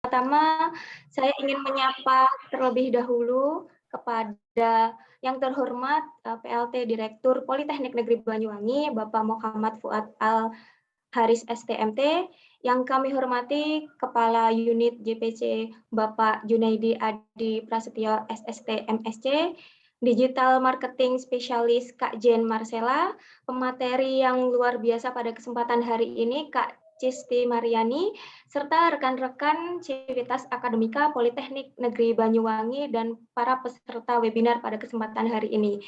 pertama-tama saya ingin menyapa terlebih dahulu kepada yang terhormat PLT Direktur Politeknik Negeri Banyuwangi, Bapak Muhammad Fuad Al Haris STMT, yang kami hormati Kepala Unit JPC Bapak Junaidi Adi Prasetyo SST MSC, Digital Marketing Spesialis Kak Jen Marcella, pemateri yang luar biasa pada kesempatan hari ini Kak Cisti Mariani, serta rekan-rekan Civitas Akademika Politeknik Negeri Banyuwangi dan para peserta webinar pada kesempatan hari ini.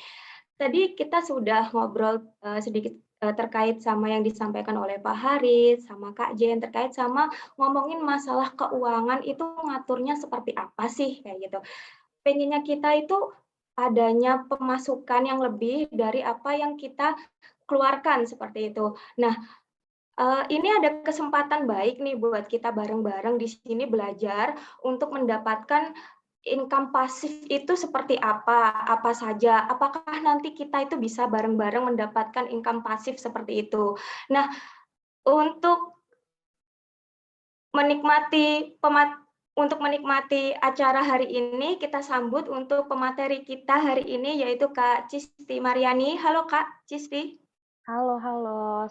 Tadi kita sudah ngobrol sedikit terkait sama yang disampaikan oleh Pak Haris, sama Kak Jen, terkait sama ngomongin masalah keuangan itu ngaturnya seperti apa sih, kayak gitu. Pengennya kita itu adanya pemasukan yang lebih dari apa yang kita keluarkan, seperti itu. Nah, ini ada kesempatan baik nih buat kita bareng-bareng di sini belajar untuk mendapatkan income pasif itu seperti apa saja. Apakah nanti kita itu bisa bareng-bareng mendapatkan income pasif seperti itu. Nah, untuk menikmati acara hari ini, kita sambut untuk pemateri kita hari ini, yaitu Kak Cisti Mariani. Halo Kak Cisti. Halo,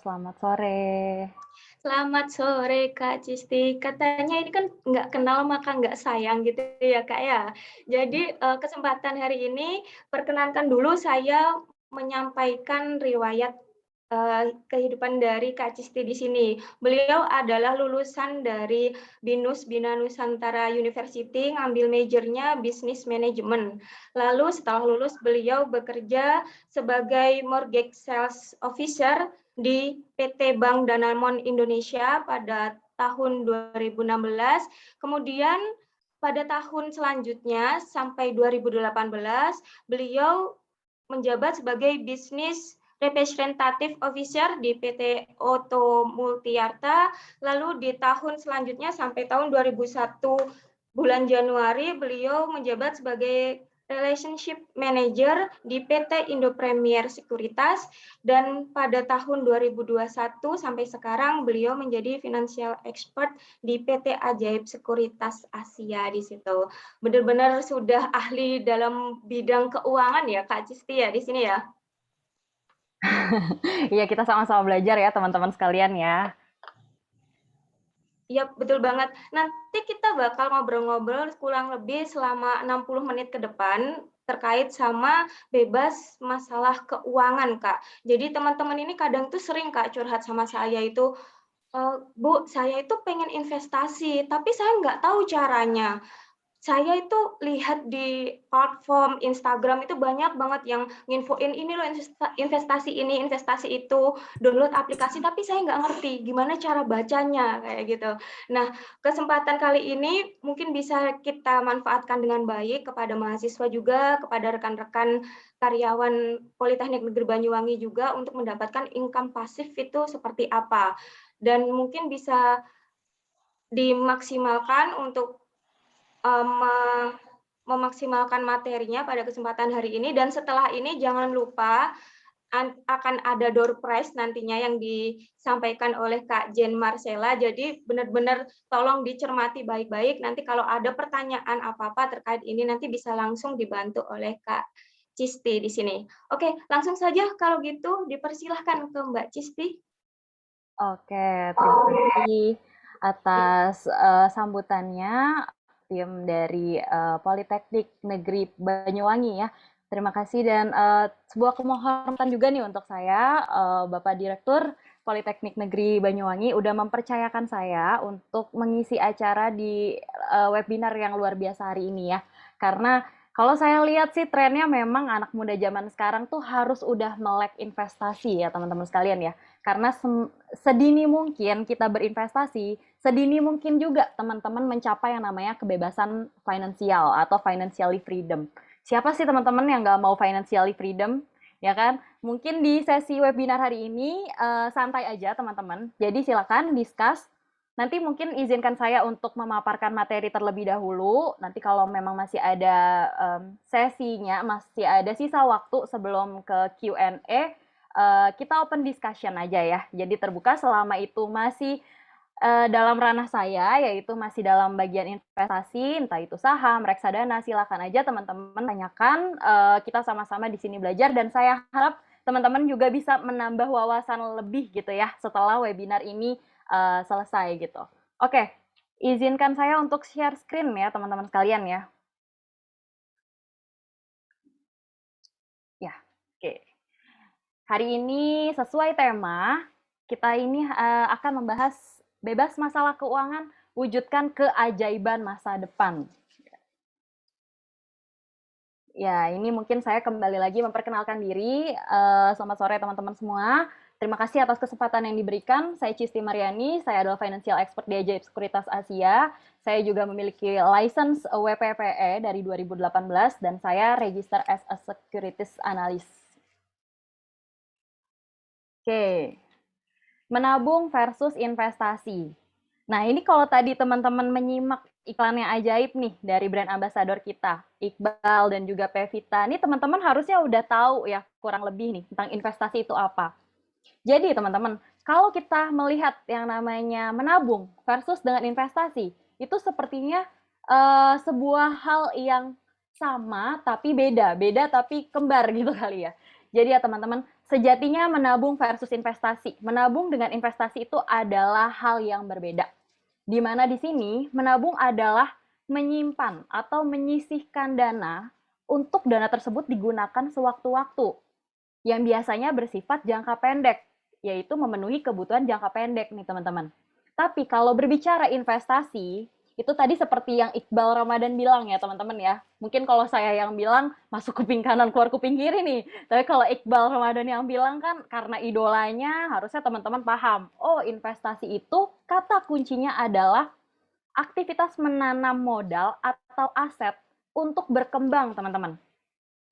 selamat sore. Selamat sore Kak Cisti. Katanya ini kan nggak kenal maka nggak sayang gitu ya Kak ya. Jadi kesempatan hari ini perkenankan dulu saya menyampaikan riwayat kehidupan dari Kak Cisti di sini. Beliau adalah lulusan dari BINUS Bina Nusantara University, ngambil majornya Business Management. Lalu setelah lulus beliau bekerja sebagai Mortgage Sales Officer di PT Bank Danamon Indonesia pada tahun 2016. Kemudian pada tahun selanjutnya sampai 2018 beliau menjabat sebagai Business Representative Officer di PT Oto Multiarta. Lalu di tahun selanjutnya sampai tahun 2001 bulan Januari beliau menjabat sebagai Relationship Manager di PT Indo Premier Sekuritas, dan pada tahun 2021 sampai sekarang beliau menjadi financial expert di PT Ajaib Sekuritas Asia di situ. Benar-benar sudah ahli dalam bidang keuangan ya Kak Cisti ya di sini ya. Iya, kita sama-sama belajar ya teman-teman sekalian ya. Iya, betul banget. Nanti kita bakal ngobrol-ngobrol kurang lebih selama 60 menit ke depan terkait sama bebas masalah keuangan, Kak. Jadi teman-teman ini kadang tuh sering, Kak, curhat sama saya itu, Bu, saya itu pengen investasi, tapi saya nggak tahu caranya. Saya itu lihat di platform Instagram itu banyak banget yang nginfoin ini loh investasi ini, investasi itu, download aplikasi, tapi saya nggak ngerti gimana cara bacanya, kayak gitu. Nah, kesempatan kali ini mungkin bisa kita manfaatkan dengan baik kepada mahasiswa juga, kepada rekan-rekan karyawan Politeknik Negeri Banyuwangi juga untuk mendapatkan income pasif itu seperti apa. Dan mungkin bisa dimaksimalkan untuk memaksimalkan materinya pada kesempatan hari ini, dan setelah ini jangan lupa akan ada door prize nantinya yang disampaikan oleh Kak Jen Marcella. Jadi benar-benar tolong dicermati baik-baik. Nanti kalau ada pertanyaan apa-apa terkait ini nanti bisa langsung dibantu oleh Kak Cisti di sini. Oke, langsung saja kalau gitu dipersilahkan ke Mbak Cisti. Oke, terima kasih atas sambutannya tim dari Politeknik Negeri Banyuwangi ya. Terima kasih dan sebuah kehormatan juga nih untuk saya, Bapak Direktur Politeknik Negeri Banyuwangi udah mempercayakan saya untuk mengisi acara di webinar yang luar biasa hari ini ya. Karena kalau saya lihat sih trennya memang anak muda zaman sekarang tuh harus udah melek investasi ya teman-teman sekalian ya. Karena sedini mungkin kita berinvestasi, sedini mungkin juga teman-teman mencapai yang namanya kebebasan finansial atau financially freedom. Siapa sih teman-teman yang nggak mau financially freedom? Ya kan? Mungkin di sesi webinar hari ini santai aja teman-teman. Jadi silakan discuss. Nanti mungkin izinkan saya untuk memaparkan materi terlebih dahulu. Nanti kalau memang masih ada sesinya, masih ada sisa waktu sebelum ke Q&A, kita open discussion aja ya. Jadi terbuka selama itu masih dalam ranah saya, yaitu masih dalam bagian investasi, entah itu saham, reksadana, silakan aja teman-teman tanyakan. Kita sama-sama di sini belajar, dan saya harap teman-teman juga bisa menambah wawasan lebih gitu ya setelah webinar ini selesai gitu. Oke, izinkan saya untuk share screen ya teman-teman sekalian ya. Ya, oke. Hari ini sesuai tema, kita ini akan membahas bebas masalah keuangan, wujudkan keajaiban masa depan. Ya, ini mungkin saya kembali lagi memperkenalkan diri. Selamat sore teman-teman semua. Terima kasih atas kesempatan yang diberikan. Saya Cisti Mariani, saya adalah Financial Expert di Ajaib Sekuritas Asia. Saya juga memiliki license WPPE dari 2018 dan saya register as a Securities Analyst. Oke, menabung versus investasi. Nah, ini kalau tadi teman-teman menyimak iklannya ajaib nih dari brand ambassador kita, Iqbal dan juga Pevita. Ini teman-teman harusnya udah tahu ya kurang lebih nih tentang investasi itu apa. Jadi teman-teman, kalau kita melihat yang namanya menabung versus dengan investasi, itu sepertinya sebuah hal yang sama tapi beda, beda tapi kembar gitu kali ya. Jadi ya teman-teman, sejatinya menabung versus investasi. Menabung dengan investasi itu adalah hal yang berbeda. Di mana di sini menabung adalah menyimpan atau menyisihkan dana untuk dana tersebut digunakan sewaktu-waktu yang biasanya bersifat jangka pendek, yaitu memenuhi kebutuhan jangka pendek nih teman-teman. Tapi kalau berbicara investasi, itu tadi seperti yang Iqbal Ramadan bilang ya teman-teman ya. Mungkin kalau saya yang bilang masuk kuping kanan keluar kuping kiri nih. Tapi kalau Iqbal Ramadan yang bilang kan karena idolanya harusnya teman-teman paham. Oh, investasi itu kata kuncinya adalah aktivitas menanam modal atau aset untuk berkembang teman-teman.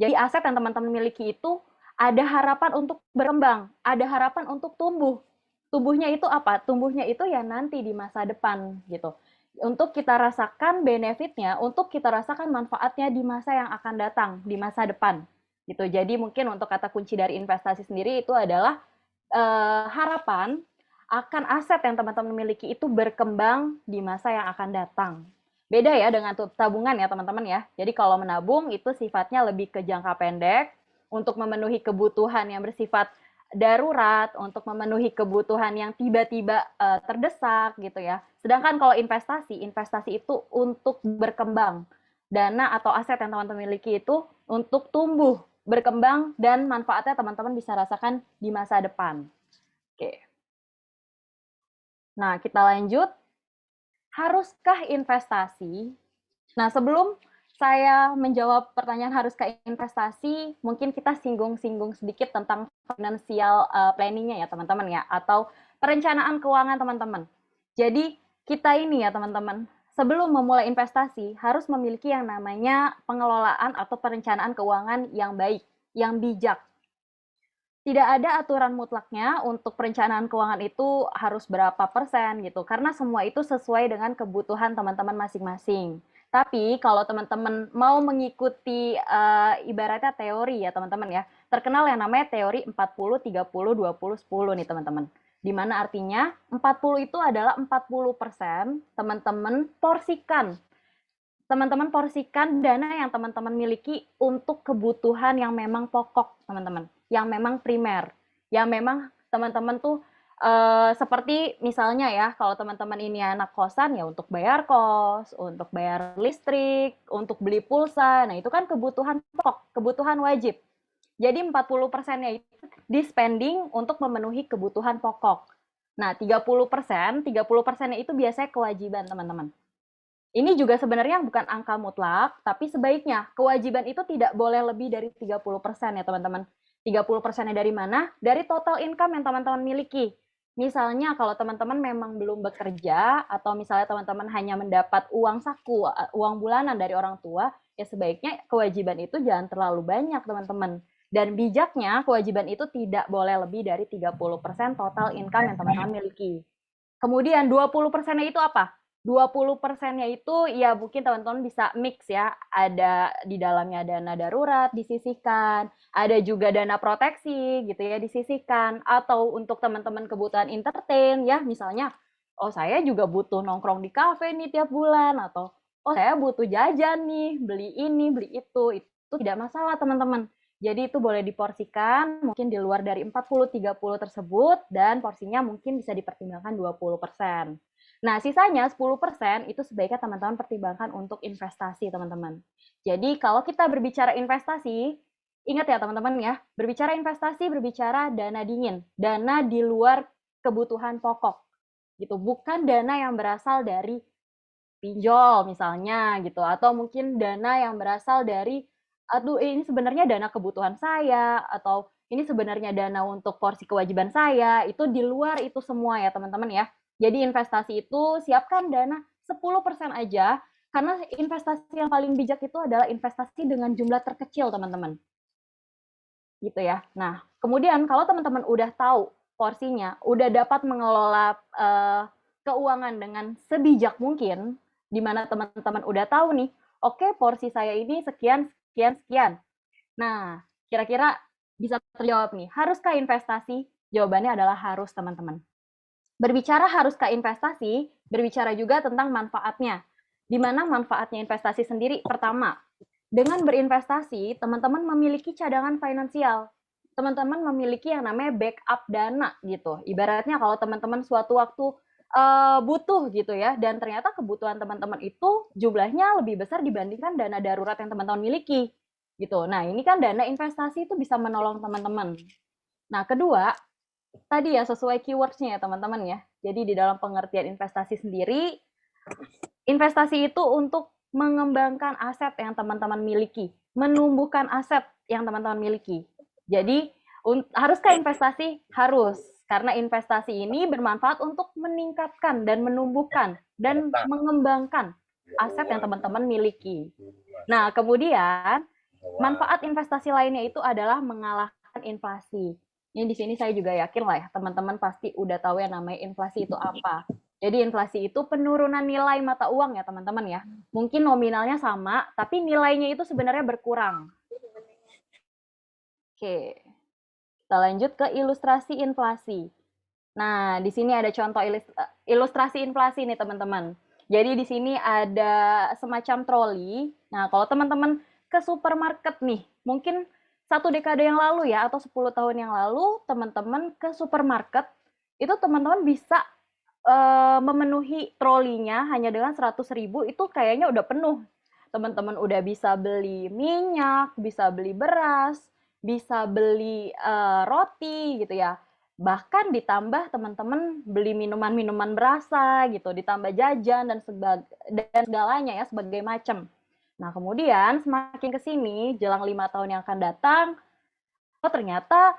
Jadi aset yang teman-teman miliki itu ada harapan untuk berkembang, ada harapan untuk tumbuh. Tumbuhnya itu apa? Tumbuhnya itu ya nanti di masa depan gitu. Untuk kita rasakan benefitnya, untuk kita rasakan manfaatnya di masa yang akan datang, di masa depan. Gitu. Jadi mungkin untuk kata kunci dari investasi sendiri itu adalah harapan akan aset yang teman-teman miliki itu berkembang di masa yang akan datang. Beda ya dengan tabungan ya teman-teman ya. Jadi kalau menabung itu sifatnya lebih ke jangka pendek untuk memenuhi kebutuhan yang bersifat darurat, untuk memenuhi kebutuhan yang tiba-tiba terdesak gitu ya. Sedangkan kalau investasi, investasi itu untuk berkembang. Dana atau aset yang teman-teman miliki itu untuk tumbuh, berkembang, dan manfaatnya teman-teman bisa rasakan di masa depan. Oke. Nah, kita lanjut. Haruskah investasi? Nah, sebelum saya menjawab pertanyaan haruskah investasi, mungkin kita singgung-singgung sedikit tentang financial planning-nya ya teman-teman ya, atau perencanaan keuangan teman-teman. Jadi kita ini ya teman-teman, sebelum memulai investasi harus memiliki yang namanya pengelolaan atau perencanaan keuangan yang baik, yang bijak. Tidak ada aturan mutlaknya untuk perencanaan keuangan itu harus berapa persen gitu, karena semua itu sesuai dengan kebutuhan teman-teman masing-masing. Tapi kalau teman-teman mau mengikuti ibaratnya teori ya teman-teman ya, terkenal yang namanya teori 40, 30, 20, 10 nih teman-teman. Di mana artinya 40 itu adalah 40% teman-teman porsikan. Teman-teman porsikan dana yang teman-teman miliki untuk kebutuhan yang memang pokok, teman-teman. Yang memang primer. Yang memang teman-teman tuh seperti misalnya ya, kalau teman-teman ini anak kosan ya untuk bayar kos, untuk bayar listrik, untuk beli pulsa. Nah, itu kan kebutuhan pokok, kebutuhan wajib. Jadi 40%-nya itu di spending untuk memenuhi kebutuhan pokok. Nah, 30%nya itu biasanya kewajiban, teman-teman. Ini juga sebenarnya bukan angka mutlak, tapi sebaiknya kewajiban itu tidak boleh lebih dari 30% ya teman-teman. 30%-nya dari mana? Dari total income yang teman-teman miliki. Misalnya kalau teman-teman memang belum bekerja, atau misalnya teman-teman hanya mendapat uang saku, uang bulanan dari orang tua, ya sebaiknya kewajiban itu jangan terlalu banyak teman-teman. Dan bijaknya kewajiban itu tidak boleh lebih dari 30% total income yang teman-teman miliki. Kemudian 20%-nya itu apa? 20%-nya itu ya mungkin teman-teman bisa mix ya, ada di dalamnya dana darurat disisihkan, ada juga dana proteksi gitu ya disisihkan, atau untuk teman-teman kebutuhan entertain ya misalnya, oh saya juga butuh nongkrong di kafe nih tiap bulan, atau oh saya butuh jajan nih, beli ini, beli itu tidak masalah teman-teman. Jadi itu boleh diporsikan, mungkin di luar dari 40-30 tersebut, dan porsinya mungkin bisa dipertimbangkan 20%. Nah, sisanya 10% itu sebaiknya teman-teman pertimbangkan untuk investasi, teman-teman. Jadi kalau kita berbicara investasi, ingat ya teman-teman ya, berbicara investasi, berbicara dana dingin, dana di luar kebutuhan pokok gitu, bukan dana yang berasal dari pinjol misalnya gitu, atau mungkin dana yang berasal dari, aduh ini sebenarnya dana kebutuhan saya, atau ini sebenarnya dana untuk porsi kewajiban saya, itu di luar itu semua ya teman-teman ya. Jadi investasi itu siapkan dana 10% aja, karena investasi yang paling bijak itu adalah investasi dengan jumlah terkecil teman-teman. Gitu ya. Nah, kemudian kalau teman-teman udah tahu porsinya, udah dapat mengelola keuangan dengan sebijak mungkin, di mana teman-teman udah tahu nih, oke porsi saya ini sekian, sekian, sekian. Nah, kira-kira bisa terjawab nih, haruskah investasi? Jawabannya adalah harus teman-teman. Berbicara haruskah investasi, berbicara juga tentang manfaatnya. Di mana manfaatnya investasi sendiri? Pertama, dengan berinvestasi, teman-teman memiliki cadangan finansial. Teman-teman memiliki yang namanya backup dana gitu. Ibaratnya kalau teman-teman suatu waktu butuh gitu ya, dan ternyata kebutuhan teman-teman itu jumlahnya lebih besar dibandingkan dana darurat yang teman-teman miliki gitu. Nah, ini kan dana investasi itu bisa menolong teman-teman. Nah, kedua, tadi ya sesuai keywords-nya ya teman-teman ya. Jadi di dalam pengertian investasi sendiri, investasi itu untuk mengembangkan aset yang teman-teman miliki, menumbuhkan aset yang teman-teman miliki. Jadi, haruskah investasi? Harus. Karena investasi ini bermanfaat untuk meningkatkan dan menumbuhkan dan mengembangkan aset yang teman-teman miliki. Nah, kemudian manfaat investasi lainnya itu adalah mengalahkan inflasi. Ini di sini saya juga yakin lah ya, teman-teman pasti udah tahu yang namanya inflasi itu apa. Jadi inflasi itu penurunan nilai mata uang ya teman-teman ya. Mungkin nominalnya sama, tapi nilainya itu sebenarnya berkurang. Oke, kita lanjut ke ilustrasi inflasi. Nah, di sini ada contoh ilustrasi inflasi nih teman-teman. Jadi di sini ada semacam troli. Nah, kalau teman-teman ke supermarket nih, mungkin 1 dekade yang lalu ya, atau 10 tahun yang lalu, teman-teman ke supermarket, itu teman-teman bisa memenuhi trolinya hanya dengan 100.000 itu kayaknya udah penuh. Teman-teman udah bisa beli minyak, bisa beli beras, bisa beli roti gitu ya. Bahkan ditambah teman-teman beli minuman-minuman berasa gitu, ditambah jajan dan segalanya ya sebagai macam. Nah, kemudian semakin ke sini jelang 5 tahun yang akan datang, oh ternyata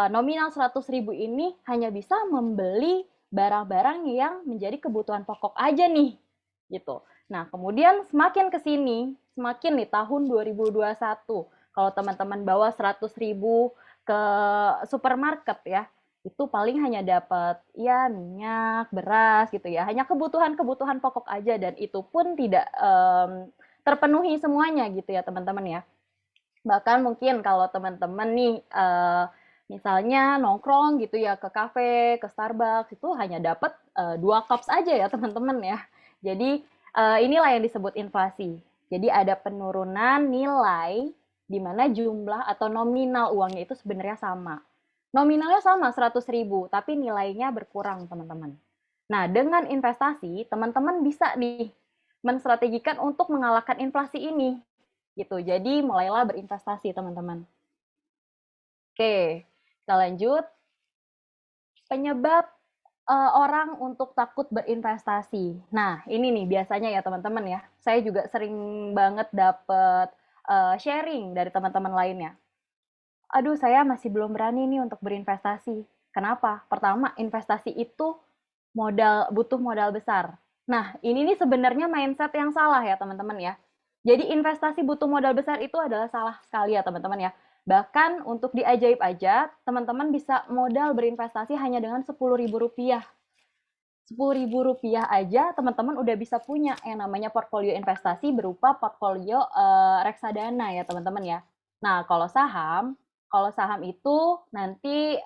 nominal 100.000 ini hanya bisa membeli barang-barang yang menjadi kebutuhan pokok aja nih, gitu. Nah, kemudian semakin ke sini, semakin nih tahun 2021, kalau teman-teman bawa 100.000 ke supermarket ya, itu paling hanya dapat ya minyak, beras gitu ya, hanya kebutuhan-kebutuhan pokok aja, dan itu pun tidak terpenuhi semuanya gitu ya teman-teman ya. Bahkan mungkin kalau teman-teman nih misalnya nongkrong gitu ya ke kafe, ke Starbucks itu hanya dapat 2 cups aja ya teman-teman ya. Jadi inilah yang disebut inflasi. Jadi ada penurunan nilai di mana jumlah atau nominal uangnya itu sebenarnya sama. Nominalnya sama 100.000, tapi nilainya berkurang teman-teman. Nah, dengan investasi, teman-teman bisa nih menstrategikan untuk mengalahkan inflasi ini gitu. Jadi mulailah berinvestasi teman-teman. Oke, kita lanjut. Penyebab orang untuk takut berinvestasi. Nah, ini nih biasanya ya teman-teman ya. Saya juga sering banget dapet sharing dari teman-teman lainnya. Aduh, saya masih belum berani nih untuk berinvestasi. Kenapa? Pertama, investasi itu butuh modal besar. Nah, ini nih sebenarnya mindset yang salah ya teman-teman ya. Jadi investasi butuh modal besar itu adalah salah sekali ya teman-teman ya. Bahkan untuk di Ajaib aja, teman-teman bisa modal berinvestasi hanya dengan Rp10.000. Rp10.000 aja teman-teman udah bisa punya yang namanya portfolio investasi berupa portfolio reksadana ya teman-teman ya. Nah, kalau saham, Kalau saham itu nanti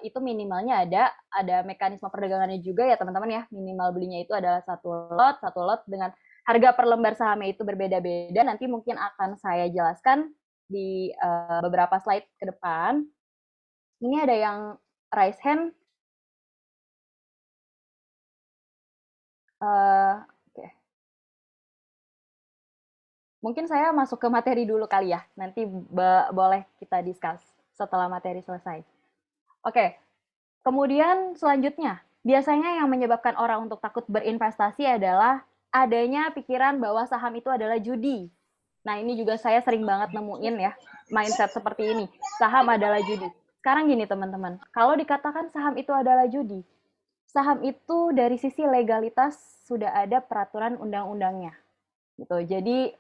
itu minimalnya ada mekanisme perdagangannya juga ya teman-teman ya. Minimal belinya itu adalah satu lot dengan harga per lembar sahamnya itu berbeda-beda. Nanti mungkin akan saya jelaskan di beberapa slide ke depan. Ini ada yang raise hand. Oke. Mungkin saya masuk ke materi dulu kali ya. Nanti boleh kita discuss setelah materi selesai. Oke. Kemudian selanjutnya, biasanya yang menyebabkan orang untuk takut berinvestasi adalah adanya pikiran bahwa saham itu adalah judi. Nah, ini juga saya sering banget nemuin ya, mindset seperti ini. Saham adalah judi. Sekarang gini teman-teman, kalau dikatakan saham itu adalah judi, saham itu dari sisi legalitas sudah ada peraturan undang-undangnya. Gitu. Jadi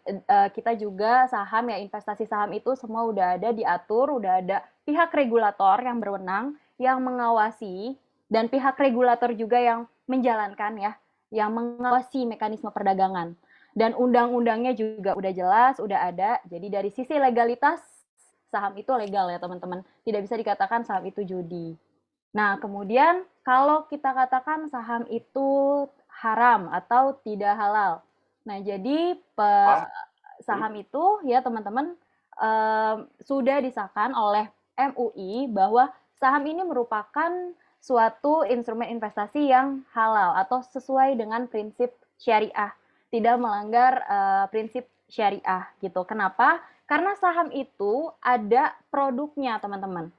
kita juga saham ya, investasi saham itu semua udah ada diatur, udah ada pihak regulator yang berwenang, yang mengawasi, dan pihak regulator juga yang menjalankan ya, yang mengawasi mekanisme perdagangan. Dan undang-undangnya juga udah jelas, udah ada. Jadi dari sisi legalitas, saham itu legal ya teman-teman. Tidak bisa dikatakan saham itu judi. Nah, kemudian kalau kita katakan saham itu haram atau tidak halal. Nah, jadi saham itu ya teman-teman sudah disahkan oleh MUI bahwa saham ini merupakan suatu instrumen investasi yang halal atau sesuai dengan prinsip syariah, tidak melanggar prinsip syariah gitu. Kenapa? Karena saham itu ada produknya, teman-teman.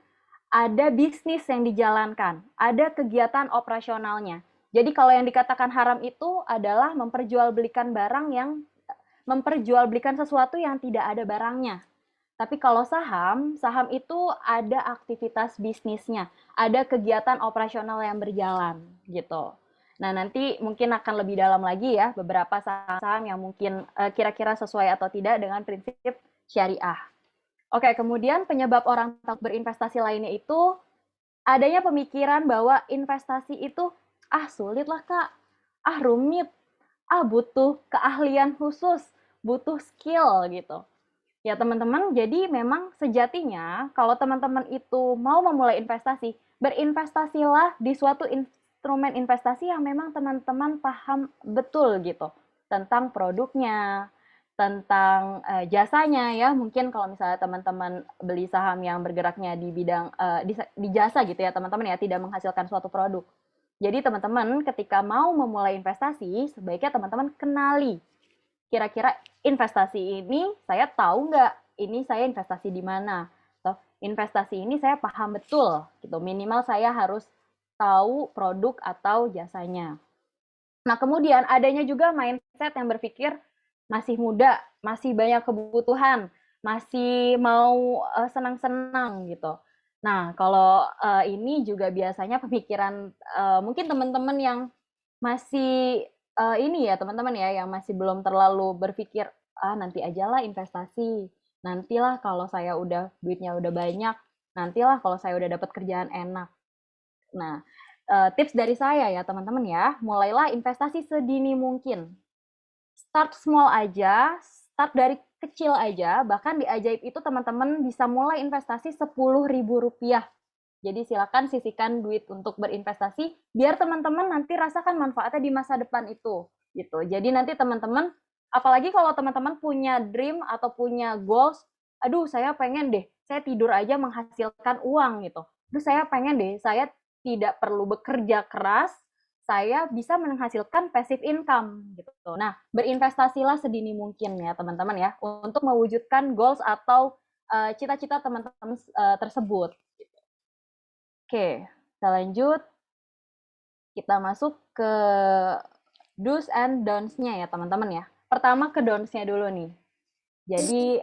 Ada bisnis yang dijalankan, ada kegiatan operasionalnya. Jadi kalau yang dikatakan haram itu adalah memperjualbelikan barang yang memperjualbelikan sesuatu yang tidak ada barangnya. Tapi kalau saham, saham itu ada aktivitas bisnisnya, ada kegiatan operasional yang berjalan gitu. Nah, nanti mungkin akan lebih dalam lagi ya beberapa saham yang mungkin kira-kira sesuai atau tidak dengan prinsip syariah. Oke, kemudian penyebab orang takut berinvestasi lainnya itu adanya pemikiran bahwa investasi itu sulit lah Kak, rumit, butuh keahlian khusus, butuh skill gitu. Ya teman-teman, jadi memang sejatinya kalau teman-teman itu mau memulai investasi, berinvestasilah di suatu instrumen investasi yang memang teman-teman paham betul gitu tentang produknya, tentang jasanya ya. Mungkin kalau misalnya teman-teman beli saham yang bergeraknya di bidang di jasa gitu ya teman-teman ya, tidak menghasilkan suatu produk. Jadi teman-teman ketika mau memulai investasi, sebaiknya teman-teman kenali kira-kira investasi ini saya tahu nggak, ini saya investasi di mana, atau investasi ini saya paham betul gitu. Minimal saya harus tahu produk atau jasanya. Nah, kemudian adanya juga mindset yang berpikir masih muda, masih banyak kebutuhan, masih mau senang-senang gitu. Nah, kalau ini juga biasanya pemikiran mungkin teman-teman yang masih ini ya teman-teman ya, yang masih belum terlalu berpikir nanti ajalah investasi, nantilah kalau saya udah duitnya udah banyak, nantilah kalau saya udah dapat kerjaan enak. Nah, tips dari saya ya teman-teman ya, mulailah investasi sedini mungkin. Start small aja, start dari kecil aja, bahkan di Ajaib itu teman-teman bisa mulai investasi Rp10.000. Jadi silakan sisihkan duit untuk berinvestasi, biar teman-teman nanti rasakan manfaatnya di masa depan itu. Gitu. Jadi nanti teman-teman, apalagi kalau teman-teman punya dream atau punya goals, aduh saya pengen deh, saya tidur aja menghasilkan uang gitu. Aduh saya pengen deh, saya tidak perlu bekerja keras, saya bisa menghasilkan passive income gitu. Nah, berinvestasilah sedini mungkin ya teman-teman ya untuk mewujudkan goals atau cita-cita teman-teman tersebut. Oke, kita lanjut. Kita masuk ke do's and don'ts-nya ya teman-teman ya. Pertama ke don'ts-nya dulu nih. Jadi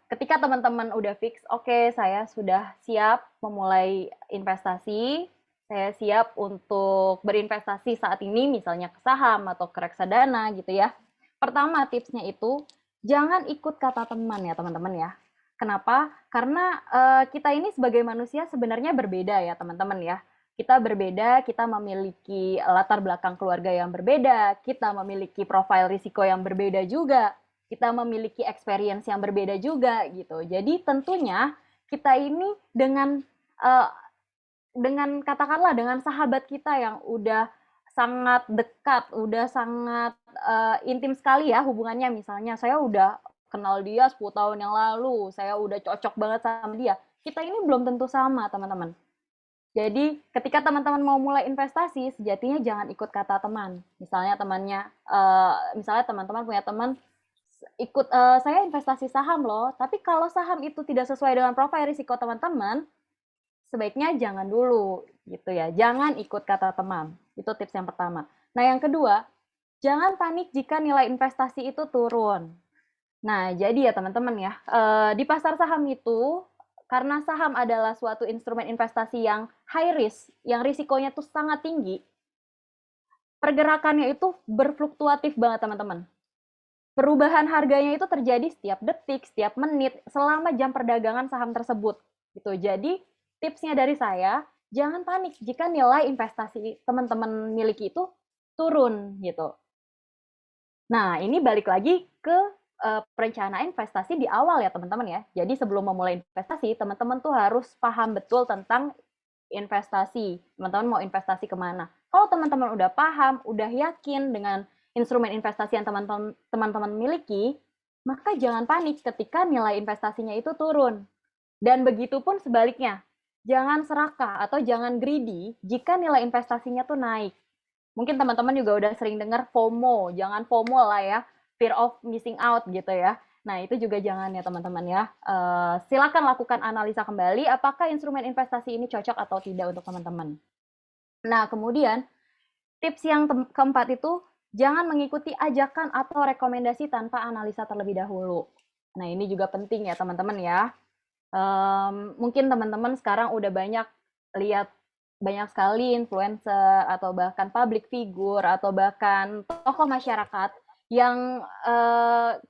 ketika teman-teman udah fix, oke, saya sudah siap memulai investasi, saya siap untuk berinvestasi saat ini, misalnya ke saham atau ke reksadana gitu ya. Pertama tipsnya itu, jangan ikut kata teman ya teman-teman ya. Kenapa? Karena kita ini sebagai manusia sebenarnya berbeda ya teman-teman ya. Kita berbeda, kita memiliki latar belakang keluarga yang berbeda, kita memiliki profil risiko yang berbeda juga, kita memiliki experience yang berbeda juga gitu. Jadi tentunya kita ini uh, dengan katakanlah dengan sahabat kita yang udah sangat dekat, udah sangat intim sekali ya hubungannya, misalnya saya udah kenal dia 10 tahun yang lalu, saya udah cocok banget sama dia. Kita ini belum tentu sama, teman-teman. Jadi ketika teman-teman mau mulai investasi, sejatinya jangan ikut kata teman. Misalnya misalnya teman-teman punya teman ikut saya investasi saham loh, tapi kalau saham itu tidak sesuai dengan profil risiko teman-teman, sebaiknya jangan dulu gitu ya. Jangan ikut kata teman. Itu tips yang pertama. Nah, yang kedua, jangan panik jika nilai investasi itu turun. Nah, jadi ya teman-teman ya, di pasar saham itu karena saham adalah suatu instrumen investasi yang high risk, yang risikonya tuh sangat tinggi, pergerakannya itu berfluktuatif banget teman-teman. Perubahan harganya itu terjadi setiap detik, setiap menit, selama jam perdagangan saham tersebut. Gitu. Jadi, tipsnya dari saya, jangan panik jika nilai investasi teman-teman miliki itu turun gitu. Nah, ini balik lagi ke perencanaan investasi di awal ya teman-teman ya. Jadi sebelum memulai investasi, teman-teman tuh harus paham betul tentang investasi. Teman-teman mau investasi kemana. Kalau teman-teman udah paham, udah yakin dengan instrumen investasi yang teman-teman miliki, maka jangan panik ketika nilai investasinya itu turun. Dan begitu pun sebaliknya, jangan serakah atau jangan greedy jika nilai investasinya tuh naik. Mungkin teman-teman juga udah sering dengar FOMO, jangan FOMO lah ya, fear of missing out gitu ya. Nah, itu juga jangan ya teman-teman ya. Silakan lakukan analisa kembali apakah instrumen investasi ini cocok atau tidak untuk teman-teman. Nah, kemudian tips yang keempat itu jangan mengikuti ajakan atau rekomendasi tanpa analisa terlebih dahulu. Nah, ini juga penting ya teman-teman ya. Mungkin teman-teman sekarang udah lihat banyak sekali influencer atau bahkan public figure atau bahkan tokoh masyarakat yang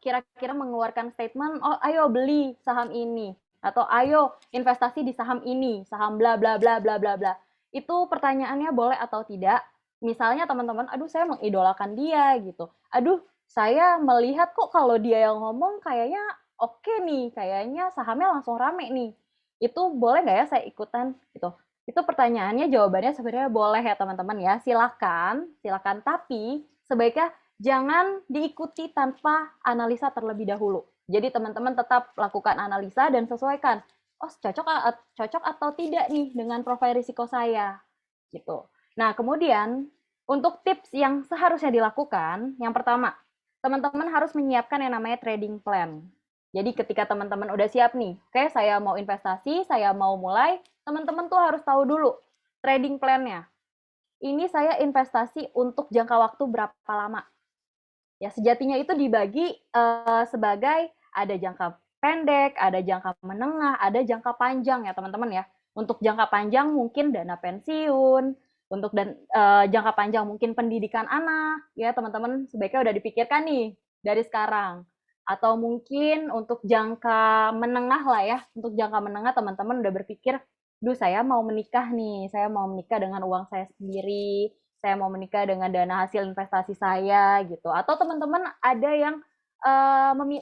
kira-kira mengeluarkan statement, oh ayo beli saham ini atau ayo investasi di saham ini, saham bla bla bla bla bla bla. Itu pertanyaannya boleh atau tidak? Misalnya teman-teman, aduh saya mengidolakan dia gitu. Aduh, saya melihat kok kalau dia yang ngomong kayaknya oke nih, kayaknya sahamnya langsung rame nih. Itu boleh nggak ya saya ikutan gitu? Itu pertanyaannya, jawabannya sebenarnya boleh ya teman-teman ya. Silakan, silakan. Tapi sebaiknya jangan diikuti tanpa analisa terlebih dahulu. Jadi teman-teman tetap lakukan analisa dan sesuaikan. Oh, cocok atau tidak nih dengan profil risiko saya gitu. Nah, kemudian untuk tips yang seharusnya dilakukan, yang pertama, teman-teman harus menyiapkan yang namanya trading plan. Jadi ketika teman-teman udah siap nih, oke saya mau investasi, saya mau mulai, teman-teman tuh harus tahu dulu trading plan-nya. Ini saya investasi untuk jangka waktu berapa lama. Ya, sejatinya itu dibagi sebagai ada jangka pendek, ada jangka menengah, ada jangka panjang ya teman-teman ya. Untuk jangka panjang mungkin dana pensiun, untuk jangka panjang mungkin pendidikan anak, ya teman-teman sebaiknya udah dipikirkan nih dari sekarang. Atau mungkin untuk jangka menengah lah ya, untuk jangka menengah teman-teman udah berpikir, duh saya mau menikah nih, saya mau menikah dengan uang saya sendiri, saya mau menikah dengan dana hasil investasi saya gitu. Atau teman-teman ada yang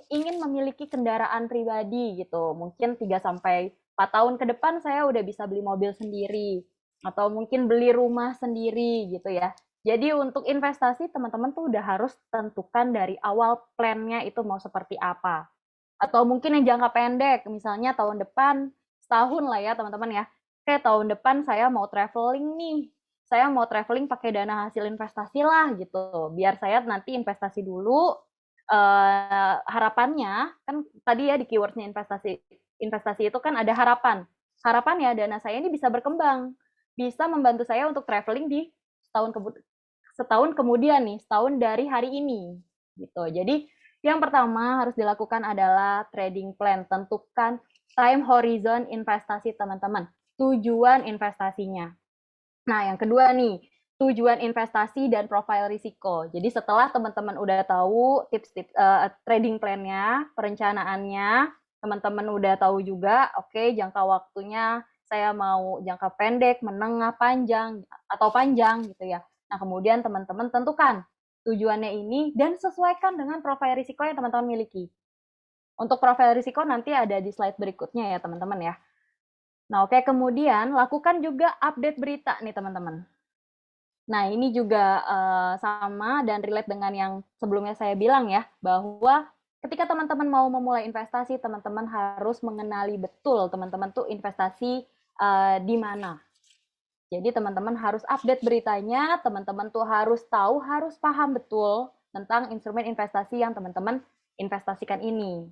ingin memiliki kendaraan pribadi gitu. Mungkin 3 sampai 4 tahun ke depan saya udah bisa beli mobil sendiri atau mungkin beli rumah sendiri gitu ya. Jadi untuk investasi teman-teman tuh udah harus tentukan dari awal plan-nya itu mau seperti apa. Atau mungkin yang jangka pendek, misalnya tahun depan setahun lah ya teman-teman ya. Kayak tahun depan saya mau traveling nih. Saya mau traveling pakai dana hasil investasi lah gitu. Biar saya nanti investasi dulu. Harapannya kan tadi ya di keywordnya investasi itu kan ada harapan. Harapan ya dana saya ini bisa berkembang, bisa membantu saya untuk traveling di setahun kemudian nih, setahun dari hari ini gitu. Jadi yang pertama harus dilakukan adalah trading plan. Tentukan time horizon investasi teman-teman, tujuan investasinya. Nah, yang kedua nih, tujuan investasi dan profil risiko. Jadi setelah teman-teman udah tahu tips-tips trading plan-nya, perencanaannya, teman-teman udah tahu juga, oke, jangka waktunya saya mau jangka pendek, menengah, panjang, atau panjang gitu ya. Nah, kemudian teman-teman tentukan tujuannya ini dan sesuaikan dengan profil risiko yang teman-teman miliki. Untuk profil risiko nanti ada di slide berikutnya ya teman-teman ya. Nah, oke, kemudian lakukan juga update berita nih teman-teman. Nah, ini juga sama dan relate dengan yang sebelumnya saya bilang ya, bahwa ketika teman-teman mau memulai investasi, teman-teman harus mengenali betul teman-teman tuh investasi di mana. Jadi teman-teman harus update beritanya, teman-teman tuh harus tahu, harus paham betul tentang instrumen investasi yang teman-teman investasikan ini.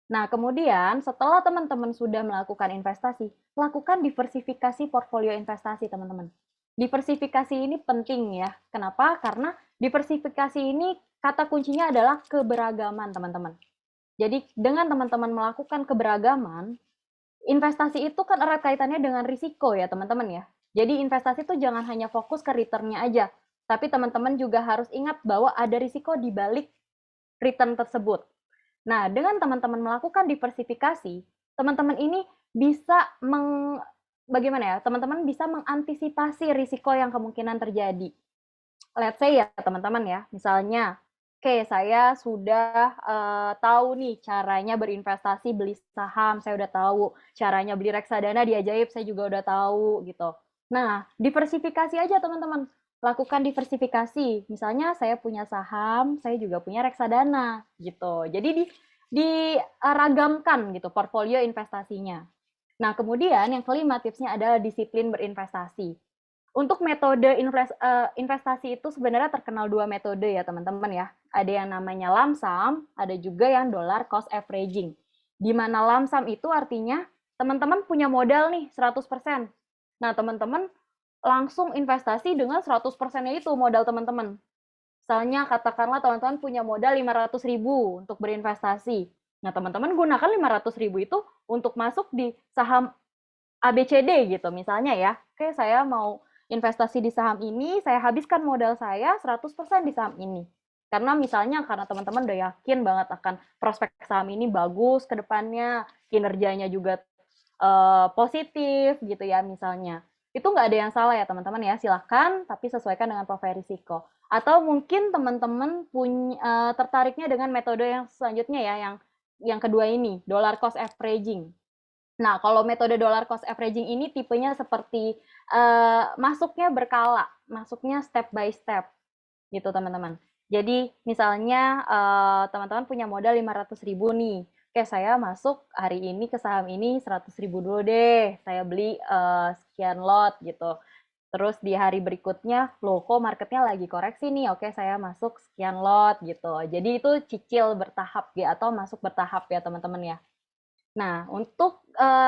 Nah, kemudian setelah teman-teman sudah melakukan investasi, lakukan diversifikasi portfolio investasi, teman-teman. Diversifikasi ini penting ya. Kenapa? Karena diversifikasi ini kata kuncinya adalah keberagaman, teman-teman. Jadi dengan teman-teman melakukan keberagaman, investasi itu kan erat kaitannya dengan risiko ya, teman-teman ya. Jadi investasi itu jangan hanya fokus ke return-nya aja, tapi teman-teman juga harus ingat bahwa ada risiko di balik return tersebut. Nah, dengan teman-teman melakukan diversifikasi, teman-teman ini bisa bagaimana ya? Teman-teman bisa mengantisipasi risiko yang kemungkinan terjadi. Let's say ya, teman-teman ya, misalnya, oke, saya sudah tahu nih caranya berinvestasi beli saham, saya udah tahu caranya beli reksadana di Ajaib, saya juga udah tahu gitu. Nah, diversifikasi aja teman-teman. Lakukan diversifikasi. Misalnya saya punya saham, saya juga punya reksadana gitu. Jadi diragamkan gitu portfolio investasinya. Nah, kemudian yang kelima tipsnya adalah disiplin berinvestasi. Untuk metode investasi itu sebenarnya terkenal dua metode ya teman-teman ya. Ada yang namanya lump sum, ada juga yang dollar cost averaging. Di mana lump sum itu artinya teman-teman punya modal nih 100%. Nah, teman-teman langsung investasi dengan 100%-nya itu modal teman-teman. Misalnya katakanlah teman-teman punya modal 500.000 untuk berinvestasi. Nah, teman-teman gunakan 500.000 itu untuk masuk di saham ABCD gitu misalnya ya. Oke, saya mau investasi di saham ini, saya habiskan modal saya 100% di saham ini. Karena misalnya karena teman-teman udah yakin banget akan prospek saham ini bagus ke depannya, kinerjanya juga positif gitu ya misalnya. Itu nggak ada yang salah ya teman-teman ya, silahkan tapi sesuaikan dengan profil risiko. Atau mungkin teman-teman punya tertariknya dengan metode yang selanjutnya ya, yang kedua ini, dollar cost averaging. Nah, kalau metode dollar cost averaging ini tipenya seperti masuknya berkala, masuknya step by step gitu teman-teman. Jadi misalnya teman-teman punya modal 500.000 nih. Oke, saya masuk hari ini ke saham ini 100.000 dulu deh. Saya beli sekian lot gitu. Terus di hari berikutnya, loh kok marketnya lagi koreksi nih, oke saya masuk sekian lot gitu. Jadi itu cicil bertahap ya, atau masuk bertahap ya teman-teman ya. Nah, untuk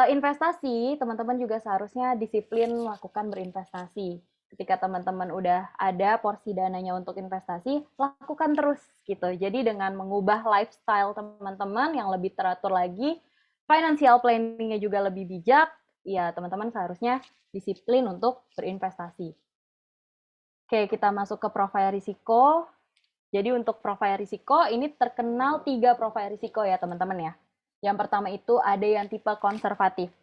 investasi, teman-teman juga seharusnya disiplin melakukan berinvestasi. Ketika teman-teman udah ada porsi dananya untuk investasi, lakukan terus gitu. Jadi dengan mengubah lifestyle teman-teman yang lebih teratur lagi, financial planning-nya juga lebih bijak, ya teman-teman seharusnya disiplin untuk berinvestasi. Oke, kita masuk ke profil risiko. Jadi untuk profil risiko, ini terkenal 3 profil risiko ya teman-teman ya. Yang pertama itu ada yang tipe konservatif.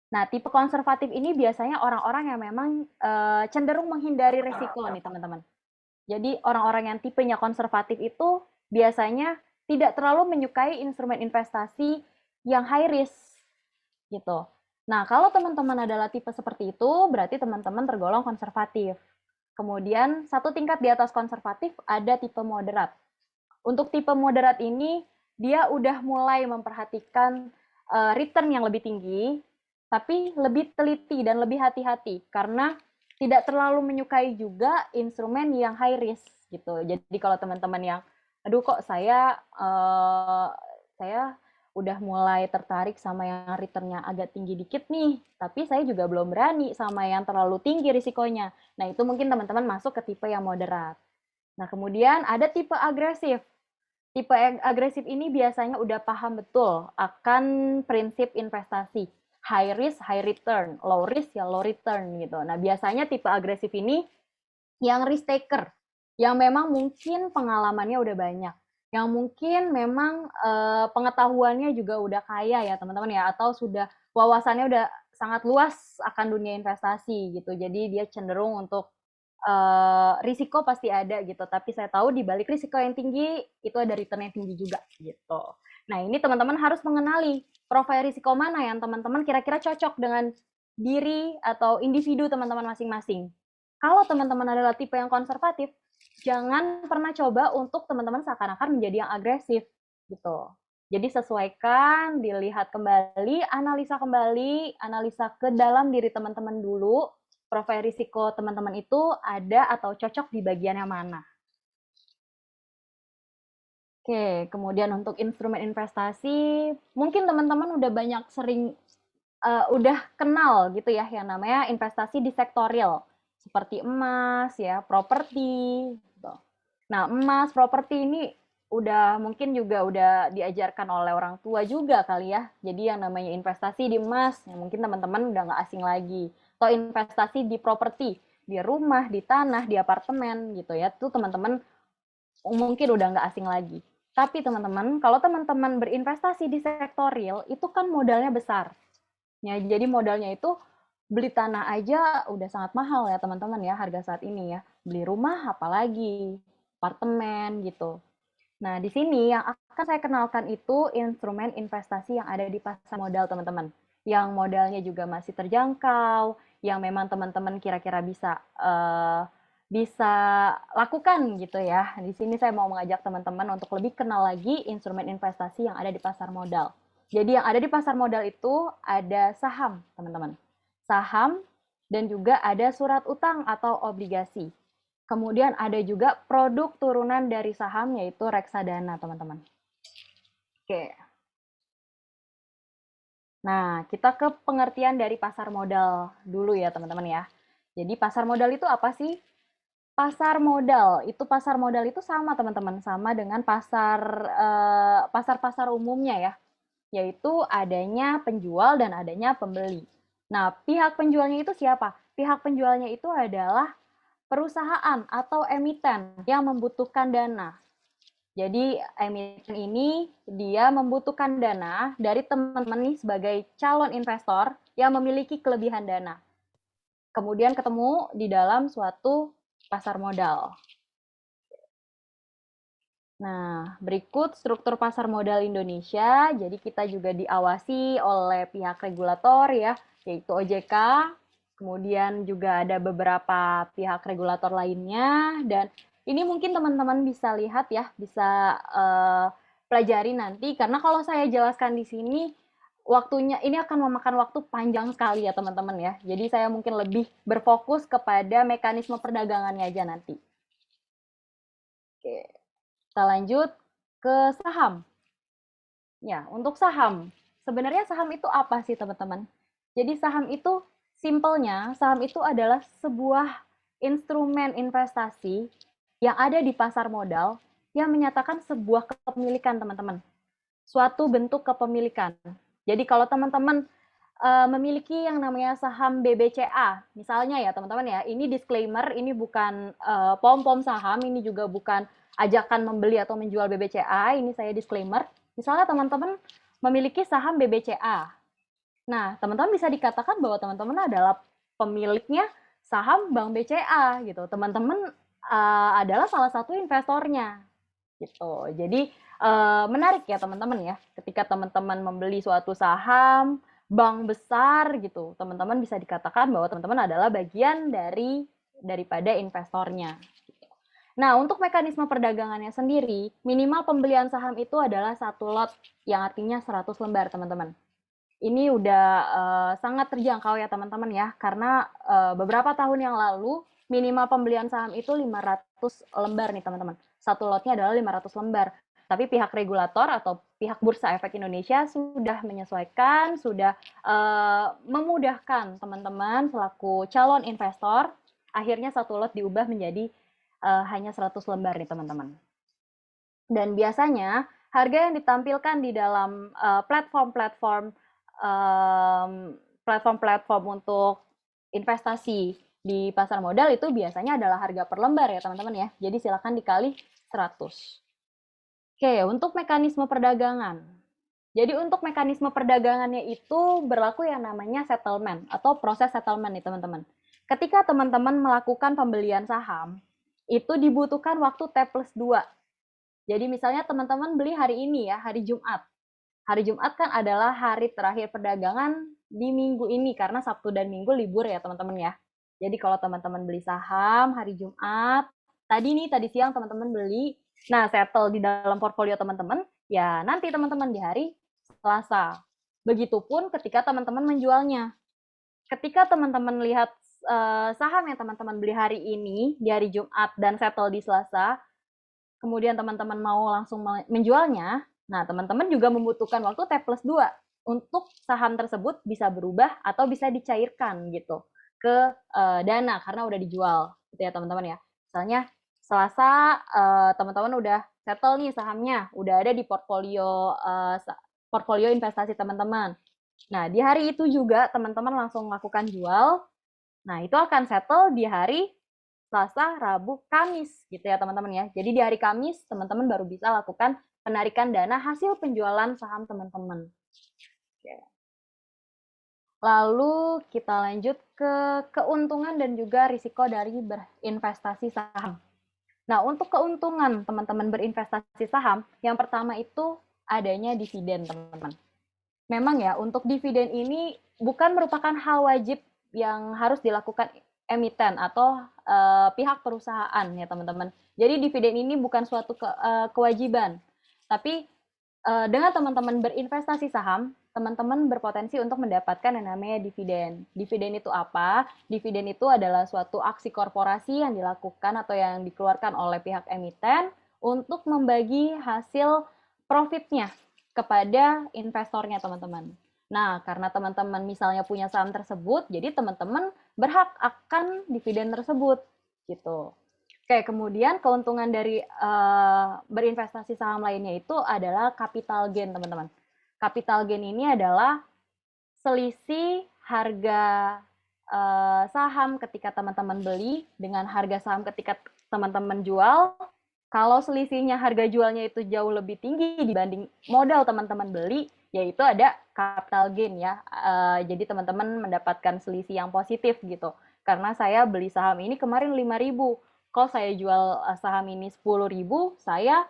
Nah, tipe konservatif ini biasanya orang-orang yang memang cenderung menghindari risiko nih teman-teman. Jadi orang-orang yang tipenya konservatif itu biasanya tidak terlalu menyukai instrumen investasi yang high risk gitu. Nah, kalau teman-teman adalah tipe seperti itu, berarti teman-teman tergolong konservatif. Kemudian satu tingkat di atas konservatif ada tipe moderat. Untuk tipe moderat ini dia udah mulai memperhatikan return yang lebih tinggi, tapi lebih teliti dan lebih hati-hati karena tidak terlalu menyukai juga instrumen yang high risk gitu. Jadi kalau teman-teman yang, aduh kok saya udah mulai tertarik sama yang returnnya agak tinggi dikit nih, tapi saya juga belum berani sama yang terlalu tinggi risikonya. Nah itu mungkin teman-teman masuk ke tipe yang moderat. Nah kemudian ada tipe agresif. Tipe agresif ini biasanya udah paham betul akan prinsip investasi. High risk, high return. Low risk, ya low return gitu. Nah, biasanya tipe agresif ini yang risk taker. Yang memang mungkin pengalamannya udah banyak. Yang mungkin memang pengetahuannya juga udah kaya ya teman-teman ya. Atau sudah wawasannya udah sangat luas akan dunia investasi gitu. Jadi dia cenderung untuk risiko pasti ada gitu, tapi saya tahu di balik risiko yang tinggi itu ada return yang tinggi juga gitu. Nah, ini teman-teman harus mengenali profil risiko mana yang teman-teman kira-kira cocok dengan diri atau individu teman-teman masing-masing. Kalau teman-teman adalah tipe yang konservatif, jangan pernah coba untuk teman-teman seakan-akan menjadi yang agresif gitu. Jadi sesuaikan, dilihat kembali, analisa ke dalam diri teman-teman dulu, profil risiko teman-teman itu ada atau cocok di bagian yang mana. Oke, kemudian untuk instrumen investasi, mungkin teman-teman udah banyak sering udah kenal gitu ya yang namanya investasi di sektor real seperti emas ya, properti gitu. Nah, emas, properti ini udah mungkin juga udah diajarkan oleh orang tua juga kali ya. Jadi yang namanya investasi di emas, ya mungkin teman-teman udah nggak asing lagi. Atau investasi di properti, di rumah, di tanah, di apartemen gitu ya. Itu teman-teman mungkin udah nggak asing lagi. Tapi teman-teman, kalau teman-teman berinvestasi di sektor real, itu kan modalnya besar. Ya, jadi modalnya itu beli tanah aja udah sangat mahal ya teman-teman ya harga saat ini ya. Beli rumah apalagi, apartemen gitu. Nah, di sini yang akan saya kenalkan itu instrumen investasi yang ada di pasar modal teman-teman. Yang modalnya juga masih terjangkau, yang memang teman-teman kira-kira bisa lakukan gitu ya. Di sini saya mau mengajak teman-teman untuk lebih kenal lagi instrumen investasi yang ada di pasar modal. Jadi yang ada di pasar modal itu ada saham, teman-teman. Saham dan juga ada surat utang atau obligasi. Kemudian ada juga produk turunan dari saham yaitu reksadana, teman-teman. Oke. Nah, kita ke pengertian dari pasar modal dulu ya, teman-teman ya. Jadi pasar modal itu apa sih? Pasar modal itu sama teman-teman, sama dengan pasar-pasar umumnya ya, yaitu adanya penjual dan adanya pembeli. Nah, pihak penjualnya itu siapa? Pihak penjualnya itu adalah perusahaan atau emiten yang membutuhkan dana. Jadi emiten ini dia membutuhkan dana dari teman-teman nih sebagai calon investor yang memiliki kelebihan dana. Kemudian ketemu di dalam suatu pasar modal. Nah, berikut struktur pasar modal Indonesia. Jadi kita juga diawasi oleh pihak regulator ya, yaitu OJK. Kemudian juga ada beberapa pihak regulator lainnya dan ini mungkin teman-teman bisa lihat ya, bisa pelajari nanti karena kalau saya jelaskan di sini waktunya ini akan memakan waktu panjang sekali ya teman-teman ya. Jadi saya mungkin lebih berfokus kepada mekanisme perdagangannya aja nanti. Oke. Kita lanjut ke saham. Ya, untuk saham. Sebenarnya saham itu apa sih, teman-teman? Jadi saham itu simpelnya, saham itu adalah sebuah instrumen investasi yang ada di pasar modal yang menyatakan sebuah kepemilikan, teman-teman. Suatu bentuk kepemilikan. Jadi kalau teman-teman memiliki yang namanya saham BBCA, misalnya ya teman-teman ya, ini disclaimer, ini bukan pom-pom saham, ini juga bukan ajakan membeli atau menjual BBCA, ini saya disclaimer. Misalnya teman-teman memiliki saham BBCA, nah teman-teman bisa dikatakan bahwa teman-teman adalah pemiliknya saham Bank BCA gitu. Teman-teman adalah salah satu investornya gitu. Jadi menarik ya teman-teman ya, ketika teman-teman membeli suatu saham bank besar gitu, teman-teman bisa dikatakan bahwa teman-teman adalah bagian daripada investornya. Nah, untuk mekanisme perdagangannya sendiri, minimal pembelian saham itu adalah satu lot yang artinya 100 lembar, teman-teman. Ini udah sangat terjangkau ya teman-teman ya, karena beberapa tahun yang lalu minimal pembelian saham itu 500 lembar nih teman-teman. Satu lotnya adalah 500 lembar. Tapi pihak regulator atau pihak Bursa Efek Indonesia sudah menyesuaikan, sudah memudahkan teman-teman selaku calon investor, akhirnya satu lot diubah menjadi hanya 100 lembar nih teman-teman. Dan biasanya harga yang ditampilkan di dalam platform-platform untuk investasi di pasar modal itu biasanya adalah harga per lembar ya teman-teman ya. Jadi silakan dikali 100. Oke, untuk mekanisme perdagangan. Jadi untuk mekanisme perdagangannya itu berlaku yang namanya settlement atau proses settlement nih teman-teman. Ketika teman-teman melakukan pembelian saham, itu dibutuhkan waktu T+2. Jadi misalnya teman-teman beli hari ini ya, hari Jumat. Hari Jumat kan adalah hari terakhir perdagangan di minggu ini karena Sabtu dan Minggu libur ya teman-teman ya. Jadi kalau teman-teman beli saham hari Jumat, tadi siang teman-teman beli, nah settle di dalam portfolio teman-teman, ya nanti teman-teman di hari Selasa. Begitupun ketika teman-teman menjualnya. Ketika teman-teman lihat saham yang teman-teman beli hari ini di hari Jumat dan settle di Selasa, kemudian teman-teman mau langsung menjualnya, nah teman-teman juga membutuhkan waktu T+2 untuk saham tersebut bisa berubah atau bisa dicairkan gitu ke dana karena udah dijual gitu ya teman-teman ya. Misalnya Selasa teman-teman udah settle nih sahamnya, udah ada di portfolio investasi teman-teman. Nah, di hari itu juga teman-teman langsung melakukan jual. Nah, itu akan settle di hari Selasa, Rabu, Kamis gitu ya teman-teman ya. Jadi di hari Kamis teman-teman baru bisa lakukan penarikan dana hasil penjualan saham teman-teman. Lalu kita lanjut ke keuntungan dan juga risiko dari berinvestasi saham. Nah, untuk keuntungan teman-teman berinvestasi saham, yang pertama itu adanya dividen teman-teman. Memang ya, untuk dividen ini bukan merupakan hal wajib yang harus dilakukan emiten atau pihak perusahaan ya teman-teman. Jadi dividen ini bukan suatu kewajiban, tapi dengan teman-teman berinvestasi saham, teman-teman berpotensi untuk mendapatkan yang namanya dividen. Dividen itu apa? Dividen itu adalah suatu aksi korporasi yang dilakukan atau yang dikeluarkan oleh pihak emiten untuk membagi hasil profitnya kepada investornya teman-teman. Nah, karena teman-teman misalnya punya saham tersebut, jadi teman-teman berhak akan dividen tersebut gitu. Oke, kemudian keuntungan dari berinvestasi saham lainnya itu adalah capital gain, teman-teman. Capital gain ini adalah selisih harga saham ketika teman-teman beli dengan harga saham ketika teman-teman jual. Kalau selisihnya harga jualnya itu jauh lebih tinggi dibanding modal teman-teman beli, yaitu ada capital gain ya. Jadi teman-teman mendapatkan selisih yang positif gitu. Karena saya beli saham ini kemarin 5.000. Kalau saya jual saham ini 10.000, saya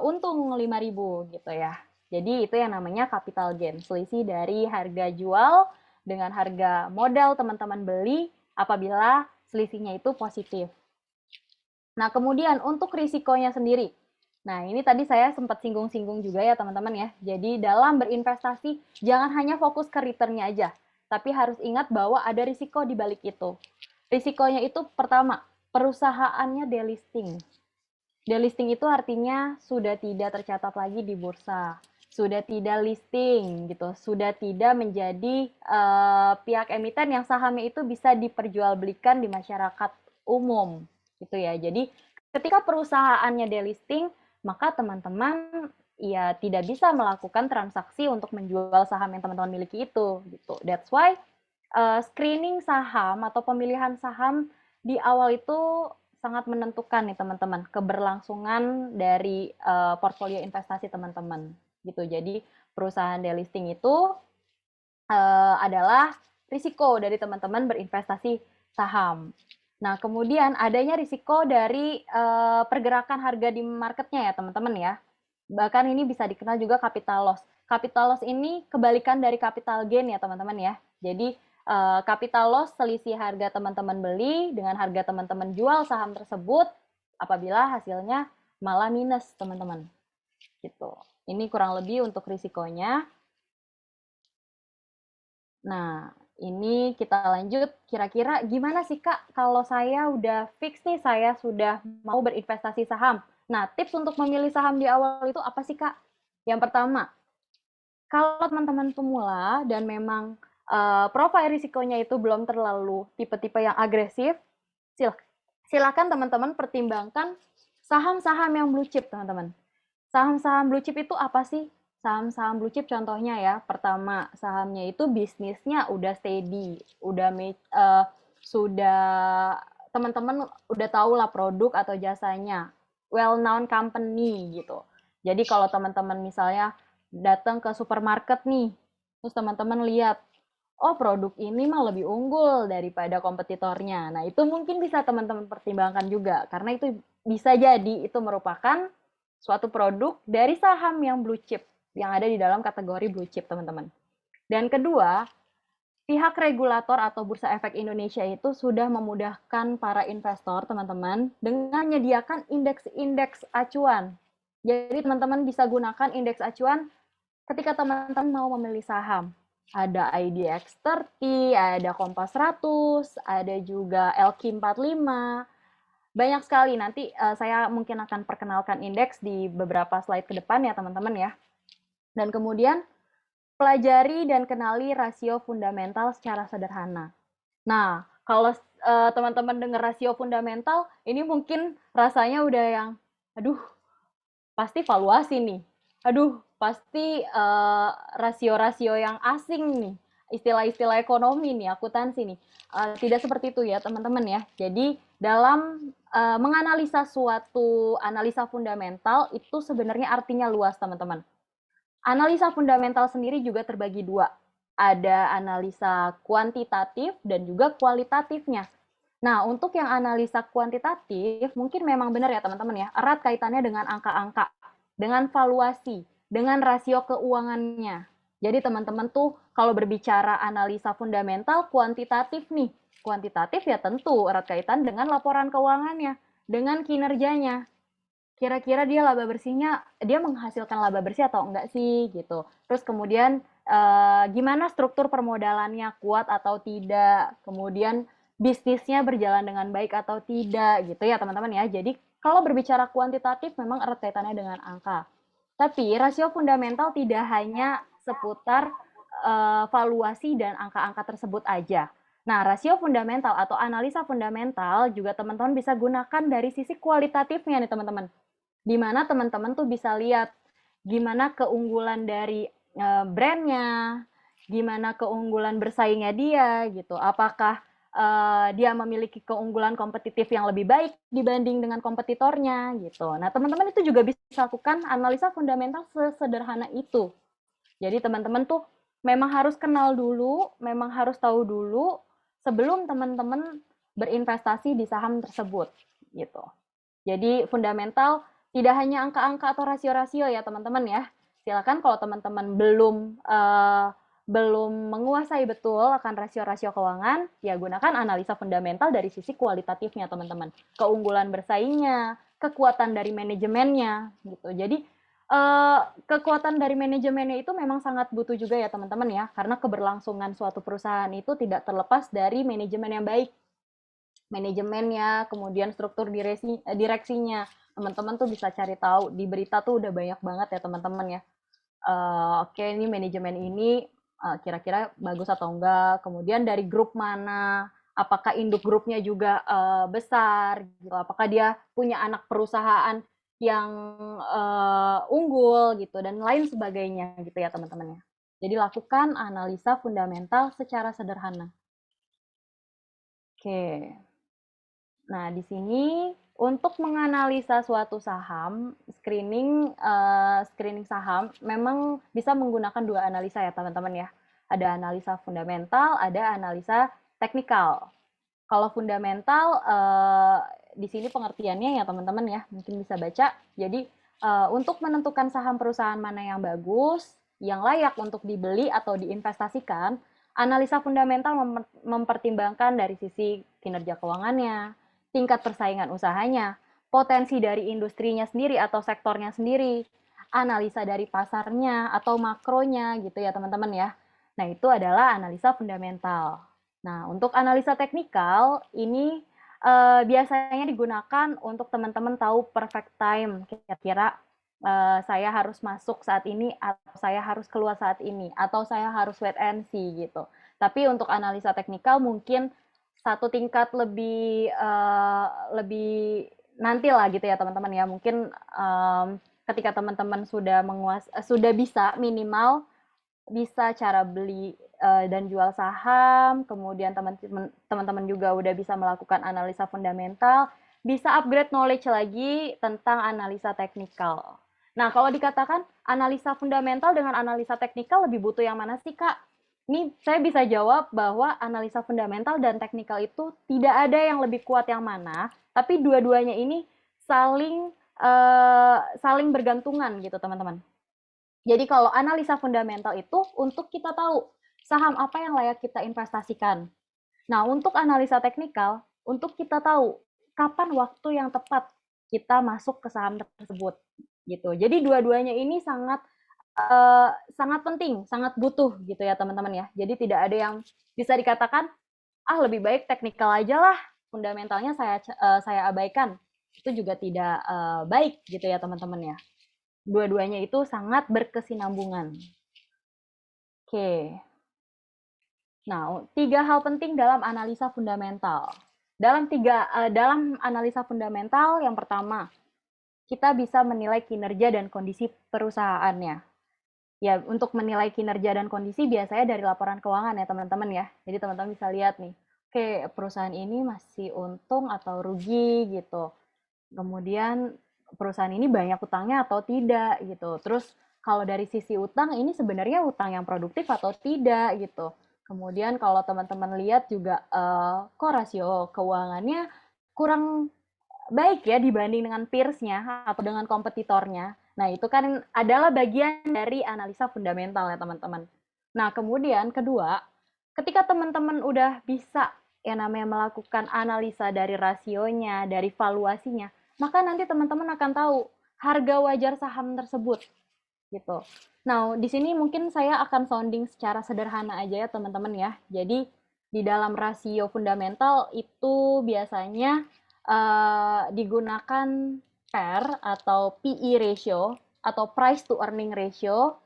untung 5.000 gitu ya. Jadi itu yang namanya capital gain, selisih dari harga jual dengan harga modal teman-teman beli apabila selisihnya itu positif. Nah, kemudian untuk risikonya sendiri. Nah, ini tadi saya sempat singgung-singgung juga ya teman-teman ya. Jadi dalam berinvestasi jangan hanya fokus ke returnnya aja, tapi harus ingat bahwa ada risiko di balik itu. Risikonya itu pertama, perusahaannya delisting. Delisting itu artinya sudah tidak tercatat lagi di bursa, sudah tidak listing gitu, sudah tidak menjadi pihak emiten yang sahamnya itu bisa diperjualbelikan di masyarakat umum gitu ya. Jadi ketika perusahaannya delisting, maka teman-teman ya tidak bisa melakukan transaksi untuk menjual saham yang teman-teman miliki itu gitu. That's why screening saham atau pemilihan saham di awal itu sangat menentukan nih teman-teman keberlangsungan dari portfolio investasi teman-teman gitu. Jadi perusahaan delisting itu adalah risiko dari teman-teman berinvestasi saham. Nah, kemudian adanya risiko dari pergerakan harga di marketnya ya teman-teman ya. Bahkan ini bisa dikenal juga capital loss. Capital loss ini kebalikan dari capital gain ya teman-teman ya. Jadi capital loss selisih harga teman-teman beli dengan harga teman-teman jual saham tersebut apabila hasilnya malah minus teman-teman. Gitu. Ini kurang lebih untuk risikonya. Nah, ini kita lanjut. Kira-kira gimana sih Kak kalau saya udah fix nih saya sudah mau berinvestasi saham. Nah, tips untuk memilih saham di awal itu apa sih Kak? Yang pertama, kalau teman-teman pemula dan memang profil risikonya itu belum terlalu tipe-tipe yang agresif, silakan teman-teman pertimbangkan saham-saham yang blue chip, teman-teman. Saham-saham blue chip itu apa sih? Saham-saham blue chip contohnya ya, pertama sahamnya itu bisnisnya udah steady, sudah teman-teman udah tahu lah produk atau jasanya, well known company gitu. Jadi kalau teman-teman misalnya datang ke supermarket nih, terus teman-teman lihat, oh produk ini mah lebih unggul daripada kompetitornya. Nah itu mungkin bisa teman-teman pertimbangkan juga, karena itu bisa jadi itu merupakan suatu produk dari saham yang blue chip, yang ada di dalam kategori blue chip teman-teman. Dan kedua, pihak regulator atau Bursa Efek Indonesia itu sudah memudahkan para investor, teman-teman, dengan menyediakan indeks-indeks acuan. Jadi teman-teman bisa gunakan indeks acuan ketika teman-teman mau memilih saham. Ada IDX30, ada Kompas 100, ada juga LQ45. Banyak sekali, nanti saya mungkin akan perkenalkan indeks di beberapa slide ke depan ya teman-teman ya. Dan kemudian pelajari dan kenali rasio fundamental secara sederhana. Nah, kalau teman-teman dengar rasio fundamental, ini mungkin rasanya udah yang, aduh, pasti valuasi nih. Aduh, pasti rasio-rasio yang asing nih. Istilah-istilah ekonomi nih, akuntansi nih. Tidak seperti itu ya, teman-teman ya. Jadi, dalam menganalisa suatu analisa fundamental, itu sebenarnya artinya luas, teman-teman. Analisa fundamental sendiri juga terbagi dua. Ada analisa kuantitatif dan juga kualitatifnya. Nah, untuk yang analisa kuantitatif, mungkin memang benar ya teman-teman ya, erat kaitannya dengan angka-angka, dengan valuasi, dengan rasio keuangannya. Jadi teman-teman tuh kalau berbicara analisa fundamental kuantitatif nih, kuantitatif ya tentu erat kaitan dengan laporan keuangannya, dengan kinerjanya. Kira-kira dia laba bersihnya, dia menghasilkan laba bersih atau enggak sih gitu. Terus kemudian gimana struktur permodalannya, kuat atau tidak. Kemudian bisnisnya berjalan dengan baik atau tidak gitu ya teman-teman ya. Jadi kalau berbicara kuantitatif memang erat kaitannya dengan angka. Tapi rasio fundamental tidak hanya seputar valuasi dan angka-angka tersebut aja. Nah, rasio fundamental atau analisa fundamental juga teman-teman bisa gunakan dari sisi kualitatifnya nih teman-teman. Di mana teman-teman tuh bisa lihat gimana keunggulan dari brandnya, gimana keunggulan bersaingnya dia gitu. Apakah dia memiliki keunggulan kompetitif yang lebih baik dibanding dengan kompetitornya gitu. Nah, teman-teman itu juga bisa lakukan analisa fundamental sesederhana itu. Jadi teman-teman tuh memang harus kenal dulu, memang harus tahu dulu sebelum teman-teman berinvestasi di saham tersebut gitu. Jadi fundamental tidak hanya angka-angka atau rasio-rasio ya teman-teman ya. Silakan kalau teman-teman belum menguasai betul akan rasio-rasio keuangan, ya gunakan analisa fundamental dari sisi kualitatifnya teman-teman. Keunggulan bersaingnya, kekuatan dari manajemennya gitu. Jadi kekuatan dari manajemennya itu memang sangat butuh juga ya teman-teman ya, karena keberlangsungan suatu perusahaan itu tidak terlepas dari manajemen yang baik. Manajemennya, kemudian struktur direksinya. Teman-teman tuh bisa cari tahu di berita tuh udah banyak banget ya teman-teman ya. Oke, ini manajemen ini kira-kira bagus atau enggak. Kemudian dari grup mana, apakah induk grupnya juga besar, gitu. Apakah dia punya anak perusahaan yang unggul gitu dan lain sebagainya gitu ya teman-teman ya. Jadi lakukan analisa fundamental secara sederhana. Oke. Nah, di sini untuk menganalisa suatu saham, screening saham memang bisa menggunakan dua analisa ya teman-teman ya. Ada analisa fundamental, ada analisa teknikal. Kalau fundamental di sini pengertiannya ya teman-teman ya, mungkin bisa baca. Jadi untuk menentukan saham perusahaan mana yang bagus, yang layak untuk dibeli atau diinvestasikan, analisa fundamental mempertimbangkan dari sisi kinerja keuangannya, tingkat persaingan usahanya, potensi dari industrinya sendiri atau sektornya sendiri, analisa dari pasarnya atau makronya gitu ya teman-teman ya. Nah, itu adalah analisa fundamental. Nah, untuk analisa teknikal ini biasanya digunakan untuk teman-teman tahu perfect time, kira-kira saya harus masuk saat ini atau saya harus keluar saat ini atau saya harus wait and see gitu. Tapi untuk analisa teknikal mungkin satu tingkat lebih nanti lah gitu ya teman-teman ya. Mungkin ketika teman-teman sudah bisa minimal bisa cara beli dan jual saham, kemudian teman-teman juga udah bisa melakukan analisa fundamental, bisa upgrade knowledge lagi tentang analisa teknikal. Nah, kalau dikatakan analisa fundamental dengan analisa teknikal lebih butuh yang mana sih, Kak? Ini saya bisa jawab bahwa analisa fundamental dan teknikal itu tidak ada yang lebih kuat yang mana, tapi dua-duanya ini saling bergantungan gitu, teman-teman. Jadi kalau analisa fundamental itu untuk kita tahu saham apa yang layak kita investasikan. Nah, untuk analisa teknikal, untuk kita tahu kapan waktu yang tepat kita masuk ke saham tersebut gitu. Jadi dua-duanya ini sangat sangat penting, sangat butuh gitu ya teman-teman ya. Jadi tidak ada yang bisa dikatakan lebih baik teknikal aja lah, fundamentalnya saya abaikan. Itu juga tidak baik gitu ya teman-teman ya. Dua-duanya itu sangat berkesinambungan. Oke. Nah, 3 hal penting dalam analisa fundamental. Dalam analisa fundamental, yang pertama, kita bisa menilai kinerja dan kondisi perusahaannya. Ya, untuk menilai kinerja dan kondisi biasanya dari laporan keuangan ya teman-teman ya. Jadi teman-teman bisa lihat nih, oke, perusahaan ini masih untung atau rugi gitu. Kemudian perusahaan ini banyak utangnya atau tidak gitu. Terus kalau dari sisi utang ini sebenarnya utang yang produktif atau tidak gitu. Kemudian kalau teman-teman lihat juga kok rasio keuangannya kurang baik ya dibanding dengan peers-nya atau dengan kompetitornya. Nah, itu kan adalah bagian dari analisa fundamental ya, teman-teman. Nah, kemudian kedua, ketika teman-teman udah bisa yang namanya melakukan analisa dari rasionya, dari valuasinya, maka nanti teman-teman akan tahu harga wajar saham tersebut gitu. Nah, di sini mungkin saya akan sounding secara sederhana aja ya, teman-teman ya. Jadi, di dalam rasio fundamental itu biasanya digunakan PER atau PE ratio atau price to earning ratio.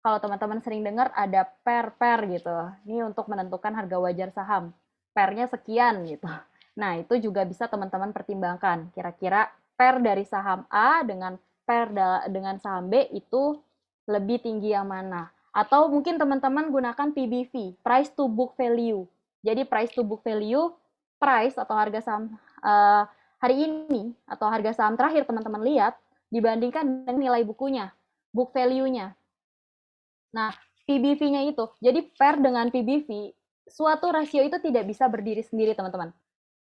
Kalau teman-teman sering dengar ada PER gitu. Ini untuk menentukan harga wajar saham. PER-nya sekian gitu. Nah, itu juga bisa teman-teman pertimbangkan. Kira-kira PER dari saham A dengan PER dengan saham B itu lebih tinggi yang mana? Atau mungkin teman-teman gunakan PBV, price to book value. Jadi price to book value, price atau harga saham hari ini atau harga saham terakhir teman-teman lihat dibandingkan dengan nilai bukunya, book value-nya. Nah, PBV-nya itu, jadi PER dengan PBV, suatu rasio itu tidak bisa berdiri sendiri, teman-teman.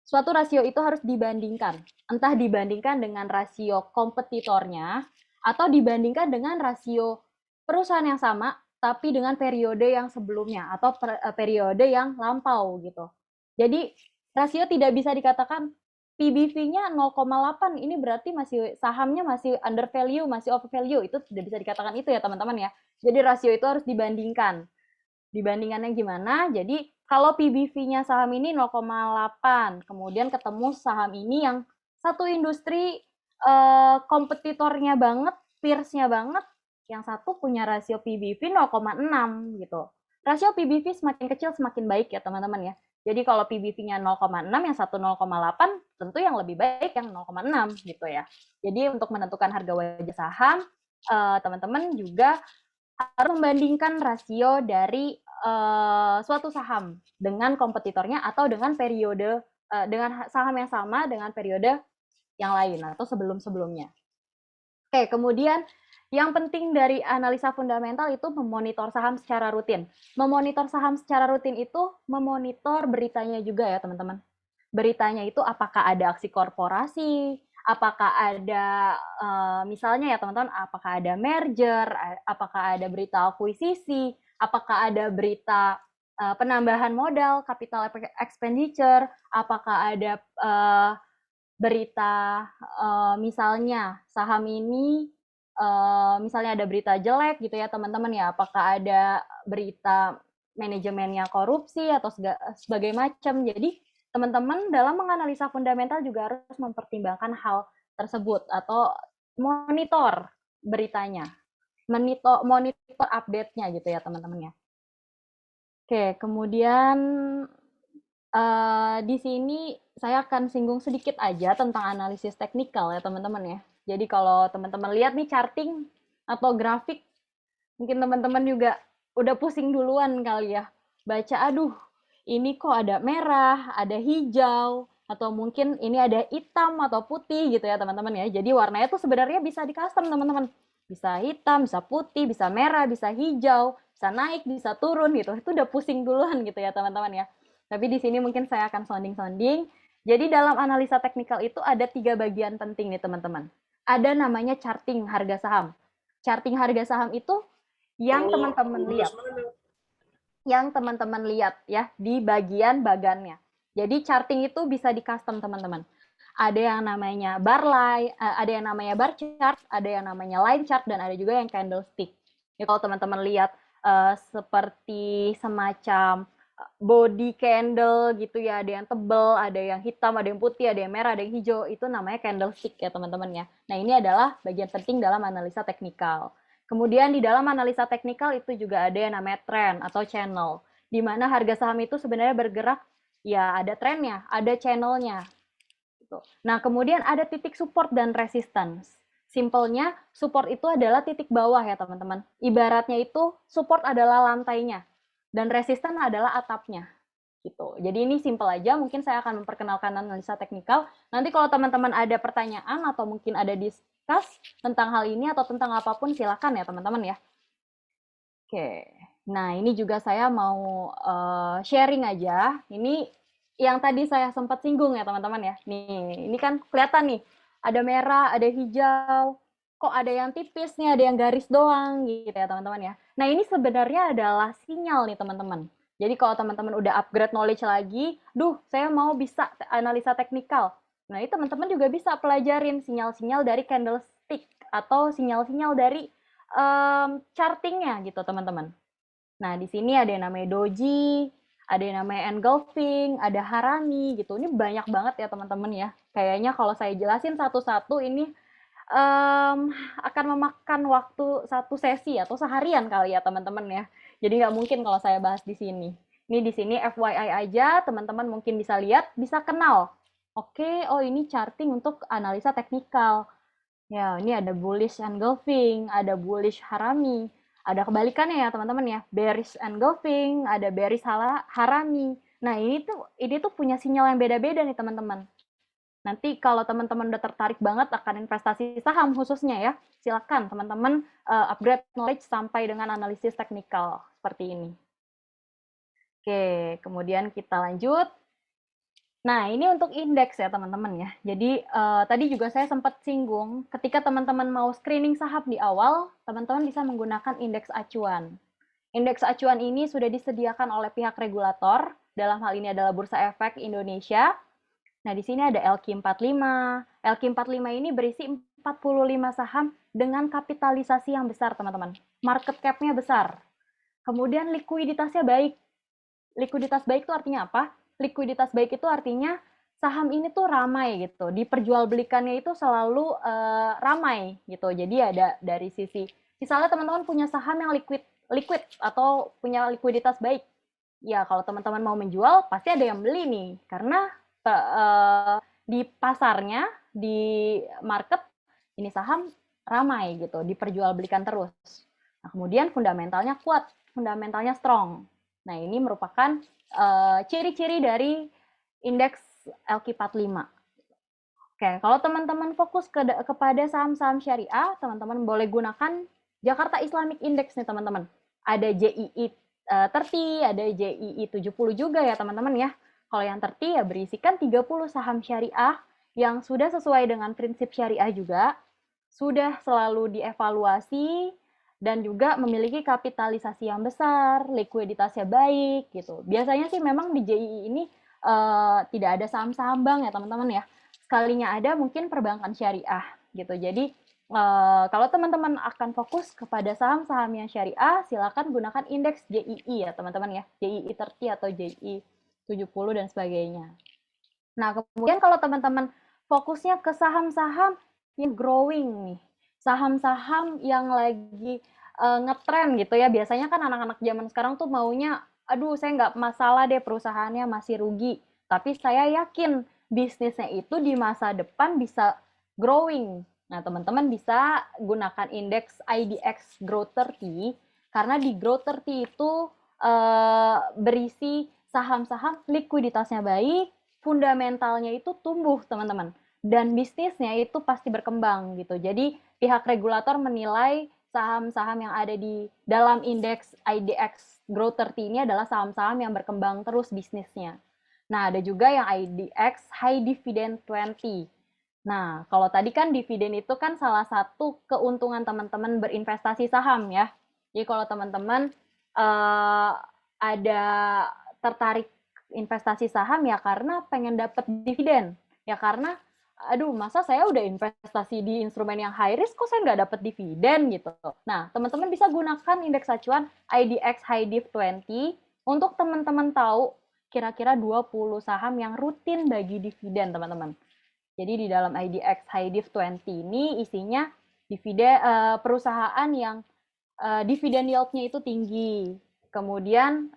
Suatu rasio itu harus dibandingkan. Entah dibandingkan dengan rasio kompetitornya, atau dibandingkan dengan rasio perusahaan yang sama, tapi dengan periode yang sebelumnya, atau periode yang lampau gitu. Jadi, rasio tidak bisa dikatakan PBV-nya 0,8, ini berarti masih sahamnya masih under value, masih over value. Itu tidak bisa dikatakan itu ya teman-teman ya. Jadi rasio itu harus dibandingkan. Dibandingannya gimana? Jadi kalau PBV-nya saham ini 0,8, kemudian ketemu saham ini yang satu industri kompetitornya banget, peers-nya banget, yang satu punya rasio PBV 0,6 gitu. Rasio PBV semakin kecil semakin baik ya teman-teman ya. Jadi kalau PBV-nya 0,6, yang satu 0,8, tentu yang lebih baik yang 0,6 gitu ya. Jadi untuk menentukan harga wajar saham, teman-teman juga harus membandingkan rasio dari suatu saham dengan kompetitornya atau dengan periode dengan saham yang sama dengan periode yang lain atau sebelum-sebelumnya. Oke, kemudian yang penting dari analisa fundamental itu memonitor saham secara rutin. Memonitor saham secara rutin itu memonitor beritanya juga ya, teman-teman. Beritanya itu apakah ada aksi korporasi, apakah ada misalnya ya teman-teman, apakah ada merger, apakah ada berita akuisisi, apakah ada berita penambahan modal, capital expenditure, apakah ada berita misalnya saham ini misalnya ada berita jelek gitu ya teman-teman ya, apakah ada berita manajemennya korupsi atau sebagai macam. Jadi teman-teman dalam menganalisa fundamental juga harus mempertimbangkan hal tersebut atau monitor beritanya, monitor update-nya gitu ya teman-teman ya. Oke, kemudian di sini saya akan singgung sedikit aja tentang analisis teknikal ya teman-teman ya. Jadi kalau teman-teman lihat nih charting atau grafik, mungkin teman-teman juga udah pusing duluan kali ya. Baca, aduh ini kok ada merah, ada hijau, atau mungkin ini ada hitam atau putih gitu ya teman-teman ya. Jadi warnanya tuh sebenarnya bisa di custom teman-teman. Bisa hitam, bisa putih, bisa merah, bisa hijau, bisa naik, bisa turun gitu. Itu udah pusing duluan gitu ya teman-teman ya. Tapi di sini mungkin saya akan sounding-sounding. Jadi dalam analisa teknikal itu ada 3 bagian penting nih teman-teman. Ada namanya charting harga saham. Charting harga saham itu yang teman-teman lihat. yang teman-teman lihat ya di bagian bagannya. Jadi charting itu bisa di custom teman-teman. Ada yang namanya bar line, ada yang namanya bar chart, ada yang namanya line chart, dan ada juga yang candlestick. Ya, kalau teman-teman lihat seperti semacam body candle gitu ya, ada yang tebal, ada yang hitam, ada yang putih, ada yang merah, ada yang hijau, itu namanya candlestick ya teman-teman ya. Nah, ini adalah bagian penting dalam analisa teknikal. Kemudian di dalam analisa teknikal itu juga ada yang namanya trend atau channel, di mana harga saham itu sebenarnya bergerak, ya ada trennya, ada channelnya. Gitu. Nah, kemudian ada titik support dan resistance. Simpelnya, support itu adalah titik bawah ya teman-teman. Ibaratnya itu support adalah lantainya, dan resistance adalah atapnya. Gitu. Jadi ini simple aja, mungkin saya akan memperkenalkan analisa teknikal. Nanti kalau teman-teman ada pertanyaan atau mungkin ada discuss tentang hal ini atau tentang apapun, silakan ya teman-teman ya. Oke, nah ini juga saya mau sharing aja. Ini yang tadi saya sempat singgung ya teman-teman ya. Nih, ini kan kelihatan nih, ada merah, ada hijau, kok ada yang tipis nih, ada yang garis doang gitu ya teman-teman ya. Nah ini sebenarnya adalah sinyal nih teman-teman. Jadi kalau teman-teman udah upgrade knowledge lagi, saya mau bisa analisa teknikal. Nah ini teman-teman juga bisa pelajarin sinyal-sinyal dari candlestick atau sinyal-sinyal dari chartingnya gitu teman-teman. Nah di sini ada yang namanya doji, ada yang namanya engulfing, ada harami gitu. Ini banyak banget ya teman-teman ya. Kayaknya kalau saya jelasin satu-satu ini akan memakan waktu satu sesi atau seharian kali ya teman-teman ya. Jadi nggak mungkin kalau saya bahas di sini. Ini di sini FYI aja, teman-teman mungkin bisa lihat, bisa kenal. Oke, oh ini charting untuk analisa teknikal. Ya, ini ada bullish engulfing, ada bullish harami. Ada kebalikannya ya, teman-teman ya. Bearish engulfing, ada bearish harami. Nah, ini tuh punya sinyal yang beda-beda nih, teman-teman. Nanti kalau teman-teman udah tertarik banget akan investasi saham khususnya ya, silakan teman-teman upgrade knowledge sampai dengan analisis teknikal seperti ini. Oke, kemudian kita lanjut. Nah, ini untuk indeks ya teman-teman ya. Jadi tadi juga saya sempat singgung, ketika teman-teman mau screening saham di awal, teman-teman bisa menggunakan indeks acuan. Indeks acuan ini sudah disediakan oleh pihak regulator, dalam hal ini adalah Bursa Efek Indonesia. Nah, di sini ada LQ45. LQ45 ini berisi 45 saham dengan kapitalisasi yang besar, teman-teman. Market cap-nya besar. Kemudian likuiditasnya baik. Likuiditas baik itu artinya apa? Likuiditas baik itu artinya saham ini tuh ramai gitu. Diperjualbelikannya itu selalu ramai gitu. Jadi ada dari sisi misalnya teman-teman punya saham yang liquid atau punya likuiditas baik. Ya, kalau teman-teman mau menjual pasti ada yang beli nih karena di pasarnya, di market ini saham ramai gitu, diperjualbelikan terus. Nah, kemudian fundamentalnya kuat, fundamentalnya strong. Nah, ini merupakan ciri-ciri dari indeks LQ45. Oke, kalau teman-teman fokus kepada saham-saham syariah, teman-teman boleh gunakan Jakarta Islamic Index nih, teman-teman. Ada JII 30, ada JII 70 juga ya, teman-teman ya. Kalau yang 30 ya berisikan 30 saham syariah yang sudah sesuai dengan prinsip syariah juga, sudah selalu dievaluasi, dan juga memiliki kapitalisasi yang besar, likuiditasnya baik gitu. Biasanya sih memang di JII ini tidak ada saham-saham bank ya teman-teman ya. Sekalinya ada mungkin perbankan syariah gitu. Jadi kalau teman-teman akan fokus kepada saham-saham yang syariah, silakan gunakan indeks JII ya teman-teman ya. JII 30 atau JII 70 dan sebagainya. Nah, kemudian kalau teman-teman fokusnya ke saham-saham yang growing nih, saham-saham yang lagi ngetren gitu ya. Biasanya kan anak-anak zaman sekarang tuh maunya, aduh saya nggak masalah deh perusahaannya masih rugi, tapi saya yakin bisnisnya itu di masa depan bisa growing. Nah, teman-teman bisa gunakan indeks IDX Growth 30 karena di Growth 30 itu berisi saham-saham likuiditasnya baik, fundamentalnya itu tumbuh, teman-teman. Dan bisnisnya itu pasti berkembang gitu. Jadi pihak regulator menilai saham-saham yang ada di dalam indeks IDX Growth 30 ini adalah saham-saham yang berkembang terus bisnisnya. Nah, ada juga yang IDX High Dividend 20. Nah, kalau tadi kan dividen itu kan salah satu keuntungan teman-teman berinvestasi saham ya. Jadi kalau teman-teman ada tertarik investasi saham ya karena pengen dapat dividen. Ya karena, aduh masa saya udah investasi di instrumen yang high risk kok saya nggak dapat dividen gitu. Nah, teman-teman bisa gunakan indeks acuan IDX High Div 20 untuk teman-teman tahu kira-kira 20 saham yang rutin bagi dividen, teman-teman. Jadi di dalam IDX High Div 20 ini isinya dividen perusahaan yang dividen yield-nya itu tinggi. Kemudian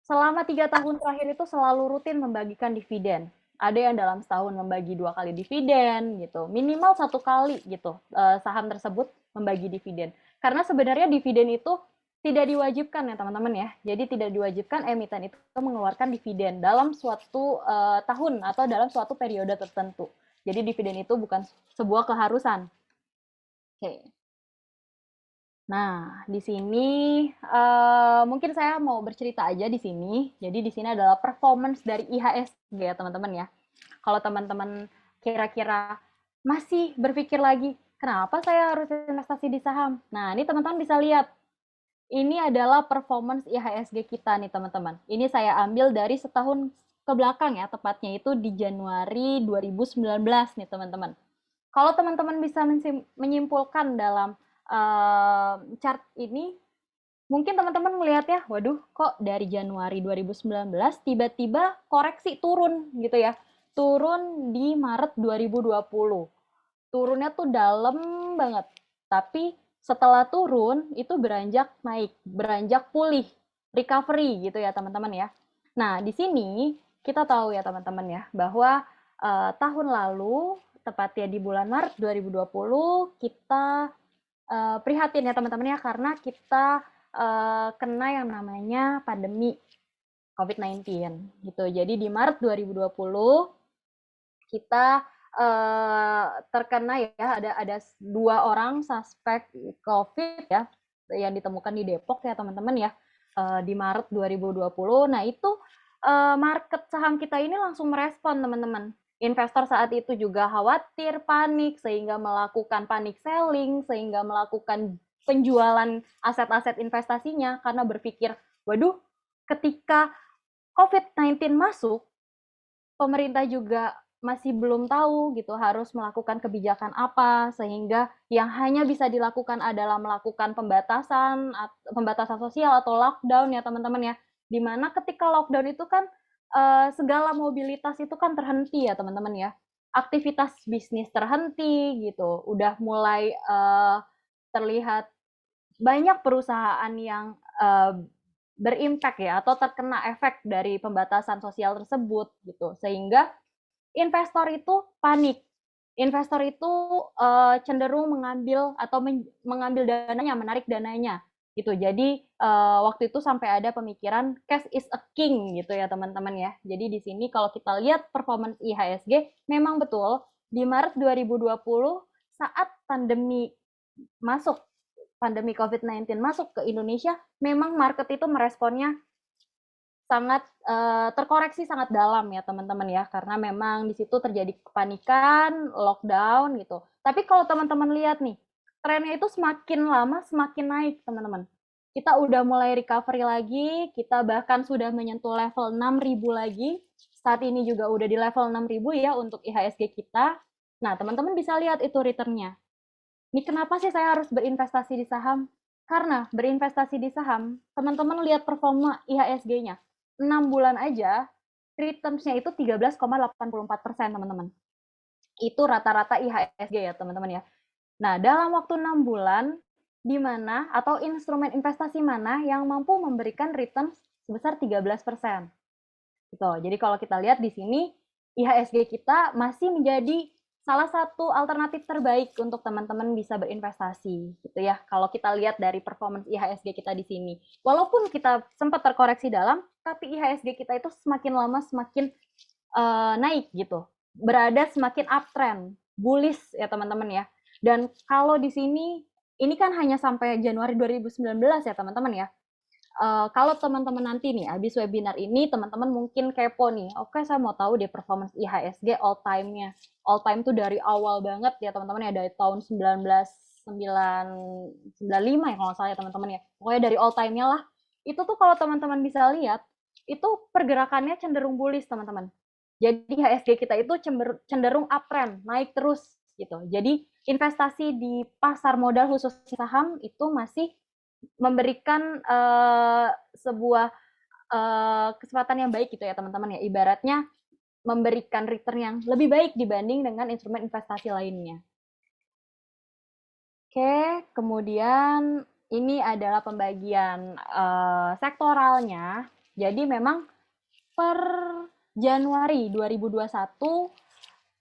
selama 3 tahun terakhir itu selalu rutin membagikan dividen. Ada yang dalam setahun membagi 2 kali dividen gitu, minimal 1 kali gitu saham tersebut membagi dividen. Karena sebenarnya dividen itu tidak diwajibkan ya teman-teman ya. Jadi tidak diwajibkan emiten itu mengeluarkan dividen dalam suatu tahun atau dalam suatu periode tertentu. Jadi dividen itu bukan sebuah keharusan. Oke. Nah, di sini mungkin saya mau bercerita aja di sini. Jadi di sini adalah performance dari IHSG ya teman-teman ya. Kalau teman-teman kira-kira masih berpikir lagi, kenapa saya harus investasi di saham? Nah, ini teman-teman bisa lihat. Ini adalah performance IHSG kita nih teman-teman. Ini saya ambil dari setahun ke belakang ya, tepatnya itu di Januari 2019 nih teman-teman. Kalau teman-teman bisa menyimpulkan dalam chart ini, mungkin teman-teman melihat ya, waduh kok dari Januari 2019 tiba-tiba koreksi turun gitu ya. Turun di Maret 2020. Turunnya tuh dalam banget. Tapi setelah turun itu beranjak naik, beranjak pulih, recovery gitu ya teman-teman ya. Nah, di sini kita tahu ya teman-teman ya bahwa tahun lalu tepatnya di bulan Maret 2020 kita prihatin ya teman-teman ya karena kita kena yang namanya pandemi COVID-19 gitu. Jadi di Maret 2020 kita terkena ya ada 2 orang suspek COVID ya yang ditemukan di Depok ya teman-teman ya di Maret 2020. Nah itu market saham kita ini langsung merespon teman-teman. Investor saat itu juga khawatir, panik, sehingga melakukan panic selling, sehingga melakukan penjualan aset-aset investasinya karena berpikir, waduh, ketika COVID-19 masuk, pemerintah juga masih belum tahu gitu harus melakukan kebijakan apa sehingga yang hanya bisa dilakukan adalah melakukan pembatasan sosial atau lockdown ya teman-teman ya. Dimana ketika lockdown itu kan segala mobilitas itu kan terhenti ya teman-teman ya. Aktivitas bisnis terhenti gitu. Udah mulai terlihat banyak perusahaan yang berimpact ya atau terkena efek dari pembatasan sosial tersebut gitu sehingga investor itu panik. Investor itu cenderung mengambil atau mengambil dananya, menarik dananya gitu. Jadi waktu itu sampai ada pemikiran cash is a king gitu ya teman-teman ya. Jadi di sini kalau kita lihat performance IHSG memang betul di Maret 2020 saat pandemi COVID-19 masuk ke Indonesia, memang market itu meresponnya sangat terkoreksi sangat dalam ya teman-teman ya karena memang di situ terjadi kepanikan, lockdown gitu. Tapi kalau teman-teman lihat nih, trennya itu semakin lama semakin naik teman-teman. Kita udah mulai recovery lagi, kita bahkan sudah menyentuh level 6.000 lagi. Saat ini juga udah di level 6.000 ya untuk IHSG kita. Nah, teman-teman bisa lihat itu return-nya. Ini kenapa sih saya harus berinvestasi di saham? Karena berinvestasi di saham, teman-teman lihat performa IHSG-nya. 6 bulan aja, returns-nya itu 13,84% teman-teman. Itu rata-rata IHSG ya teman-teman ya. Nah, dalam waktu 6 bulan, di mana atau instrumen investasi mana yang mampu memberikan return sebesar 13%. Gitu. Jadi kalau kita lihat di sini, IHSG kita masih menjadi salah satu alternatif terbaik untuk teman-teman bisa berinvestasi gitu ya. Kalau kita lihat dari performance IHSG kita di sini. Walaupun kita sempat terkoreksi dalam, tapi IHSG kita itu semakin lama semakin naik gitu. Berada semakin uptrend, bullish ya teman-teman ya. Dan kalau di sini ini kan hanya sampai Januari 2019 ya teman-teman ya. Kalau teman-teman nanti nih habis webinar ini teman-teman mungkin kepo nih, oke saya mau tahu deh performance IHSG all time-nya. All time tuh dari awal banget ya teman-teman ya, dari tahun 1995 ya kalau nggak salah ya teman-teman ya. Pokoknya dari all time-nya lah. itu tuh kalau teman-teman bisa lihat, itu pergerakannya cenderung bullish, teman-teman. Jadi IHSG kita itu cenderung uptrend, naik terus gitu. Jadi investasi di pasar modal khusus saham itu masih memberikan sebuah kesempatan yang baik gitu ya teman-teman ya. Ibaratnya memberikan return yang lebih baik dibanding dengan instrumen investasi lainnya. Oke, kemudian ini adalah pembagian sektoralnya. Jadi memang per Januari 2021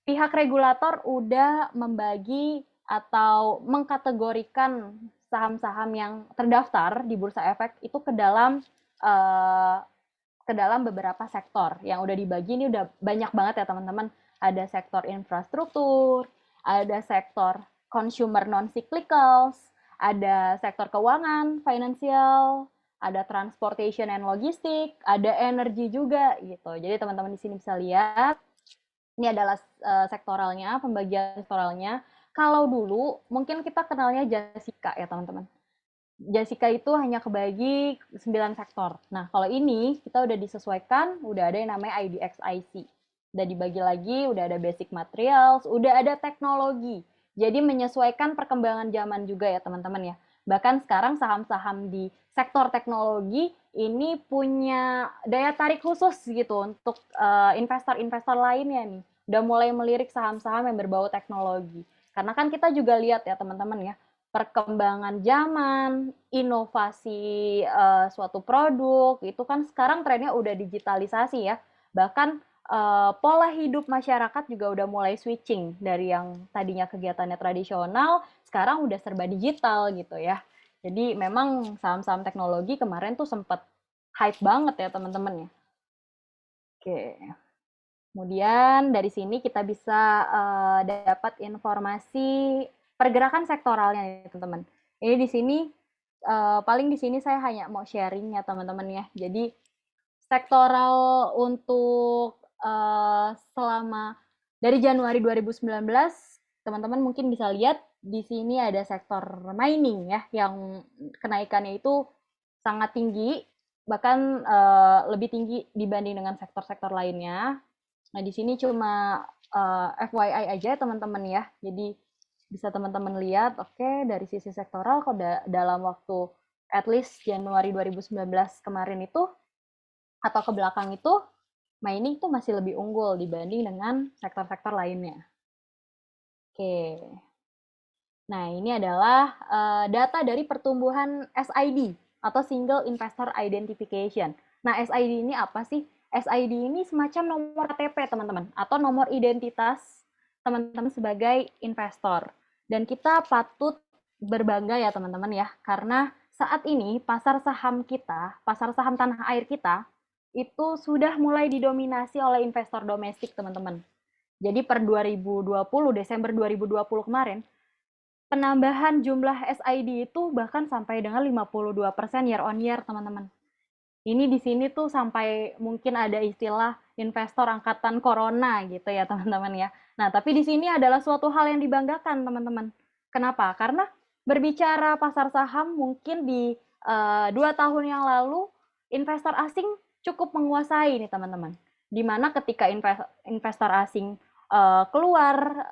pihak regulator udah membagi atau mengkategorikan saham-saham yang terdaftar di Bursa Efek itu uh, ke dalam beberapa sektor yang udah dibagi. Ini udah banyak banget ya teman-teman. Ada sektor infrastruktur, ada sektor consumer non-cyclicals, ada sektor keuangan, financial, ada transportation and logistik, ada energi juga gitu. Jadi teman-teman di sini bisa lihat ini adalah sektoralnya, pembagian sektoralnya. Kalau dulu mungkin kita kenalnya Jessica ya teman-teman. Jessica itu hanya kebagi 9 sektor. Nah, kalau ini kita udah disesuaikan, udah ada yang namanya IDXIC. Udah dibagi lagi, udah ada basic materials, udah ada teknologi. Jadi menyesuaikan perkembangan zaman juga ya teman-teman ya. Bahkan sekarang saham-saham di sektor teknologi ini punya daya tarik khusus gitu untuk investor-investor lainnya nih. Udah mulai melirik saham-saham yang berbau teknologi. Karena kan kita juga lihat ya teman-teman ya, perkembangan zaman, inovasi suatu produk, itu kan sekarang trennya udah digitalisasi ya. Bahkan pola hidup masyarakat juga udah mulai switching dari yang tadinya kegiatannya tradisional, sekarang udah serba digital gitu ya. Jadi memang saham-saham teknologi kemarin tuh sempat hype banget ya teman-teman ya. Oke. Kemudian dari sini kita bisa dapat informasi pergerakan sektoralnya ya teman-teman. Ini di sini paling di sini saya hanya mau sharing ya teman-teman ya. Jadi sektoral untuk selama dari Januari 2019 teman-teman mungkin bisa lihat di sini ada sektor mining ya yang kenaikannya itu sangat tinggi, bahkan lebih tinggi dibanding dengan sektor-sektor lainnya. Nah, di sini cuma FYI aja teman-teman ya. Jadi bisa teman-teman lihat, oke, dari sisi sektoral kalau dalam waktu at least Januari 2019 kemarin itu atau ke belakang itu mining tuh masih lebih unggul dibanding dengan sektor-sektor lainnya. Oke. Nah, ini adalah data dari pertumbuhan SID atau Single Investor Identification. Nah, SID ini apa sih? SID ini semacam nomor KTP, teman-teman, atau nomor identitas teman-teman sebagai investor. Dan kita patut berbangga ya, teman-teman ya, karena saat ini pasar saham kita, pasar saham tanah air kita, itu sudah mulai didominasi oleh investor domestik, teman-teman. Jadi per 2020, Desember 2020 kemarin, penambahan jumlah SID itu bahkan sampai dengan 52% year on year, teman-teman. Ini di sini tuh sampai mungkin ada istilah investor angkatan corona gitu ya, teman-teman ya. Nah, tapi di sini adalah suatu hal yang dibanggakan, teman-teman. Kenapa? Karena berbicara pasar saham mungkin di 2 tahun yang lalu investor asing cukup menguasai nih, teman-teman. Dimana ketika investor asing keluar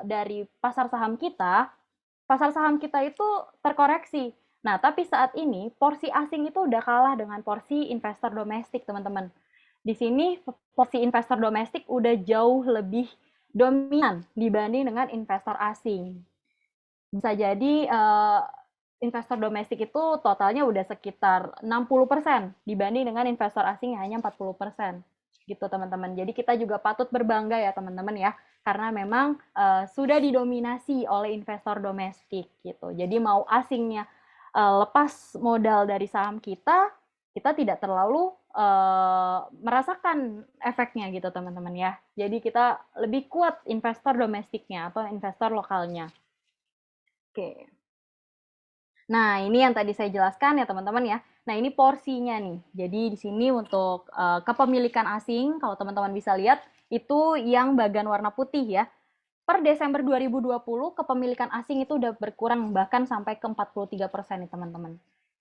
dari pasar saham kita itu terkoreksi. Nah, tapi saat ini porsi asing itu udah kalah dengan porsi investor domestik, teman-teman. Di sini porsi investor domestik udah jauh lebih dominan dibanding dengan investor asing. Bisa jadi investor domestik itu totalnya udah sekitar 60% dibanding dengan investor asing yang hanya 40%. Gitu teman-teman. Jadi kita juga patut berbangga ya teman-teman ya, karena memang sudah didominasi oleh investor domestik gitu. Jadi mau asingnya lepas modal dari saham kita, kita tidak terlalu merasakan efeknya gitu teman-teman ya. Jadi kita lebih kuat investor domestiknya atau investor lokalnya. Oke. Nah, ini yang tadi saya jelaskan ya teman-teman ya. Nah, ini porsinya nih. Jadi di sini untuk kepemilikan asing, kalau teman-teman bisa lihat, itu yang bagian warna putih ya. Per Desember 2020, kepemilikan asing itu udah berkurang bahkan sampai ke 43% nih teman-teman.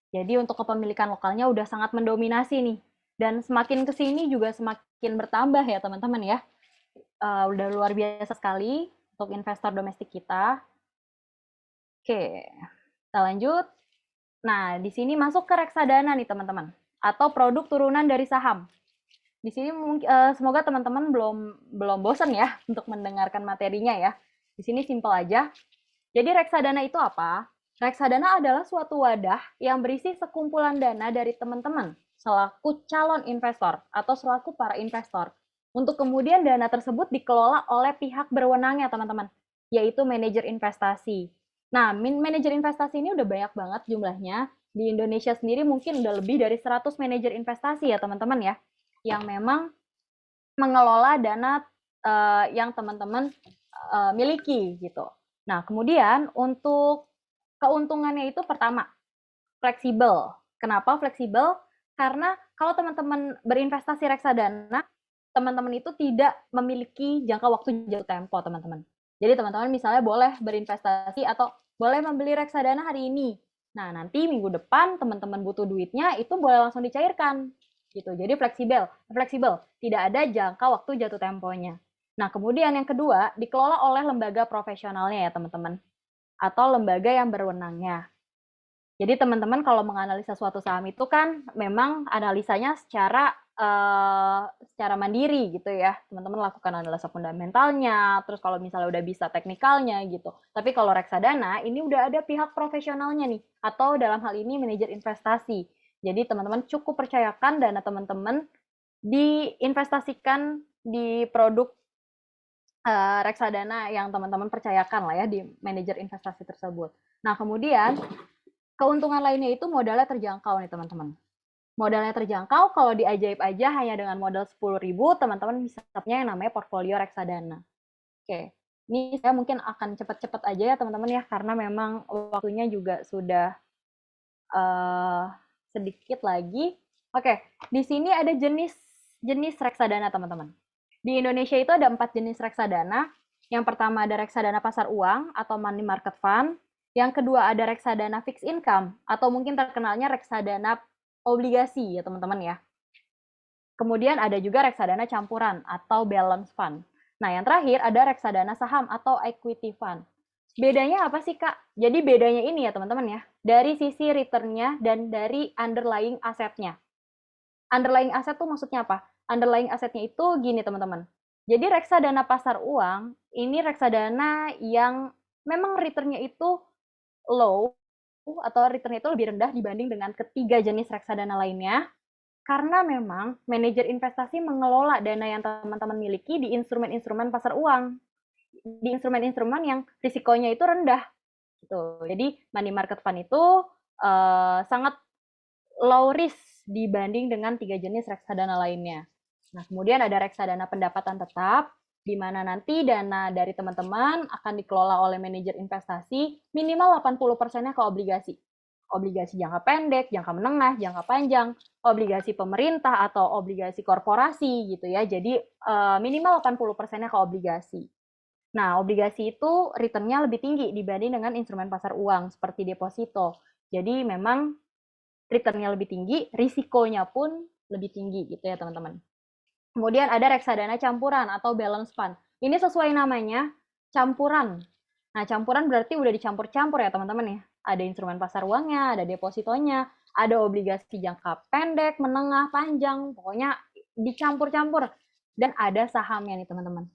Jadi untuk kepemilikan lokalnya udah sangat mendominasi nih. Dan semakin ke sini juga semakin bertambah ya teman-teman ya. Udah luar biasa sekali untuk investor domestik kita. Oke, kita lanjut. Nah, di sini masuk ke reksadana nih teman-teman, atau produk turunan dari saham. Di sini semoga teman-teman belum bosan ya untuk mendengarkan materinya ya. Di sini simple aja. Jadi reksadana itu apa? Reksadana adalah suatu wadah yang berisi sekumpulan dana dari teman-teman selaku calon investor atau selaku para investor. Untuk kemudian dana tersebut dikelola oleh pihak berwenang ya teman-teman, yaitu manajer investasi. Nah, manajer investasi ini udah banyak banget jumlahnya. Di Indonesia sendiri mungkin udah lebih dari 100 manajer investasi ya teman-teman ya, yang memang mengelola dana yang teman-teman miliki gitu. Nah, kemudian untuk keuntungannya itu pertama, fleksibel. Kenapa fleksibel? Karena kalau teman-teman berinvestasi reksadana, teman-teman itu tidak memiliki jangka waktu jatuh tempo, teman-teman. Jadi teman-teman misalnya boleh berinvestasi atau boleh membeli reksadana hari ini. Nah, nanti minggu depan teman-teman butuh duitnya, itu boleh langsung dicairkan. Gitu. Jadi fleksibel, tidak ada jangka waktu jatuh temponya. Nah, kemudian yang kedua, dikelola oleh lembaga profesionalnya ya, teman-teman. Atau lembaga yang berwenangnya. Jadi teman-teman kalau menganalisa suatu saham itu kan memang analisanya secara mandiri gitu ya. Teman-teman lakukan analisa fundamentalnya, terus kalau misalnya udah bisa teknikalnya gitu. Tapi kalau reksadana ini udah ada pihak profesionalnya nih, atau dalam hal ini manajer investasi. Jadi teman-teman cukup percayakan dana teman-teman diinvestasikan di produk reksadana yang teman-teman percayakan lah ya di manajer investasi tersebut. Nah, kemudian keuntungan lainnya itu modalnya terjangkau nih teman-teman. Modalnya terjangkau, kalau di Ajaib aja hanya dengan modal 10.000, teman-teman bisa punya yang namanya portfolio reksadana. Oke, ini saya mungkin akan cepat-cepat aja ya teman-teman ya, karena memang waktunya juga sudah sedikit lagi. Oke, di sini ada jenis reksadana teman-teman. Di Indonesia itu ada 4 jenis reksadana. Yang pertama ada reksadana pasar uang atau money market fund. Yang kedua ada reksadana fixed income atau mungkin terkenalnya reksadana obligasi ya teman-teman ya. Kemudian ada juga reksadana campuran atau balance fund. Nah, yang terakhir ada reksadana saham atau equity fund. Bedanya apa sih, Kak? Jadi bedanya ini ya, teman-teman ya. Dari sisi return-nya dan dari underlying asetnya. Underlying aset tuh maksudnya apa? Underlying asetnya itu gini, teman-teman. Jadi reksadana pasar uang, ini reksadana yang memang return-nya itu low, atau return-nya itu lebih rendah dibanding dengan ketiga jenis reksadana lainnya. Karena memang manajer investasi mengelola dana yang teman-teman miliki di instrumen-instrumen pasar uang. Di instrumen-instrumen yang risikonya itu rendah. Gitu. Jadi money market fund itu sangat low risk dibanding dengan 3 jenis reksadana lainnya. Nah, kemudian ada reksadana pendapatan tetap, di mana nanti dana dari teman-teman akan dikelola oleh manajer investasi minimal 80%-nya ke obligasi. Obligasi jangka pendek, jangka menengah, jangka panjang, obligasi pemerintah atau obligasi korporasi gitu ya. Jadi minimal 80%-nya ke obligasi. Nah, obligasi itu return-nya lebih tinggi dibanding dengan instrumen pasar uang seperti deposito. Jadi memang return-nya lebih tinggi, risikonya pun lebih tinggi gitu ya teman-teman. Kemudian ada reksadana campuran atau balance fund. Ini sesuai namanya, campuran. Nah, campuran berarti udah dicampur-campur ya teman-teman ya. Ada instrumen pasar uangnya, ada depositonya, ada obligasi jangka pendek, menengah, panjang, pokoknya dicampur-campur. Dan ada sahamnya nih teman-teman.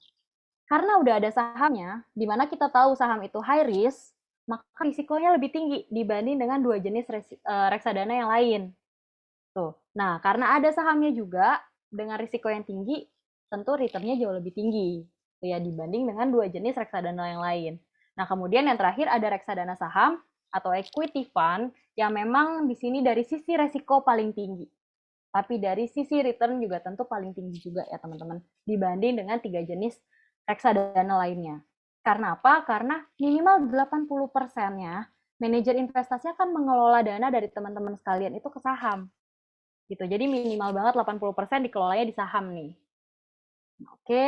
Karena udah ada sahamnya, di mana kita tahu saham itu high risk, maka risikonya lebih tinggi dibanding dengan 2 jenis reksadana yang lain. Tuh. Nah, karena ada sahamnya juga dengan risiko yang tinggi, tentu return-nya jauh lebih tinggi ya dibanding dengan 2 jenis reksadana yang lain. Nah, kemudian yang terakhir ada reksadana saham atau equity fund yang memang di sini dari sisi risiko paling tinggi. Tapi dari sisi return juga tentu paling tinggi juga ya teman-teman dibanding dengan 3 jenis reksadana lainnya. Karena apa? Karena minimal 80%-nya manajer investasi akan mengelola dana dari teman-teman sekalian itu ke saham. Gitu. Jadi minimal banget 80% dikelolanya di saham nih. Oke.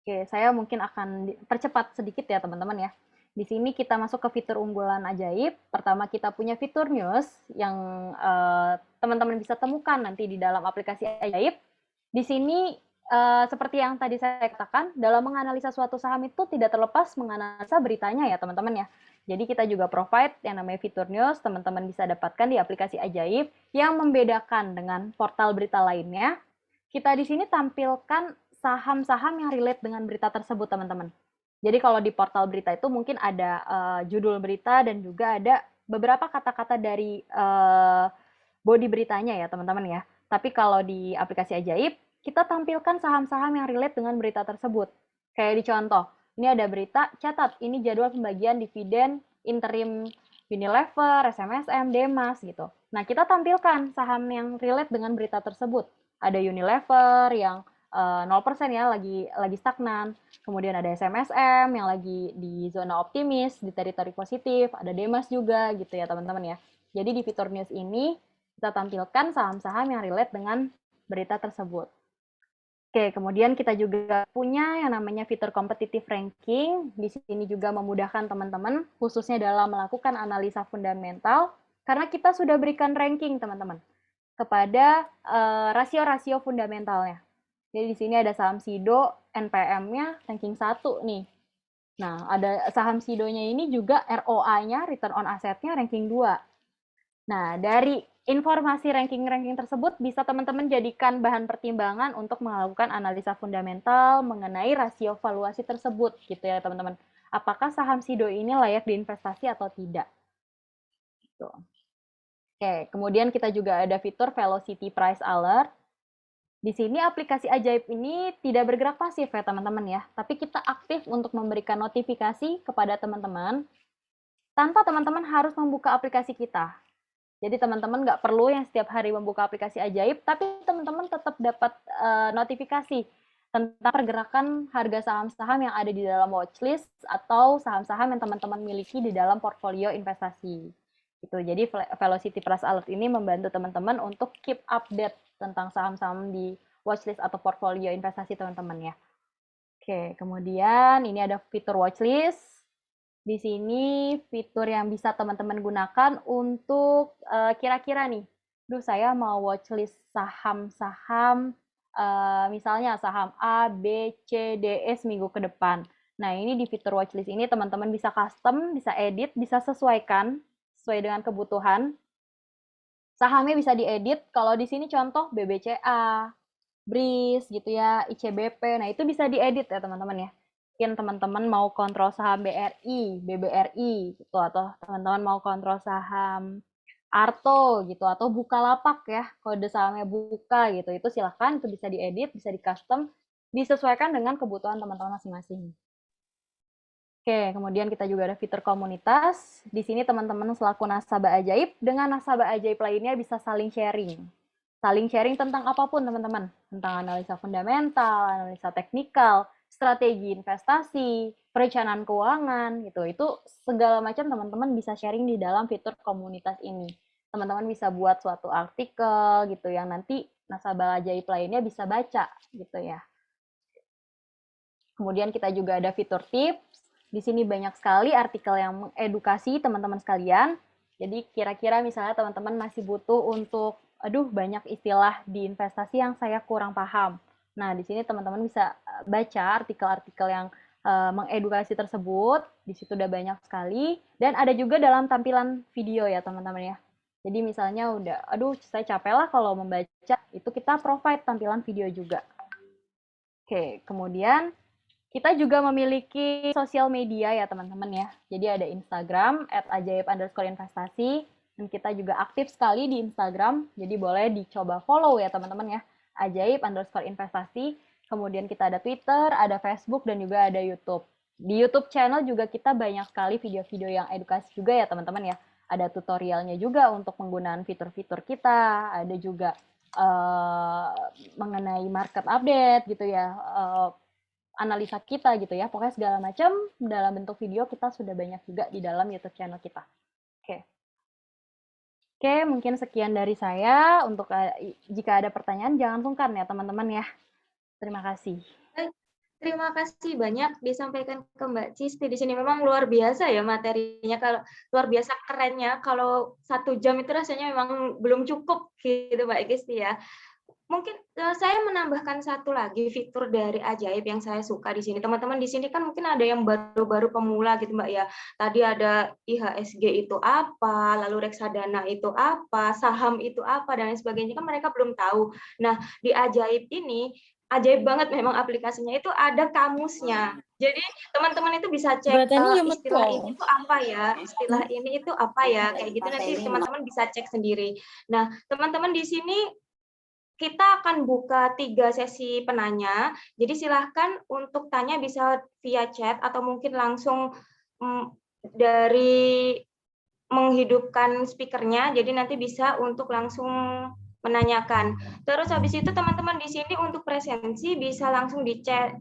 Oke, saya mungkin akan percepat sedikit ya teman-teman ya. Di sini kita masuk ke fitur unggulan ajaib. Pertama kita punya fitur news yang teman-teman bisa temukan nanti di dalam aplikasi ajaib. Di sini seperti yang tadi saya katakan, dalam menganalisa suatu saham itu tidak terlepas menganalisa beritanya ya teman-teman ya. Jadi kita juga provide yang namanya fitur news, teman-teman bisa dapatkan di aplikasi ajaib yang membedakan dengan portal berita lainnya. Kita di sini tampilkan saham-saham yang relate dengan berita tersebut teman-teman. Jadi kalau di portal berita itu mungkin ada judul berita dan juga ada beberapa kata-kata dari body beritanya ya teman-teman ya. Tapi kalau di aplikasi ajaib, kita tampilkan saham-saham yang relate dengan berita tersebut. Kayak di contoh, ini ada berita, catat, ini jadwal pembagian dividen interim Unilever, SMSM, Demas gitu. Nah, kita tampilkan saham yang relate dengan berita tersebut. Ada Unilever yang 0% ya, lagi stagnan. Kemudian ada SMSM yang lagi di zona optimis, di teritori positif, ada Demas juga gitu ya teman-teman ya. Jadi di fitur news ini kita tampilkan saham-saham yang relate dengan berita tersebut. Oke, kemudian kita juga punya yang namanya fitur competitive ranking. Di sini juga memudahkan teman-teman, khususnya dalam melakukan analisa fundamental, karena kita sudah berikan ranking teman-teman kepada rasio-rasio fundamentalnya. Jadi di sini ada saham SIDO, NPM-nya ranking 1 nih. Nah, ada saham SIDO-nya ini juga ROA-nya, return on asset-nya ranking 2. Nah, dari informasi ranking-ranking tersebut bisa teman-teman jadikan bahan pertimbangan untuk melakukan analisa fundamental mengenai rasio valuasi tersebut gitu ya teman-teman. Apakah saham SIDO ini layak diinvestasi atau tidak? Gitu. Oke, kemudian kita juga ada fitur Velocity Price Alert. Di sini aplikasi ajaib ini tidak bergerak pasif ya teman-teman ya, tapi kita aktif untuk memberikan notifikasi kepada teman-teman tanpa teman-teman harus membuka aplikasi kita. Jadi teman-teman nggak perlu yang setiap hari membuka aplikasi ajaib, tapi teman-teman tetap dapat notifikasi tentang pergerakan harga saham-saham yang ada di dalam watchlist atau saham-saham yang teman-teman miliki di dalam portfolio investasi. Gitu. Jadi Velocity Price Alert ini membantu teman-teman untuk keep update tentang saham-saham di watchlist atau portfolio investasi teman-teman ya. Oke, kemudian ini ada fitur watchlist. Di sini fitur yang bisa teman-teman gunakan untuk kira-kira nih, duh saya mau watchlist saham-saham, misalnya saham A, B, C, D, E seminggu ke depan. Nah, ini di fitur watchlist ini teman-teman bisa custom, bisa edit, bisa sesuaikan sesuai dengan kebutuhan. Sahamnya bisa diedit, kalau di sini contoh BBCA, BRIS gitu ya, ICBP. Nah, itu bisa diedit ya teman-teman ya. Mungkin teman-teman mau kontrol saham BRI, BBRI gitu, atau teman-teman mau kontrol saham Arto gitu, atau Bukalapak ya, kode sahamnya Buka gitu. Itu silahkan, itu bisa diedit, bisa di custom, disesuaikan dengan kebutuhan teman-teman masing-masing. Oke, kemudian kita juga ada fitur komunitas. Di sini teman-teman selaku nasabah ajaib dengan nasabah ajaib lainnya bisa saling sharing. Saling sharing tentang apapun teman-teman. Tentang analisa fundamental, analisa teknikal, strategi investasi, perencanaan keuangan gitu. Itu segala macam teman-teman bisa sharing di dalam fitur komunitas ini. Teman-teman bisa buat suatu artikel gitu yang nanti nasabah ajaib lainnya bisa baca gitu ya. Kemudian kita juga ada fitur tips. Di sini banyak sekali artikel yang mengedukasi teman-teman sekalian. Jadi kira-kira misalnya teman-teman masih butuh untuk, aduh banyak istilah di investasi yang saya kurang paham. Nah, di sini teman-teman bisa baca artikel-artikel yang mengedukasi tersebut. Di situ udah banyak sekali. Dan ada juga dalam tampilan video ya teman-teman ya. Jadi misalnya udah, aduh saya capek lah kalau membaca, itu kita provide tampilan video juga. Oke, kemudian kita juga memiliki sosial media ya teman-teman ya. Jadi ada Instagram @ajaib_investasi dan kita juga aktif sekali di Instagram. Jadi boleh dicoba follow ya teman-teman ya. Ajaib_investasi. Kemudian kita ada Twitter, ada Facebook dan juga ada YouTube. Di YouTube channel juga kita banyak sekali video-video yang edukasi juga ya teman-teman ya. Ada tutorialnya juga untuk penggunaan fitur-fitur kita. Ada juga mengenai market update gitu ya. Analisa kita gitu ya. Pokoknya segala macam dalam bentuk video kita sudah banyak juga di dalam YouTube channel kita. Oke. Oke, mungkin sekian dari saya. Untuk jika ada pertanyaan jangan sungkan ya teman-teman ya. Terima kasih. Terima kasih banyak disampaikan ke Mbak Cisti di sini. Memang luar biasa ya materinya, kalau luar biasa kerennya. Kalau 1 jam itu rasanya memang belum cukup gitu Mbak Cisti ya. Mungkin, saya menambahkan satu lagi fitur dari Ajaib yang saya suka di sini. Teman-teman di sini kan mungkin ada yang baru-baru pemula gitu Mbak ya. Tadi ada IHSG itu apa, lalu reksadana itu apa, saham itu apa, dan lain sebagainya, kan mereka belum tahu. Nah, di Ajaib ini, ajaib banget memang aplikasinya, itu ada kamusnya. Jadi teman-teman itu bisa cek, Jembatannya ya istilah betul. ini tuh apa ya, istilah ini itu apa ya, kayak gitu nanti teman-teman bisa cek sendiri. Nah, teman-teman di sini kita akan buka 3 sesi penanya, jadi silahkan untuk tanya bisa via chat atau mungkin langsung, dari menghidupkan speaker-nya, jadi nanti bisa untuk langsung menanyakan. Terus habis itu teman-teman di sini untuk presensi bisa langsung dicek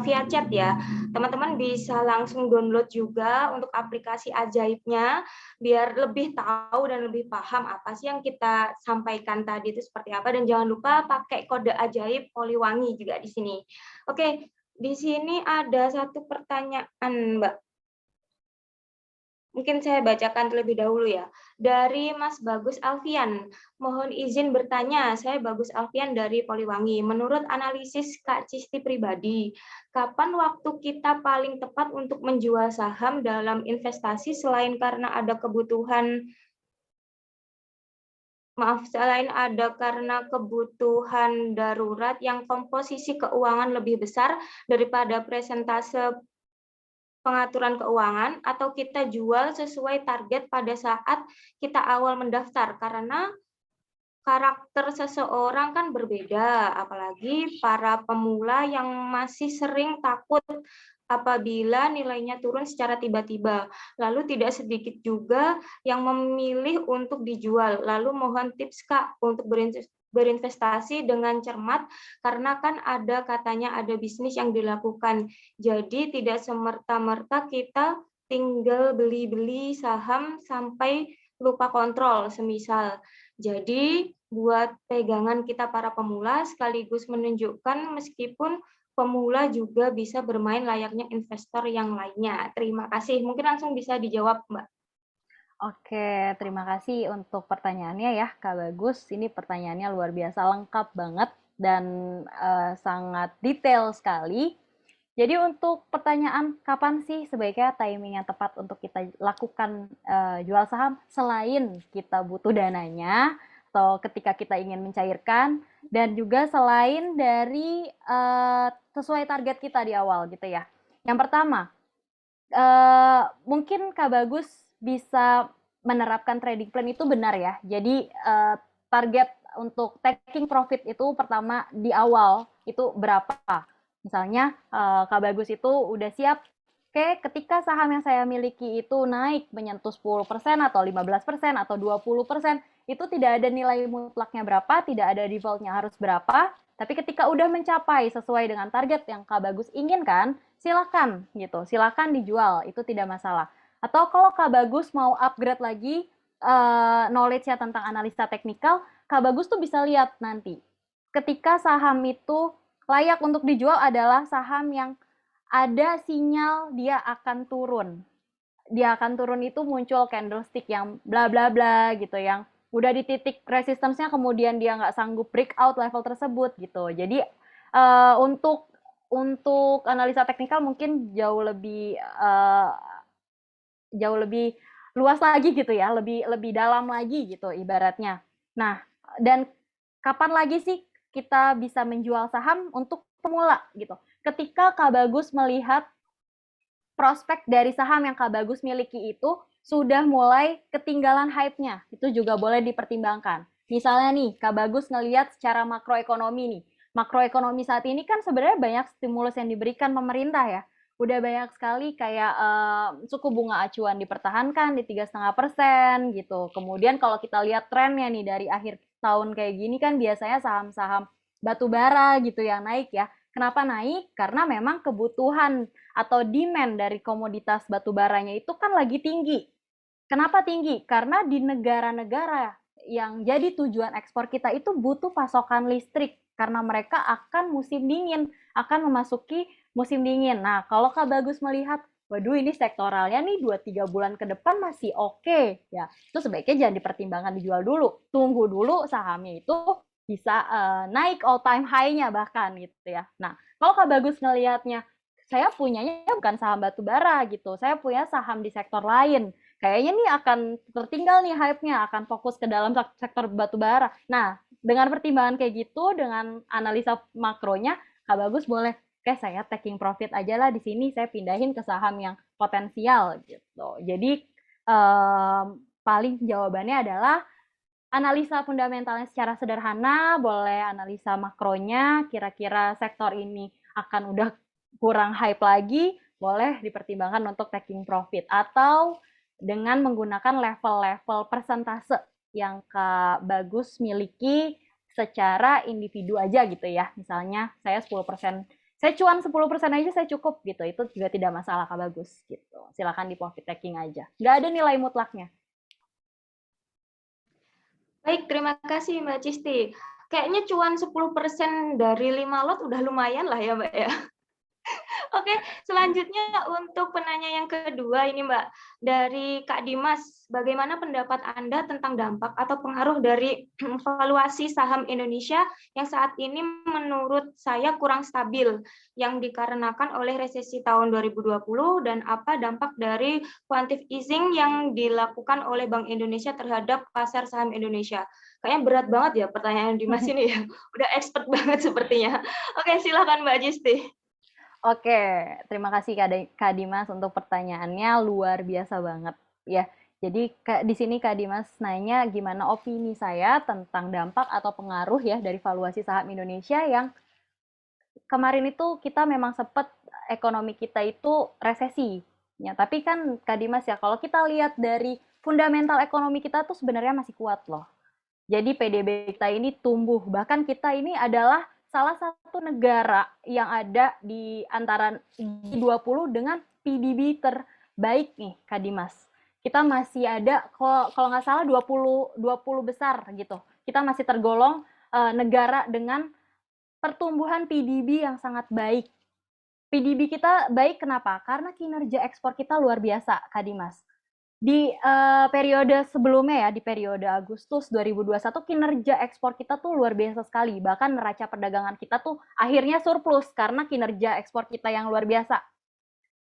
via chat ya. Teman-teman bisa langsung download juga untuk aplikasi Ajaibnya, biar lebih tahu dan lebih paham apa sih yang kita sampaikan tadi itu seperti apa, dan jangan lupa pakai kode Ajaib Poliwangi juga di sini. Oke, di sini ada satu pertanyaan, Mbak. Mungkin saya bacakan terlebih dahulu ya. Dari Mas Bagus Alfian, mohon izin bertanya, saya Bagus Alfian dari Poliwangi. Menurut analisis Kak Cisti pribadi, kapan waktu kita paling tepat untuk menjual saham dalam investasi selain karena ada kebutuhan, selain ada karena kebutuhan darurat yang komposisi keuangan lebih besar daripada presentase pengaturan keuangan, atau kita jual sesuai target pada saat kita awal mendaftar, karena karakter seseorang kan berbeda, apalagi para pemula yang masih sering takut apabila nilainya turun secara tiba-tiba. Lalu tidak sedikit juga yang memilih untuk dijual. Lalu mohon tips Kak untuk berinvestasi dengan cermat, karena kan ada katanya ada bisnis yang dilakukan. Jadi tidak semerta-merta kita tinggal beli-beli saham sampai lupa kontrol semisal. Jadi buat pegangan kita para pemula sekaligus menunjukkan meskipun pemula juga bisa bermain layaknya investor yang lainnya. Terima kasih. Mungkin langsung bisa dijawab, Mbak. Oke, terima kasih untuk pertanyaannya ya, Kak Bagus. Ini pertanyaannya luar biasa lengkap banget dan sangat detail sekali. Jadi untuk pertanyaan kapan sih sebaiknya timing yang tepat untuk kita lakukan jual saham selain kita butuh dananya atau ketika kita ingin mencairkan, dan juga selain dari sesuai target kita di awal gitu ya. Yang pertama, mungkin Kak Bagus bisa menerapkan trading plan itu benar ya. Jadi target untuk taking profit itu pertama di awal itu berapa? Misalnya Kak Bagus itu udah siap, oke, ketika saham yang saya miliki itu naik menyentuh 10% atau 15% atau 20%, itu tidak ada nilai mutlaknya berapa, tidak ada defaultnya harus berapa, tapi ketika udah mencapai sesuai dengan target yang Kak Bagus inginkan, silakan gitu, silakan dijual, itu tidak masalah. Atau kalau Kak Bagus mau upgrade lagi knowledge-nya tentang analisa teknikal, Kak Bagus tuh bisa lihat nanti. Ketika saham itu layak untuk dijual adalah saham yang ada sinyal dia akan turun. Dia akan turun itu muncul candlestick yang bla bla bla gitu, yang udah di titik resistance-nya kemudian dia nggak sanggup breakout level tersebut gitu. Jadi untuk analisa teknikal mungkin jauh lebih luas lagi gitu ya, lebih dalam lagi gitu ibaratnya. Nah, dan kapan lagi sih kita bisa menjual saham untuk pemula gitu? Ketika Kak Bagus melihat prospek dari saham yang Kak Bagus miliki itu sudah mulai ketinggalan hype-nya, itu juga boleh dipertimbangkan. Misalnya nih, Kak Bagus ngelihat secara makroekonomi nih. Makroekonomi saat ini kan sebenarnya banyak stimulus yang diberikan pemerintah ya. Udah banyak sekali kayak suku bunga acuan dipertahankan di 3,5% gitu. Kemudian kalau kita lihat trennya nih dari akhir tahun kayak gini kan biasanya saham-saham batu bara gitu yang naik ya. Kenapa naik? Karena memang kebutuhan atau demand dari komoditas batu baranya itu kan lagi tinggi. Kenapa tinggi? Karena di negara-negara yang jadi tujuan ekspor kita itu butuh pasokan listrik. karena mereka akan musim dingin, akan memasuki musim dingin. Nah, kalau Kak Bagus melihat, waduh ini sektoralnya nih 2-3 bulan ke depan masih oke, ya itu sebaiknya jangan dipertimbangkan dijual dulu. Tunggu dulu sahamnya itu bisa naik all time high-nya bahkan gitu ya. Nah, kalau Kak Bagus ngelihatnya, saya punyanya bukan saham batu bara gitu, saya punya saham di sektor lain. Kayaknya nih akan tertinggal nih hype-nya, akan fokus ke dalam sektor batu bara. Nah, dengan pertimbangan kayak gitu, dengan analisa makronya, Kak Bagus boleh, oke saya taking profit aja lah di sini, saya pindahin ke saham yang potensial gitu. Jadi paling jawabannya adalah analisa fundamentalnya secara sederhana, boleh analisa makronya, kira-kira sektor ini akan udah kurang hype lagi, boleh dipertimbangkan untuk taking profit. Atau dengan menggunakan level-level persentase yang Kak Bagus miliki secara individu aja gitu ya. Misalnya saya 10%, saya cuan 10% aja saya cukup gitu. Itu juga tidak masalah Kak Bagus gitu. Silakan di profit taking aja. Nggak ada nilai mutlaknya. Baik, terima kasih Mbak Cisti. Kayaknya cuan 10% dari 5 lot udah lumayan lah ya Mbak ya. Oke, selanjutnya untuk penanya yang kedua ini Mbak, dari Kak Dimas, bagaimana pendapat Anda tentang dampak atau pengaruh dari valuasi saham Indonesia yang saat ini menurut saya kurang stabil, yang dikarenakan oleh resesi tahun 2020 dan apa dampak dari quantitative easing yang dilakukan oleh Bank Indonesia terhadap pasar saham Indonesia? Kayaknya berat banget ya pertanyaan Dimas ini ya, udah expert banget sepertinya. Oke, silakan Mbak Jisti. Oke, terima kasih Kak Dimas untuk pertanyaannya, luar biasa banget ya. Jadi di sini Kak Dimas nanya gimana opini saya tentang dampak atau pengaruh ya dari valuasi saham Indonesia yang kemarin itu kita memang sempat ekonomi kita itu resesi. Ya, tapi kan Kak Dimas ya, kalau kita lihat dari fundamental ekonomi kita tuh sebenarnya masih kuat loh. Jadi PDB kita ini tumbuh, bahkan kita ini adalah salah satu negara yang ada di antara G20 dengan PDB terbaik nih, Kak Dimas. Kita masih ada, kalau nggak salah 20 besar gitu. Kita masih tergolong negara dengan pertumbuhan PDB yang sangat baik. PDB kita baik kenapa? Karena kinerja ekspor kita luar biasa, Kak Dimas. Di periode sebelumnya ya, di periode Agustus 2021 kinerja ekspor kita tuh luar biasa sekali. Bahkan neraca perdagangan kita tuh akhirnya surplus karena kinerja ekspor kita yang luar biasa.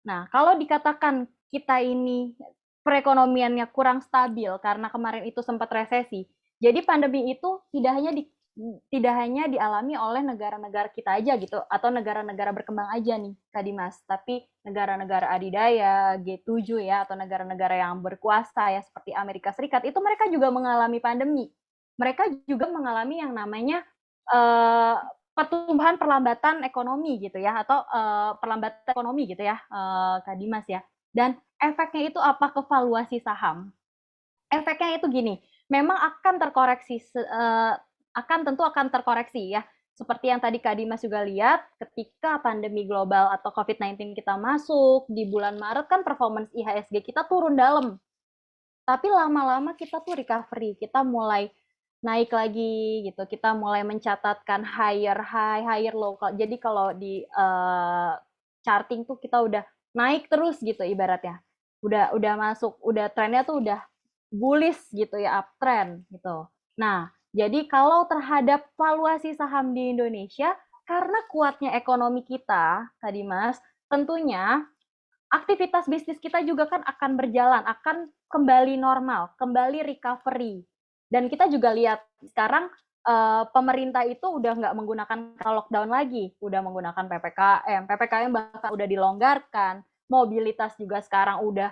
Nah, kalau dikatakan kita ini perekonomiannya kurang stabil karena kemarin itu sempat resesi, jadi pandemi itu tidak hanya dialami oleh negara-negara kita aja gitu, atau negara-negara berkembang aja nih, Kak Dimas, tapi negara-negara adidaya, G7 ya, atau negara-negara yang berkuasa ya, seperti Amerika Serikat, itu mereka juga mengalami pandemi. Mereka juga mengalami yang namanya uh, pertumbuhan perlambatan ekonomi gitu ya, atau perlambatan ekonomi gitu ya, Kak Dimas ya. Dan efeknya itu apa ke valuasi saham? Efeknya itu gini, memang tentu akan terkoreksi ya. Seperti yang tadi Kak Dimas juga lihat, ketika pandemi global atau COVID-19 kita masuk, di bulan Maret kan performance IHSG kita turun dalam. Tapi lama-lama kita tuh recovery, kita mulai naik lagi gitu, kita mulai mencatatkan higher high, higher low. Jadi kalau di charting tuh kita udah naik terus gitu ibaratnya. Udah masuk, udah trennya tuh udah bullish gitu ya, uptrend gitu. Nah, jadi kalau terhadap valuasi saham di Indonesia, karena kuatnya ekonomi kita, tadi Mas, tentunya aktivitas bisnis kita juga kan akan berjalan, akan kembali normal, kembali recovery. Dan kita juga lihat sekarang pemerintah itu udah nggak menggunakan lockdown lagi, udah menggunakan PPKM bahkan udah dilonggarkan, mobilitas juga sekarang udah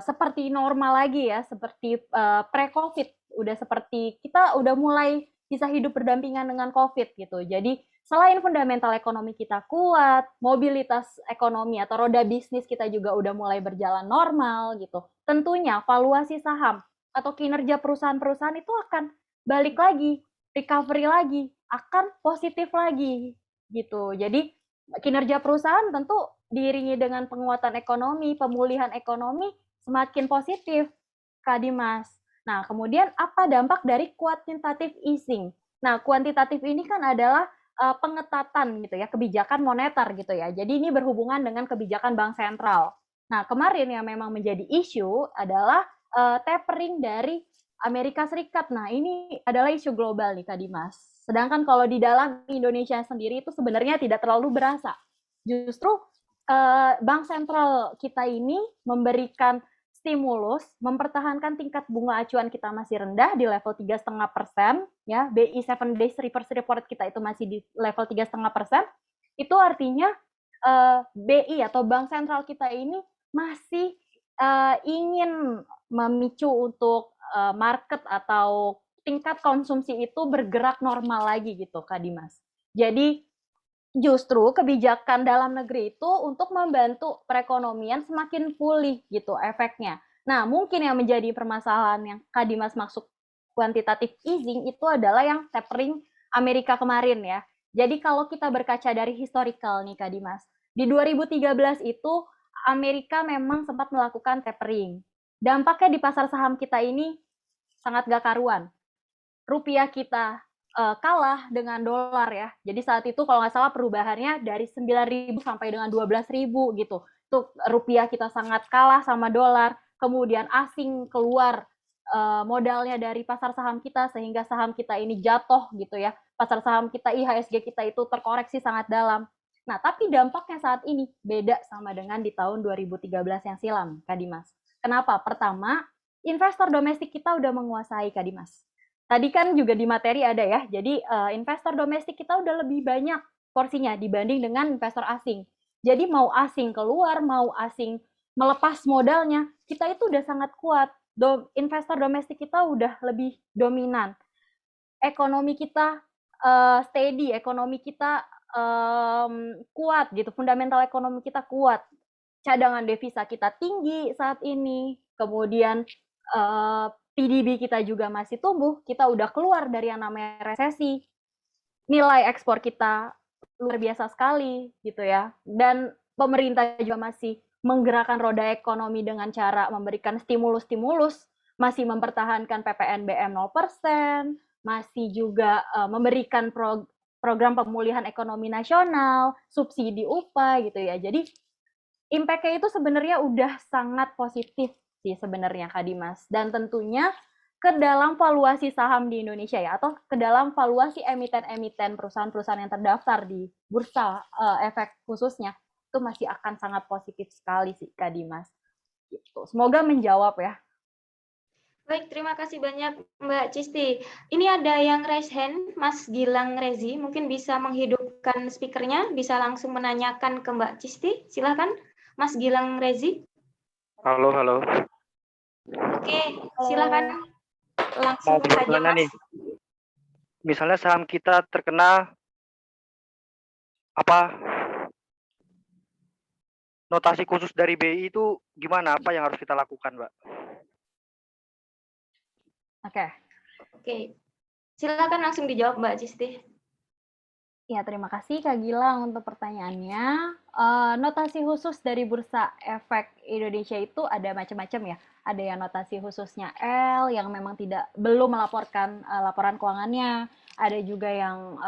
seperti normal lagi ya, seperti pre-COVID, udah seperti kita udah mulai bisa hidup berdampingan dengan COVID gitu. Jadi selain fundamental ekonomi kita kuat, mobilitas ekonomi atau roda bisnis kita juga udah mulai berjalan normal gitu. Tentunya valuasi saham atau kinerja perusahaan-perusahaan itu akan balik lagi, recovery lagi, akan positif lagi gitu. Jadi kinerja perusahaan tentu diiringi dengan penguatan ekonomi, pemulihan ekonomi semakin positif, Kak Dimas. Nah, kemudian apa dampak dari quantitative easing? Nah, kuantitatif ini kan adalah pengetatan gitu ya, kebijakan moneter gitu ya. Jadi ini berhubungan dengan kebijakan bank sentral. Nah, kemarin yang memang menjadi isu adalah tapering dari Amerika Serikat. Nah, ini adalah isu global nih Kak Dimas. Sedangkan kalau di dalam Indonesia sendiri itu sebenarnya tidak terlalu berasa. Justru bank sentral kita ini memberikan stimulus, mempertahankan tingkat bunga acuan kita masih rendah di level 3,5%, ya, BI 7 days reverse report kita itu masih di level 3,5%, itu artinya BI atau bank sentral kita ini masih ingin memicu untuk market atau tingkat konsumsi itu bergerak normal lagi gitu, Kak Dimas. Jadi justru kebijakan dalam negeri itu untuk membantu perekonomian semakin pulih gitu efeknya. Nah, mungkin yang menjadi permasalahan yang Kak Dimas maksud quantitative easing itu adalah yang tapering Amerika kemarin ya. Jadi kalau kita berkaca dari historical nih Kak Dimas, di 2013 itu Amerika memang sempat melakukan tapering. Dampaknya di pasar saham kita ini sangat gak karuan. Rupiah kita kalah dengan dolar ya. Jadi saat itu kalau nggak salah perubahannya dari 9.000 sampai dengan 12.000 gitu. Itu rupiah kita sangat kalah sama dolar. Kemudian asing keluar modalnya dari pasar saham kita sehingga saham kita ini jatuh gitu ya. Pasar saham kita IHSG kita itu terkoreksi sangat dalam. Nah, tapi dampaknya saat ini beda sama dengan di tahun 2013 yang silam, Kak Dimas. Kenapa? Pertama, investor domestik kita udah menguasai, Kak Dimas. Tadi kan juga di materi ada ya, jadi investor domestik kita udah lebih banyak porsinya dibanding dengan investor asing. Jadi mau asing keluar, mau asing melepas modalnya, kita itu udah sangat kuat. Investor domestik kita udah lebih dominan. Ekonomi kita steady, ekonomi kita kuat gitu, fundamental ekonomi kita kuat. Cadangan devisa kita tinggi saat ini, kemudian PDB kita juga masih tumbuh, kita udah keluar dari yang namanya resesi, nilai ekspor kita luar biasa sekali gitu ya, dan pemerintah juga masih menggerakkan roda ekonomi dengan cara memberikan stimulus-stimulus, masih mempertahankan PPNBM 0%, masih juga memberikan program pemulihan ekonomi nasional, subsidi upah gitu ya. Jadi impact-nya itu sebenarnya udah sangat positif sih sebenarnya Kak Dimas. Dan tentunya ke dalam valuasi saham di Indonesia ya, atau ke dalam valuasi emiten-emiten perusahaan-perusahaan yang terdaftar di bursa efek khususnya, itu masih akan sangat positif sekali sih Kak Dimas. Gitu. Semoga menjawab ya. Baik, terima kasih banyak Mbak Cisti. Ini ada yang raise hand, Mas Gilang Rezi. Mungkin bisa menghidupkan speakernya, bisa langsung menanyakan ke Mbak Cisti. Silakan, Mas Gilang Rezi. Halo, halo. Oke, silakan langsung Mau saja, Mas. nih. Misalnya saham kita terkena notasi khusus dari BI itu gimana? Apa yang harus kita lakukan, Mbak? Oke. Silakan langsung dijawab Mbak Cisti. Ya, terima kasih Kak Gilang untuk pertanyaannya. Notasi khusus dari Bursa Efek Indonesia itu ada macam-macam ya. Ada yang notasi khususnya L, yang memang belum melaporkan laporan keuangannya. Ada juga yang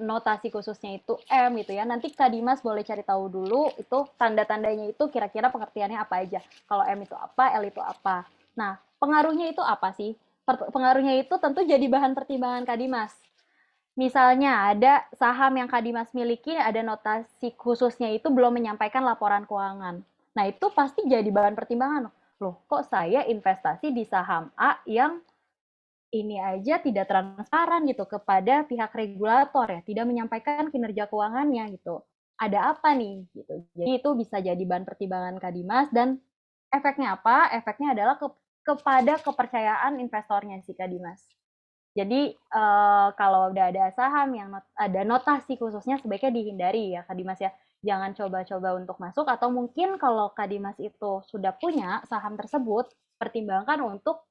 notasi khususnya itu M gitu ya. Nanti Kak Dimas boleh cari tahu dulu itu tanda-tandanya itu kira-kira pengertiannya apa aja. Kalau M itu apa, L itu apa. Nah, pengaruhnya itu apa sih? Pengaruhnya itu tentu jadi bahan pertimbangan Kak Dimas. Misalnya ada saham yang Kak Dimas miliki, ada notasi khususnya itu belum menyampaikan laporan keuangan. Nah, itu pasti jadi bahan pertimbangan. Loh, kok saya investasi di saham A yang ini aja tidak transparan gitu kepada pihak regulator ya, tidak menyampaikan kinerja keuangannya gitu. Ada apa nih gitu. Jadi itu bisa jadi bahan pertimbangan Kak Dimas dan efeknya apa? Efeknya adalah kepada kepercayaan investornya sih Kak Dimas. Jadi kalau udah ada saham yang ada notasi khususnya sebaiknya dihindari ya Kak Dimas ya. Jangan coba-coba untuk masuk atau mungkin kalau Kak Dimas itu sudah punya saham tersebut, pertimbangkan untuk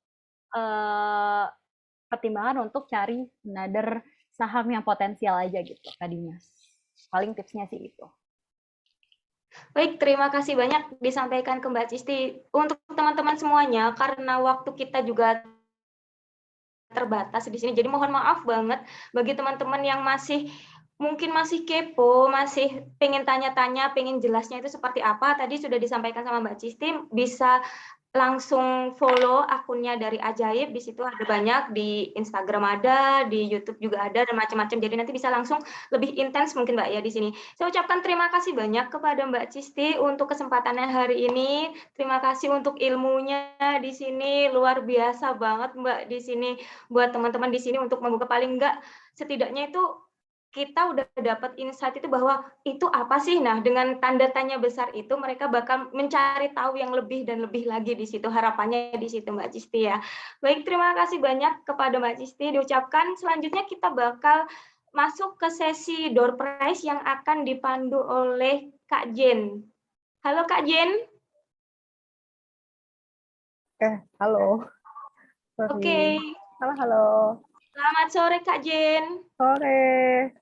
cari another saham yang potensial aja gitu Kak Dimas. Paling tipsnya sih itu. Baik, terima kasih banyak disampaikan ke Mbak Cisti. Untuk teman-teman semuanya, karena waktu kita juga terbatas di sini. Jadi mohon maaf banget bagi teman-teman yang mungkin masih kepo, masih pengen tanya-tanya, pengen jelasnya itu seperti apa. Tadi sudah disampaikan sama Mbak Cisti, bisa langsung follow akunnya dari Ajaib. Di situ ada banyak, di Instagram ada, di YouTube juga ada, dan macam-macam. Jadi nanti bisa langsung lebih intens mungkin Mbak ya di sini. Saya ucapkan terima kasih banyak kepada Mbak Cisti untuk kesempatannya hari ini. Terima kasih untuk ilmunya di sini, luar biasa banget Mbak di sini. Buat teman-teman di sini untuk membuka, paling enggak setidaknya itu kita udah dapat insight itu bahwa itu apa sih. Nah, dengan tanda tanya besar itu mereka bakal mencari tahu yang lebih dan lebih lagi di situ. Harapannya di situ Mbak Cisti ya. Baik, terima kasih banyak kepada Mbak Cisti diucapkan. Selanjutnya kita bakal masuk ke sesi door prize yang akan dipandu oleh Kak Jen. Halo Kak Jen. Halo. Sorry. Oke. Halo. Selamat sore Kak Jen. Sore.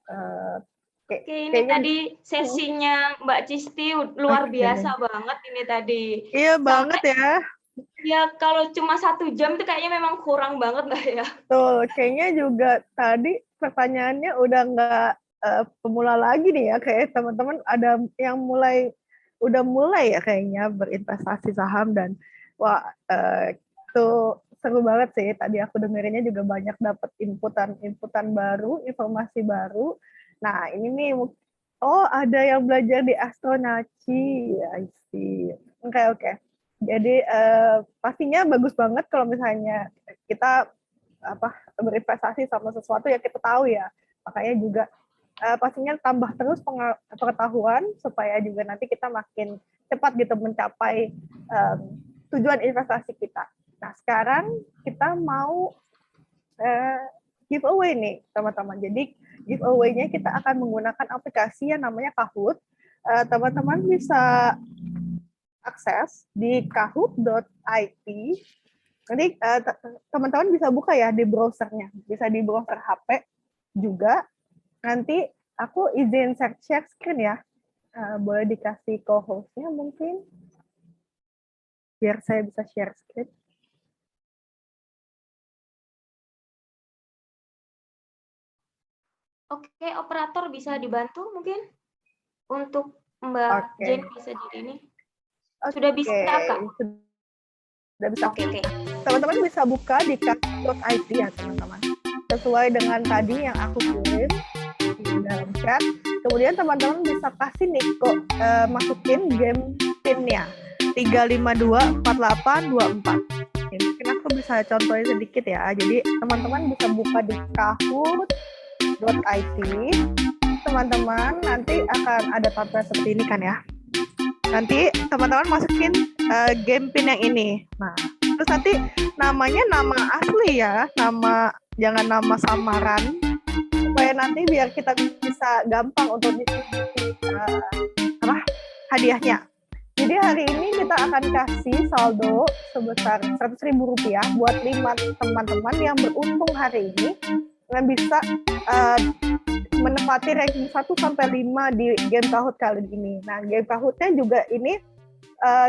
Oke, ini tadi sesinya Mbak Cisti luar biasa banget ini tadi. Iya banget ya. Ya kalau cuma 1 jam itu kayaknya memang kurang banget nggak ya? Tuh, kayaknya juga tadi pertanyaannya udah nggak pemula lagi nih ya. Kayak teman-teman ada yang udah mulai ya kayaknya berinvestasi saham dan wah itu seru banget sih. Tadi aku dengerinnya juga banyak dapat inputan baru, informasi baru. Nah, ini nih, ada yang belajar di Astronaci. I see. Oke. Jadi pastinya bagus banget kalau misalnya kita berinvestasi sama sesuatu yang kita tahu ya. Makanya juga pastinya tambah terus pengetahuan supaya juga nanti kita makin cepat gitu mencapai tujuan investasi kita. Nah, sekarang kita mau giveaway nih, teman-teman. Jadi, giveaway-nya kita akan menggunakan aplikasi yang namanya Kahoot. Teman-teman bisa akses di kahoot.it. Nanti teman-teman bisa buka ya di browsernya. Bisa di browser HP juga. Nanti aku izin share screen ya. Boleh dikasih co-host-nya mungkin. Biar saya bisa share screen. Oke, operator bisa dibantu mungkin untuk Mbak Jen bisa jadi ini. Sudah bisa Kak? Sudah bisa. Oke. Teman-teman bisa buka di kahoot.it ya teman-teman. Sesuai dengan tadi yang aku kirim di dalam chat. Kemudian teman-teman bisa kasih nih kok masukin game PIN-nya 3524824. Mungkin aku bisa contohin sedikit ya. Jadi teman-teman bisa buka di kahoot.it. Teman-teman nanti akan ada tampilan seperti ini kan ya. Nanti teman-teman masukin game pin yang ini. Nah, terus nanti namanya nama asli ya, jangan nama samaran, supaya nanti biar kita bisa gampang untuk distribusi hadiahnya. Jadi hari ini kita akan kasih saldo sebesar Rp100.000 buat 5 teman-teman yang beruntung hari ini yang bisa menempati ranking 1-5 di game Kahoot kali ini. Nah, game Kahoot-nya juga ini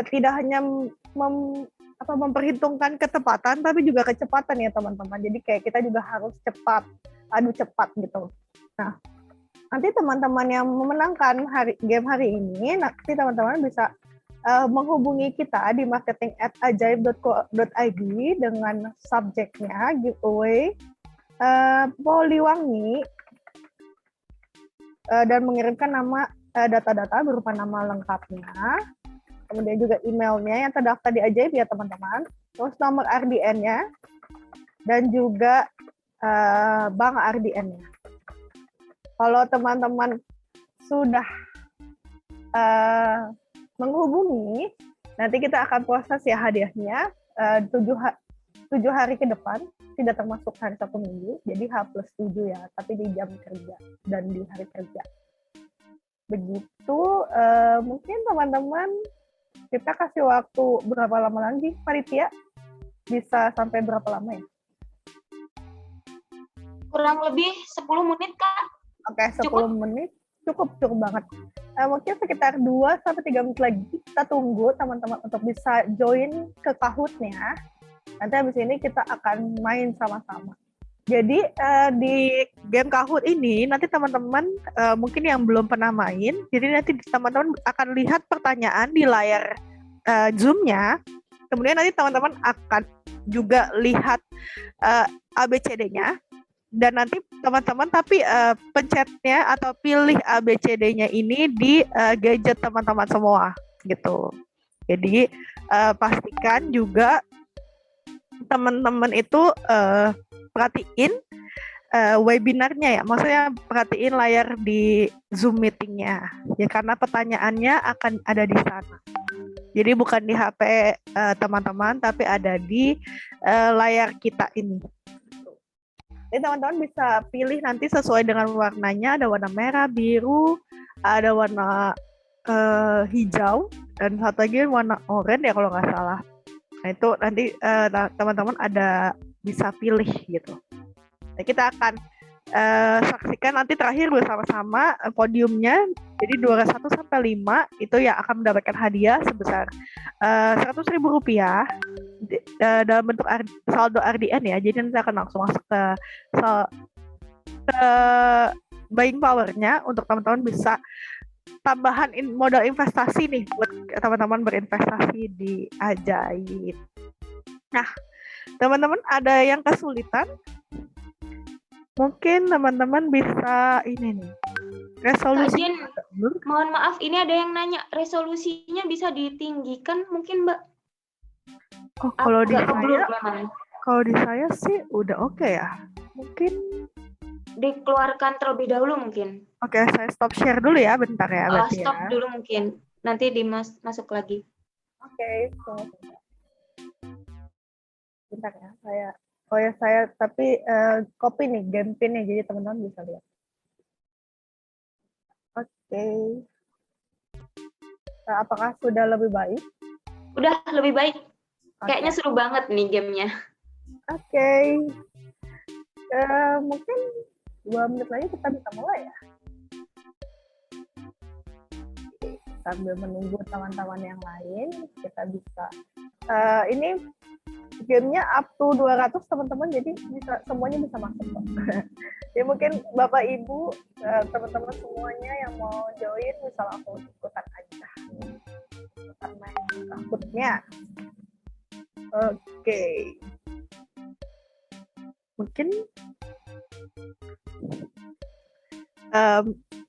tidak hanya memperhitungkan ketepatan, tapi juga kecepatan ya teman-teman. Jadi kayak kita juga harus cepat gitu. Nah, nanti teman-teman yang memenangkan game hari ini, nanti teman-teman bisa menghubungi kita di marketing@ajaib.co.id dengan subjeknya giveaway Poliwangi dan mengirimkan nama data-data berupa nama lengkapnya, kemudian juga emailnya yang terdaftar di Ajaib ya teman-teman, terus nomor RDN-nya dan juga bank RDN-nya. Kalau teman-teman sudah menghubungi, nanti kita akan proses ya hadiahnya 7 hari ke depan, tidak termasuk hari Sabtu Minggu, jadi H+7 ya, tapi di jam kerja dan di hari kerja. Begitu, mungkin teman-teman kita kasih waktu berapa lama lagi, Panitia? Bisa sampai berapa lama ya? Kurang lebih 10 menit, Kak. Oke, 10 menit. Cukup banget. Mungkin sekitar 2-3 menit lagi kita tunggu teman-teman untuk bisa join ke Kahoot-nya. Nanti habis ini kita akan main sama-sama. Jadi di game Kahoot ini nanti teman-teman mungkin yang belum pernah main, jadi nanti teman-teman akan lihat pertanyaan di layar Zoom-nya. Kemudian nanti teman-teman akan juga lihat ABCD-nya. Dan nanti teman-teman pencetnya atau pilih ABCD-nya ini di gadget teman-teman semua gitu. Jadi pastikan juga teman-teman itu perhatiin webinarnya ya, maksudnya perhatiin layar di Zoom meetingnya ya, karena pertanyaannya akan ada di sana. Jadi bukan di HP teman-teman, tapi ada di layar kita ini. Jadi teman-teman bisa pilih nanti sesuai dengan warnanya, ada warna merah, biru, ada warna hijau, dan satu lagi warna oranye ya kalau nggak salah. Nah itu nanti teman-teman ada bisa pilih gitu. Nah, kita akan saksikan nanti terakhir bersama-sama podiumnya. Jadi 21 sampai 5 itu yang akan mendapatkan hadiah sebesar Rp100.000 dalam bentuk saldo RDN ya. Jadi nanti akan langsung masuk ke buying power-nya untuk teman-teman bisa tambahan modal investasi nih buat teman-teman berinvestasi di Ajaib. Nah, teman-teman ada yang kesulitan? Mungkin teman-teman bisa ini nih. Resolusi. Mohon maaf, ini ada yang nanya, resolusinya bisa ditinggikan mungkin, Mbak? Oh, kalau di saya sih udah oke ya. Mungkin dikeluarkan terlebih dahulu mungkin. Oke, saya stop share dulu ya, bentar ya. Stop dulu mungkin, nanti masuk lagi. Oke, bentar ya. Saya tapi copy nih game pin-nya, jadi teman-teman bisa lihat. Oke. Apakah sudah lebih baik? Udah lebih baik. Kayaknya seru banget nih gamenya. Oke. Mungkin 2 menit lagi kita bisa mulai ya. Sambil menunggu teman-teman yang lain, kita bisa. Ini gamenya up to 200 teman-teman, jadi semuanya bisa masuk. Jadi mungkin Bapak Ibu, teman-teman semuanya yang mau join bisa langsung ikutan aja. Ikutan main Kahoot-nya. Oke. Mungkin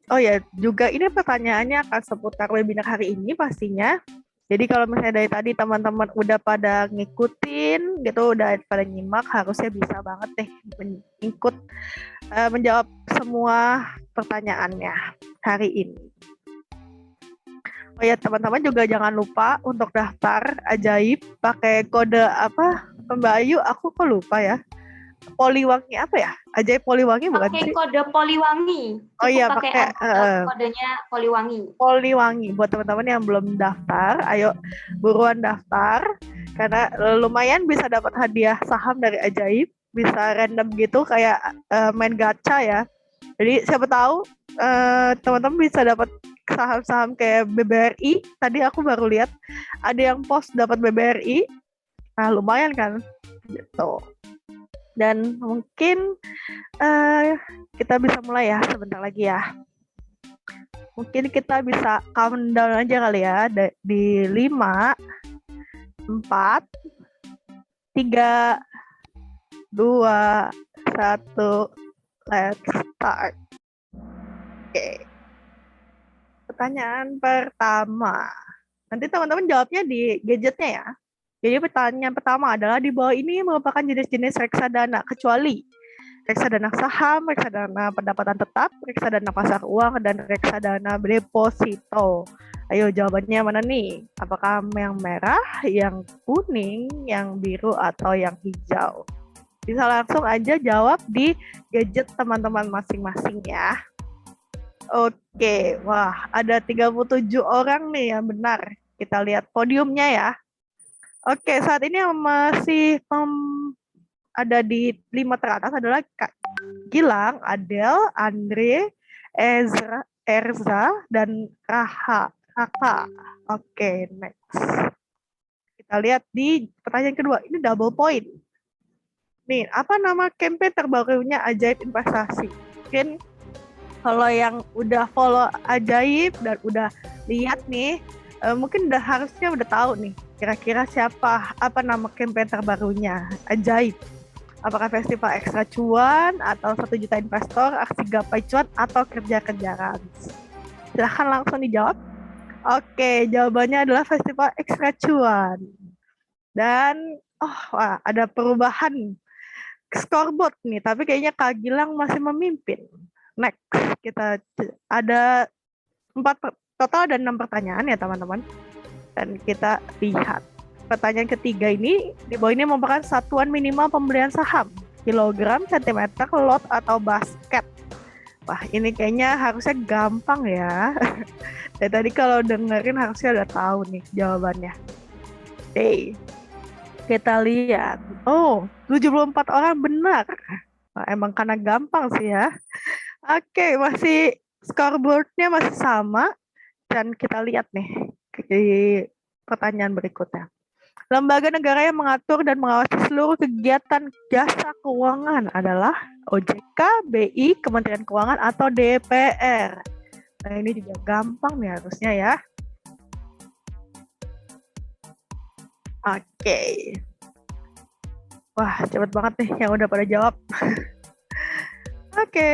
oh ya, juga ini pertanyaannya akan seputar webinar hari ini pastinya. Jadi kalau misalnya dari tadi teman-teman udah pada ngikutin gitu, udah pada nyimak, harusnya bisa banget deh menjawab semua pertanyaannya hari ini. Oh ya, teman-teman juga jangan lupa untuk daftar Ajaib pakai kode apa? Mbak Ayu, aku kok lupa ya. Poliwangi apa ya? Ajaib Poliwangi bukan sih? Pakai kode Poliwangi. Oh iya, pakai kodenya Poliwangi. Poliwangi. Buat teman-teman yang belum daftar, ayo buruan daftar karena lumayan bisa dapat hadiah saham dari Ajaib, bisa random gitu kayak main gacha ya. Jadi siapa tahu teman-teman bisa dapat saham-saham kayak BBRI. Tadi aku baru lihat ada yang post dapat BBRI. Nah, lumayan kan? Gitu. Dan mungkin kita bisa mulai ya sebentar lagi ya. Mungkin kita bisa countdown aja kali ya di 5, 4, 3, 2, 1, let's start. Oke. Pertanyaan pertama. Nanti teman-teman jawabnya di gadgetnya ya. Jadi pertanyaan pertama adalah di bawah ini merupakan jenis-jenis reksadana kecuali reksadana saham, reksadana pendapatan tetap, reksadana pasar uang, dan reksadana deposito. Ayo jawabannya mana nih? Apakah yang merah, yang kuning, yang biru, atau yang hijau? Bisa langsung aja jawab di gadget teman-teman masing-masing ya. Oke, wah ada 37 orang nih yang benar. Kita lihat podiumnya ya. Oke, saat ini yang masih ada di 5 teratas adalah Kak Gilang, Adel, Andre, Erza, dan Raka. Oke, next. Kita lihat di pertanyaan kedua. Ini double point. Nih, apa nama campaign terbarunya Ajaib Investasi? Mungkin kalau yang udah follow Ajaib dan udah lihat nih, mungkin harusnya udah tahu nih kira-kira apa nama campaign terbarunya Ajaib. Apakah festival ekstra cuan atau 1 juta investor, aksi gapai cuan atau kerja-kerja. Silahkan langsung dijawab. Oke, jawabannya adalah festival ekstra cuan. Dan wah, ada perubahan scoreboard nih, tapi kayaknya Kak Gilang masih memimpin. Next, kita ada total ada 6 pertanyaan ya teman-teman. Dan kita lihat. Pertanyaan ketiga ini, di bawah ini merupakan satuan minimal pembelian saham. Kilogram, sentimeter, lot, atau basket. Wah, ini kayaknya harusnya gampang ya. Dan tadi kalau dengerin harusnya udah tahu nih jawabannya. Oke, kita lihat. Oh, 74 orang benar. Nah, emang karena gampang sih ya. Oke, masih scoreboardnya masih sama. Dan kita lihat nih di pertanyaan berikutnya. Lembaga negara yang mengatur dan mengawasi seluruh kegiatan jasa keuangan adalah OJK, BI, Kementerian Keuangan, atau DPR. Nah, ini juga gampang nih harusnya ya. Oke. Wah, cepet banget nih yang udah pada jawab. Oke.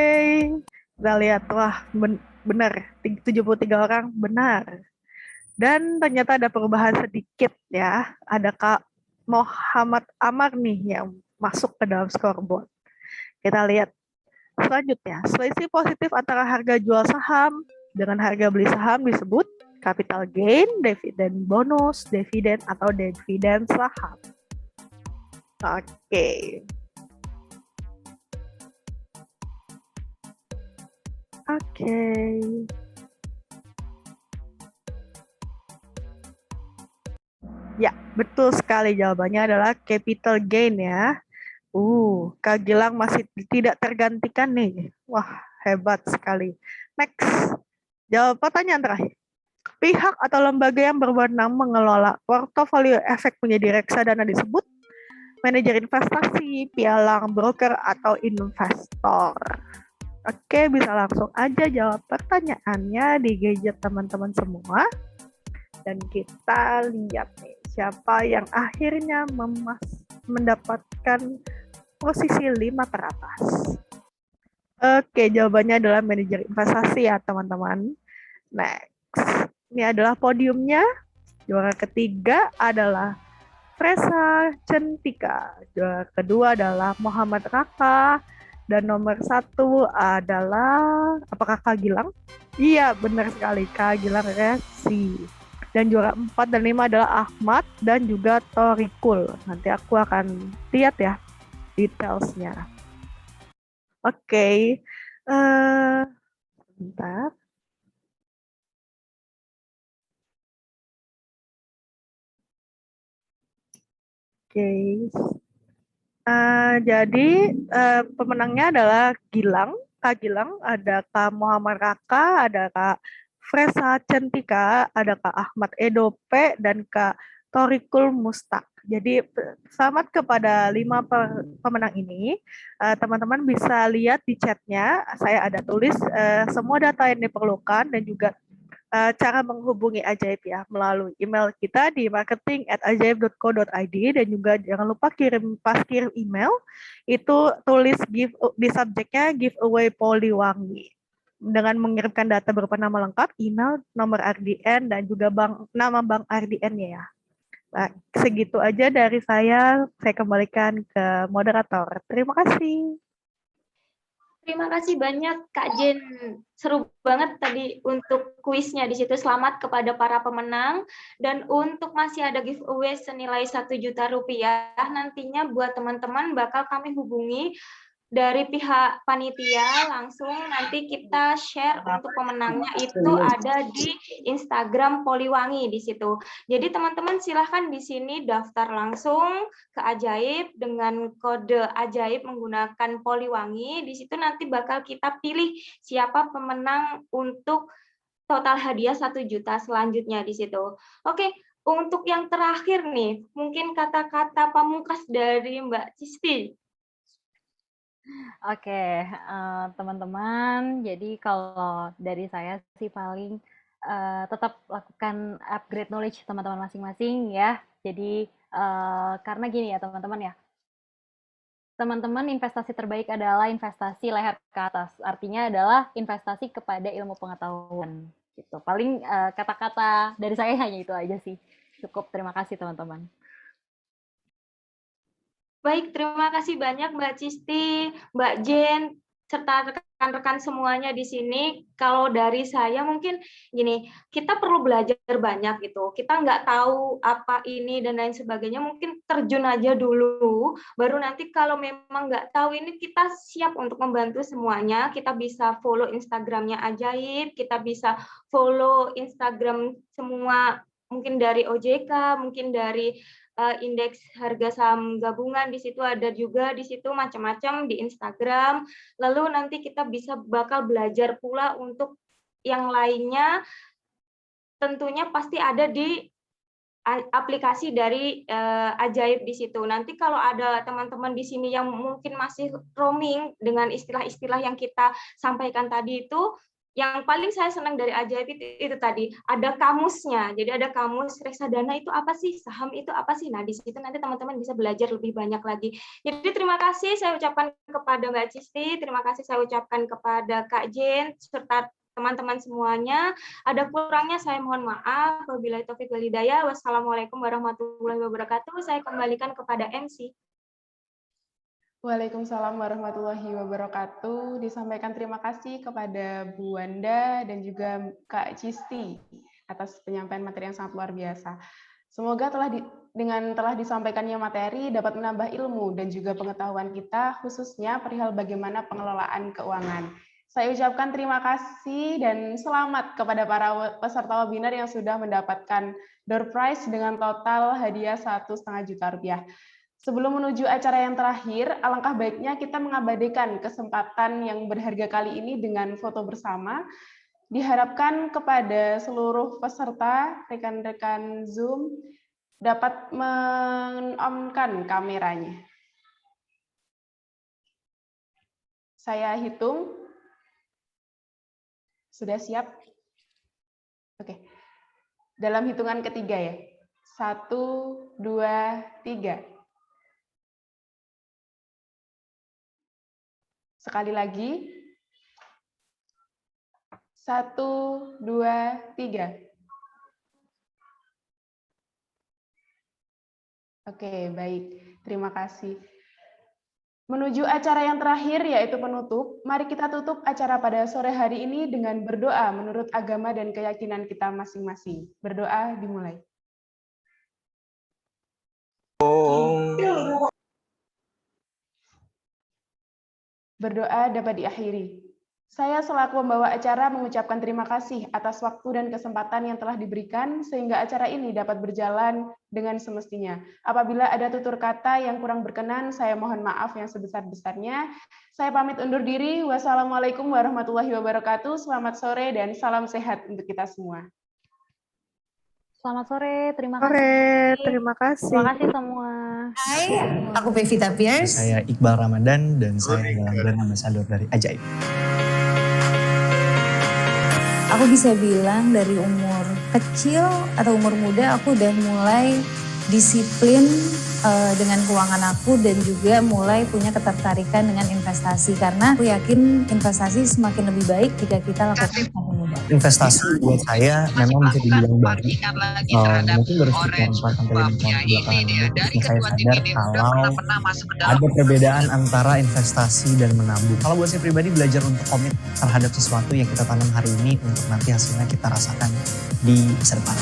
Kita lihat, wah benar, 73 orang benar. Dan ternyata ada perubahan sedikit ya. Ada Kak Muhammad Amar nih yang masuk ke dalam scoreboard. Kita lihat selanjutnya. Selisih positif antara harga jual saham dengan harga beli saham disebut capital gain, dividen bonus, dividen atau dividen saham. Oke. Ya, betul sekali jawabannya adalah capital gain ya. Kak Gilang masih tidak tergantikan nih. Wah, hebat sekali. Next, jawab pertanyaan terakhir. Pihak atau lembaga yang berwenang mengelola portofolio efek menjadi reksadana disebut manajer investasi, pialang, broker, atau investor. Oke, bisa langsung aja jawab pertanyaannya di gadget teman-teman semua. Dan kita lihat nih, siapa yang akhirnya mendapatkan posisi 5 teratas. Oke, jawabannya adalah manajer investasi ya teman-teman. Next, ini adalah podiumnya. Juara ketiga adalah Fresa Centika. Juara kedua adalah Muhammad Raka. Dan nomor 1 adalah, apakah Kak Gilang? Iya, benar sekali, Kak Gilang Resi. Dan juara 4 dan 5 adalah Ahmad dan juga Torikul. Nanti aku akan lihat ya detailsnya. Oke. Bentar. Oke. Jadi pemenangnya adalah Gilang. Kak Gilang, ada Kak Muhammad Raka, ada Kak Fresa Centika, ada Kak Ahmad Edope, dan Kak Torikul Mustaq. Jadi selamat kepada 5 pemenang ini. Teman-teman bisa lihat di chatnya, saya ada tulis semua data yang diperlukan dan juga cara menghubungi Ajaib ya melalui email kita di marketing@ajaib.co.id, dan juga jangan lupa pas kirim email itu tulis di subjeknya giveaway Poliwangi dengan mengirimkan data berupa nama lengkap, email, nomor RDN, dan juga nama bank RDN-nya ya. Nah, segitu aja dari saya kembalikan ke moderator. Terima kasih. Terima kasih banyak Kak Jen. Seru banget tadi untuk kuisnya di situ. Selamat kepada para pemenang, dan untuk masih ada giveaway senilai 1 juta rupiah. Nantinya buat teman-teman bakal kami hubungi dari pihak panitia langsung, nanti kita share untuk pemenangnya itu ada di Instagram Poliwangi di situ. Jadi teman-teman silahkan di sini daftar langsung ke Ajaib dengan kode Ajaib menggunakan Poliwangi. Di situ nanti bakal kita pilih siapa pemenang untuk total hadiah 1 juta selanjutnya di situ. Oke, untuk yang terakhir nih, mungkin kata-kata pamungkas dari Mbak Cisti. Oke, teman-teman, jadi kalau dari saya sih paling tetap lakukan upgrade knowledge teman-teman masing-masing ya. Jadi karena gini ya teman-teman ya, teman-teman investasi terbaik adalah investasi leher ke atas. Artinya adalah investasi kepada ilmu pengetahuan. Gitu. Paling kata-kata dari saya hanya itu aja sih. Cukup, terima kasih teman-teman. Baik, terima kasih banyak Mbak Cisti, Mbak Jen, serta rekan-rekan semuanya di sini. Kalau dari saya mungkin gini, kita perlu belajar banyak gitu. Kita nggak tahu apa ini dan lain sebagainya, mungkin terjun aja dulu, baru nanti kalau memang nggak tahu ini kita siap untuk membantu semuanya. Kita bisa follow Instagramnya Ajaib, kita bisa follow Instagram semua, mungkin dari OJK, mungkin dari indeks harga saham gabungan, di situ ada juga di situ macam-macam di Instagram. Lalu nanti kita bisa bakal belajar pula untuk yang lainnya, tentunya pasti ada di aplikasi dari Ajaib di situ. Nanti kalau ada teman-teman di sini yang mungkin masih roaming dengan istilah-istilah yang kita sampaikan tadi itu, yang paling saya senang dari Ajaib itu tadi, ada kamusnya. Jadi ada kamus reksadana itu apa sih, saham itu apa sih. Nah, di situ nanti teman-teman bisa belajar lebih banyak lagi. Jadi terima kasih saya ucapkan kepada Mbak Cisti, terima kasih saya ucapkan kepada Kak Jen, serta teman-teman semuanya. Ada kurangnya saya mohon maaf. Wabillahi taufiq wal hidayah. Wassalamualaikum warahmatullahi wabarakatuh. Saya kembalikan kepada MC. Waalaikumsalam warahmatullahi wabarakatuh. Disampaikan terima kasih kepada Bu Wanda dan juga Kak Cisti atas penyampaian materi yang sangat luar biasa. Semoga dengan telah disampaikannya materi dapat menambah ilmu dan juga pengetahuan kita, khususnya perihal bagaimana pengelolaan keuangan. Saya ucapkan terima kasih dan selamat kepada para peserta webinar yang sudah mendapatkan door prize dengan total hadiah Rp1,5 juta. Sebelum menuju acara yang terakhir, alangkah baiknya kita mengabadikan kesempatan yang berharga kali ini dengan foto bersama. Diharapkan kepada seluruh peserta, rekan-rekan Zoom, dapat men-on-kan kameranya. Saya hitung. Sudah siap? Oke. Dalam hitungan ketiga ya. 1, 2, 3. Sekali lagi. 1, 2, 3. Oke, baik. Terima kasih. Menuju acara yang terakhir, yaitu penutup, mari kita tutup acara pada sore hari ini dengan berdoa menurut agama dan keyakinan kita masing-masing. Berdoa dimulai. Berdoa dapat diakhiri. Saya selaku pembawa acara mengucapkan terima kasih atas waktu dan kesempatan yang telah diberikan sehingga acara ini dapat berjalan dengan semestinya. Apabila ada tutur kata yang kurang berkenan, saya mohon maaf yang sebesar-besarnya. Saya pamit undur diri. Wassalamualaikum warahmatullahi wabarakatuh. Selamat sore dan salam sehat untuk kita semua. Selamat sore, terima Sore, kasih. terima kasih. Terima kasih semua. Hai, aku Pevita Pierce. Saya Iqbal Ramadan dan saya adalah brand ambassador dari Ajaib. Aku bisa bilang dari umur kecil atau umur muda aku udah mulai disiplin dengan keuangan aku dan juga mulai punya ketertarikan dengan investasi karena aku yakin investasi semakin lebih baik jika kita lakukan semakin muda. Investasi buat saya memang bisa dibilang baru. Mungkin baru sekitar 4-5 tahun belakangan ini saya sadar kalau ada perbedaan antara investasi dan menabung. Kalau buat saya pribadi belajar untuk komit terhadap sesuatu yang kita tanam hari ini untuk nanti hasilnya kita rasakan di masa depan.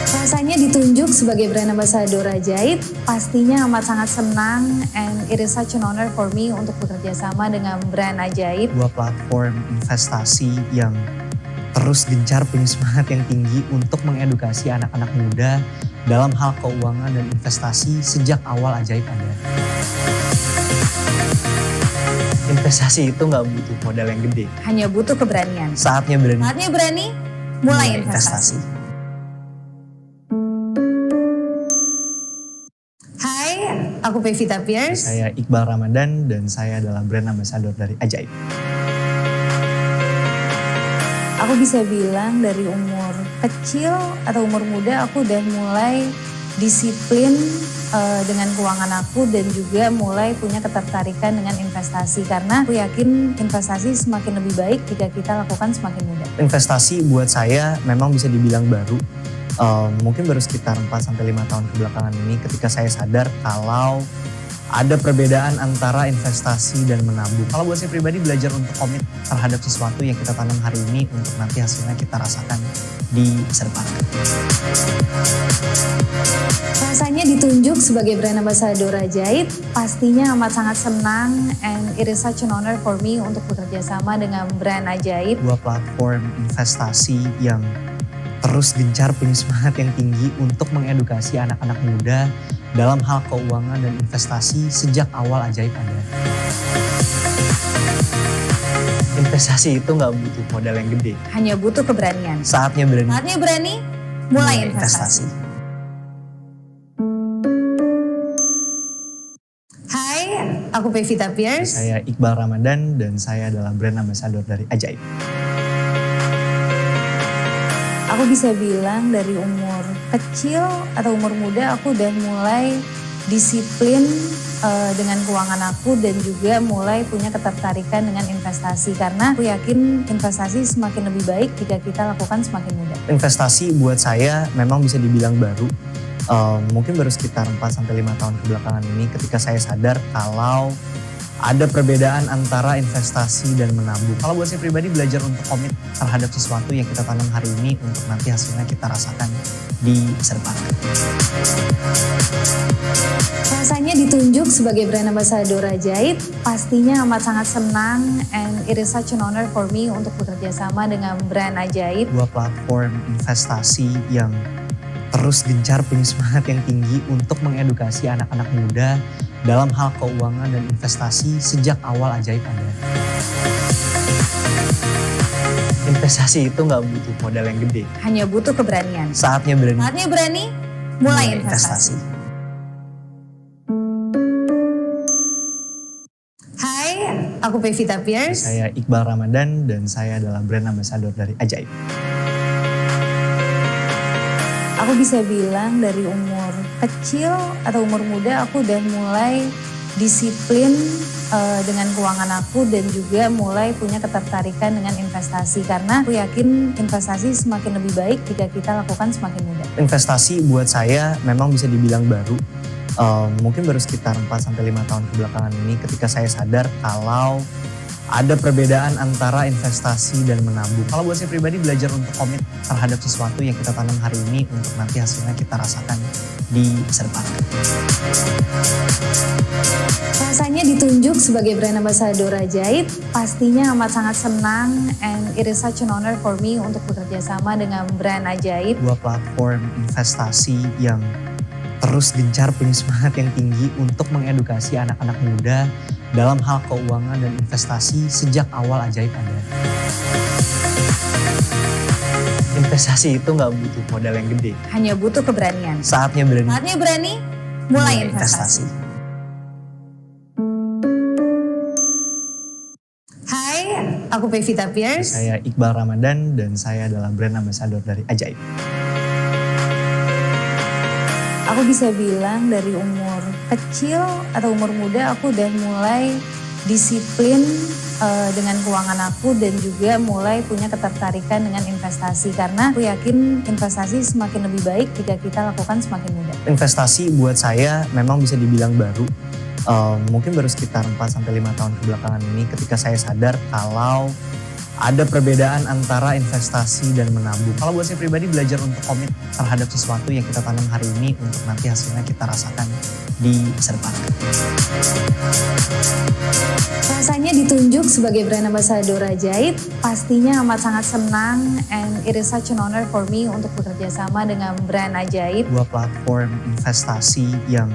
Rasanya ditunjuk sebagai brand ambassador Ajaib, pastinya amat sangat senang and it is such an honor for me untuk bekerja sama dengan brand Ajaib. Dua platform investasi yang terus gencar punya semangat yang tinggi untuk mengedukasi anak-anak muda dalam hal keuangan dan investasi sejak awal Ajaib ada. Investasi itu nggak butuh modal yang gede. Hanya butuh keberanian. Saatnya berani. Saatnya berani, mulai investasi. aku Pevita Pierce. Saya Iqbal Ramadan dan saya adalah brand ambassador dari Ajaib. Aku bisa bilang dari umur kecil atau umur muda aku udah mulai disiplin dengan keuangan aku dan juga mulai punya ketertarikan dengan investasi karena aku yakin investasi semakin lebih baik jika kita lakukan semakin mudah. Investasi buat saya memang bisa dibilang baru. Mungkin baru sekitar 4-5 tahun kebelakangan ini ketika saya sadar kalau ada perbedaan antara investasi dan menabung. Kalau buat saya pribadi belajar untuk komit terhadap sesuatu yang kita tanam hari ini untuk nanti hasilnya kita rasakan di masa depan. Rasanya ditunjuk sebagai brand ambassador Ajaib, pastinya amat sangat senang and it is such an honor for me untuk bekerja sama dengan brand Ajaib. Dua platform investasi yang terus gencar punya semangat yang tinggi untuk mengedukasi anak-anak muda dalam hal keuangan dan investasi sejak awal Ajaib ada. Investasi itu nggak butuh modal yang gede. Hanya butuh keberanian. Saatnya berani. Saatnya berani, mulai investasi. Hai, aku Pevita Pierce. Saya Iqbal Ramadan dan saya adalah brand ambassador dari Ajaib. Aku bisa bilang dari umur kecil atau umur muda aku udah mulai disiplin dengan keuangan aku dan juga mulai punya ketertarikan dengan investasi karena aku yakin investasi semakin lebih baik jika kita lakukan semakin mudah. Investasi buat saya memang bisa dibilang baru. Mungkin baru sekitar 4-5 tahun kebelakangan ini ketika saya sadar kalau ada perbedaan antara investasi dan menabung. Kalau buat saya pribadi belajar untuk komit terhadap sesuatu yang kita tanam hari ini untuk nanti hasilnya kita rasakan di masa depan. Rasanya ditunjuk sebagai brand ambassador Ajaib, pastinya amat sangat senang and it is such an honor for me untuk bekerja sama dengan brand Ajaib. Dua platform investasi yang terus gencar punya semangat yang tinggi untuk mengedukasi anak-anak muda dalam hal keuangan dan investasi sejak awal Ajaib ada. Investasi itu nggak butuh modal yang gede. Hanya butuh keberanian. Saatnya berani. Saatnya berani, mulai investasi. Hai, aku Pevita Pierce. Saya Iqbal Ramadan dan saya adalah brand ambassador dari Ajaib. Aku bisa bilang dari umur kecil atau umur muda aku udah mulai disiplin dengan keuangan aku dan juga mulai punya ketertarikan dengan investasi karena aku yakin investasi semakin lebih baik jika kita lakukan semakin mudah. Investasi buat saya memang bisa dibilang baru. Mungkin baru sekitar 4-5 tahun kebelakangan ini ketika saya sadar kalau ada perbedaan antara investasi dan menabung. Kalau buat saya pribadi belajar untuk komit terhadap sesuatu yang kita tanam hari ini untuk nanti hasilnya kita rasakan di masa depan. Rasanya ditunjuk sebagai brand ambassador Ajaib, pastinya amat sangat senang and it is such an honor for me untuk bekerja sama dengan brand Ajaib. Dua platform investasi yang terus gencar punya semangat yang tinggi untuk mengedukasi anak-anak muda dalam hal keuangan dan investasi sejak awal Ajaib ada. Investasi itu nggak butuh modal yang gede. Hanya butuh keberanian. Saatnya berani. Saatnya berani, mulai investasi. Hai, aku Pevita Pierce. Saya Iqbal Ramadan dan saya adalah brand ambassador dari Ajaib. Aku bisa bilang dari umur kecil atau umur muda aku udah mulai disiplin dengan keuangan aku dan juga mulai punya ketertarikan dengan investasi karena aku yakin investasi semakin lebih baik jika kita lakukan semakin mudah. Investasi buat saya memang bisa dibilang baru. Mungkin baru sekitar 4-5 tahun kebelakangan ini ketika saya sadar kalau ada perbedaan antara investasi dan menabung. Kalau buat saya pribadi belajar untuk komit terhadap sesuatu yang kita tanam hari ini untuk nanti hasilnya kita rasakan di masa depan. Rasanya ditunjuk sebagai brand ambassador Ajaib, pastinya amat sangat senang and it is such an honor for me untuk bekerja sama dengan brand Ajaib. Dua platform investasi yang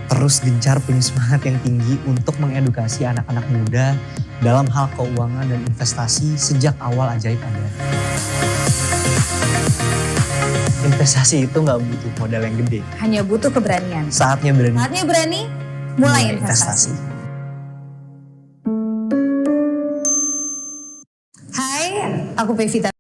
terus gencar punya semangat yang tinggi untuk mengedukasi anak-anak muda dalam hal keuangan dan investasi sejak awal Ajaib ada. Investasi itu nggak butuh modal yang gede. Hanya butuh keberanian. Saatnya berani. Saatnya berani, mulai investasi. Hai, aku Pevita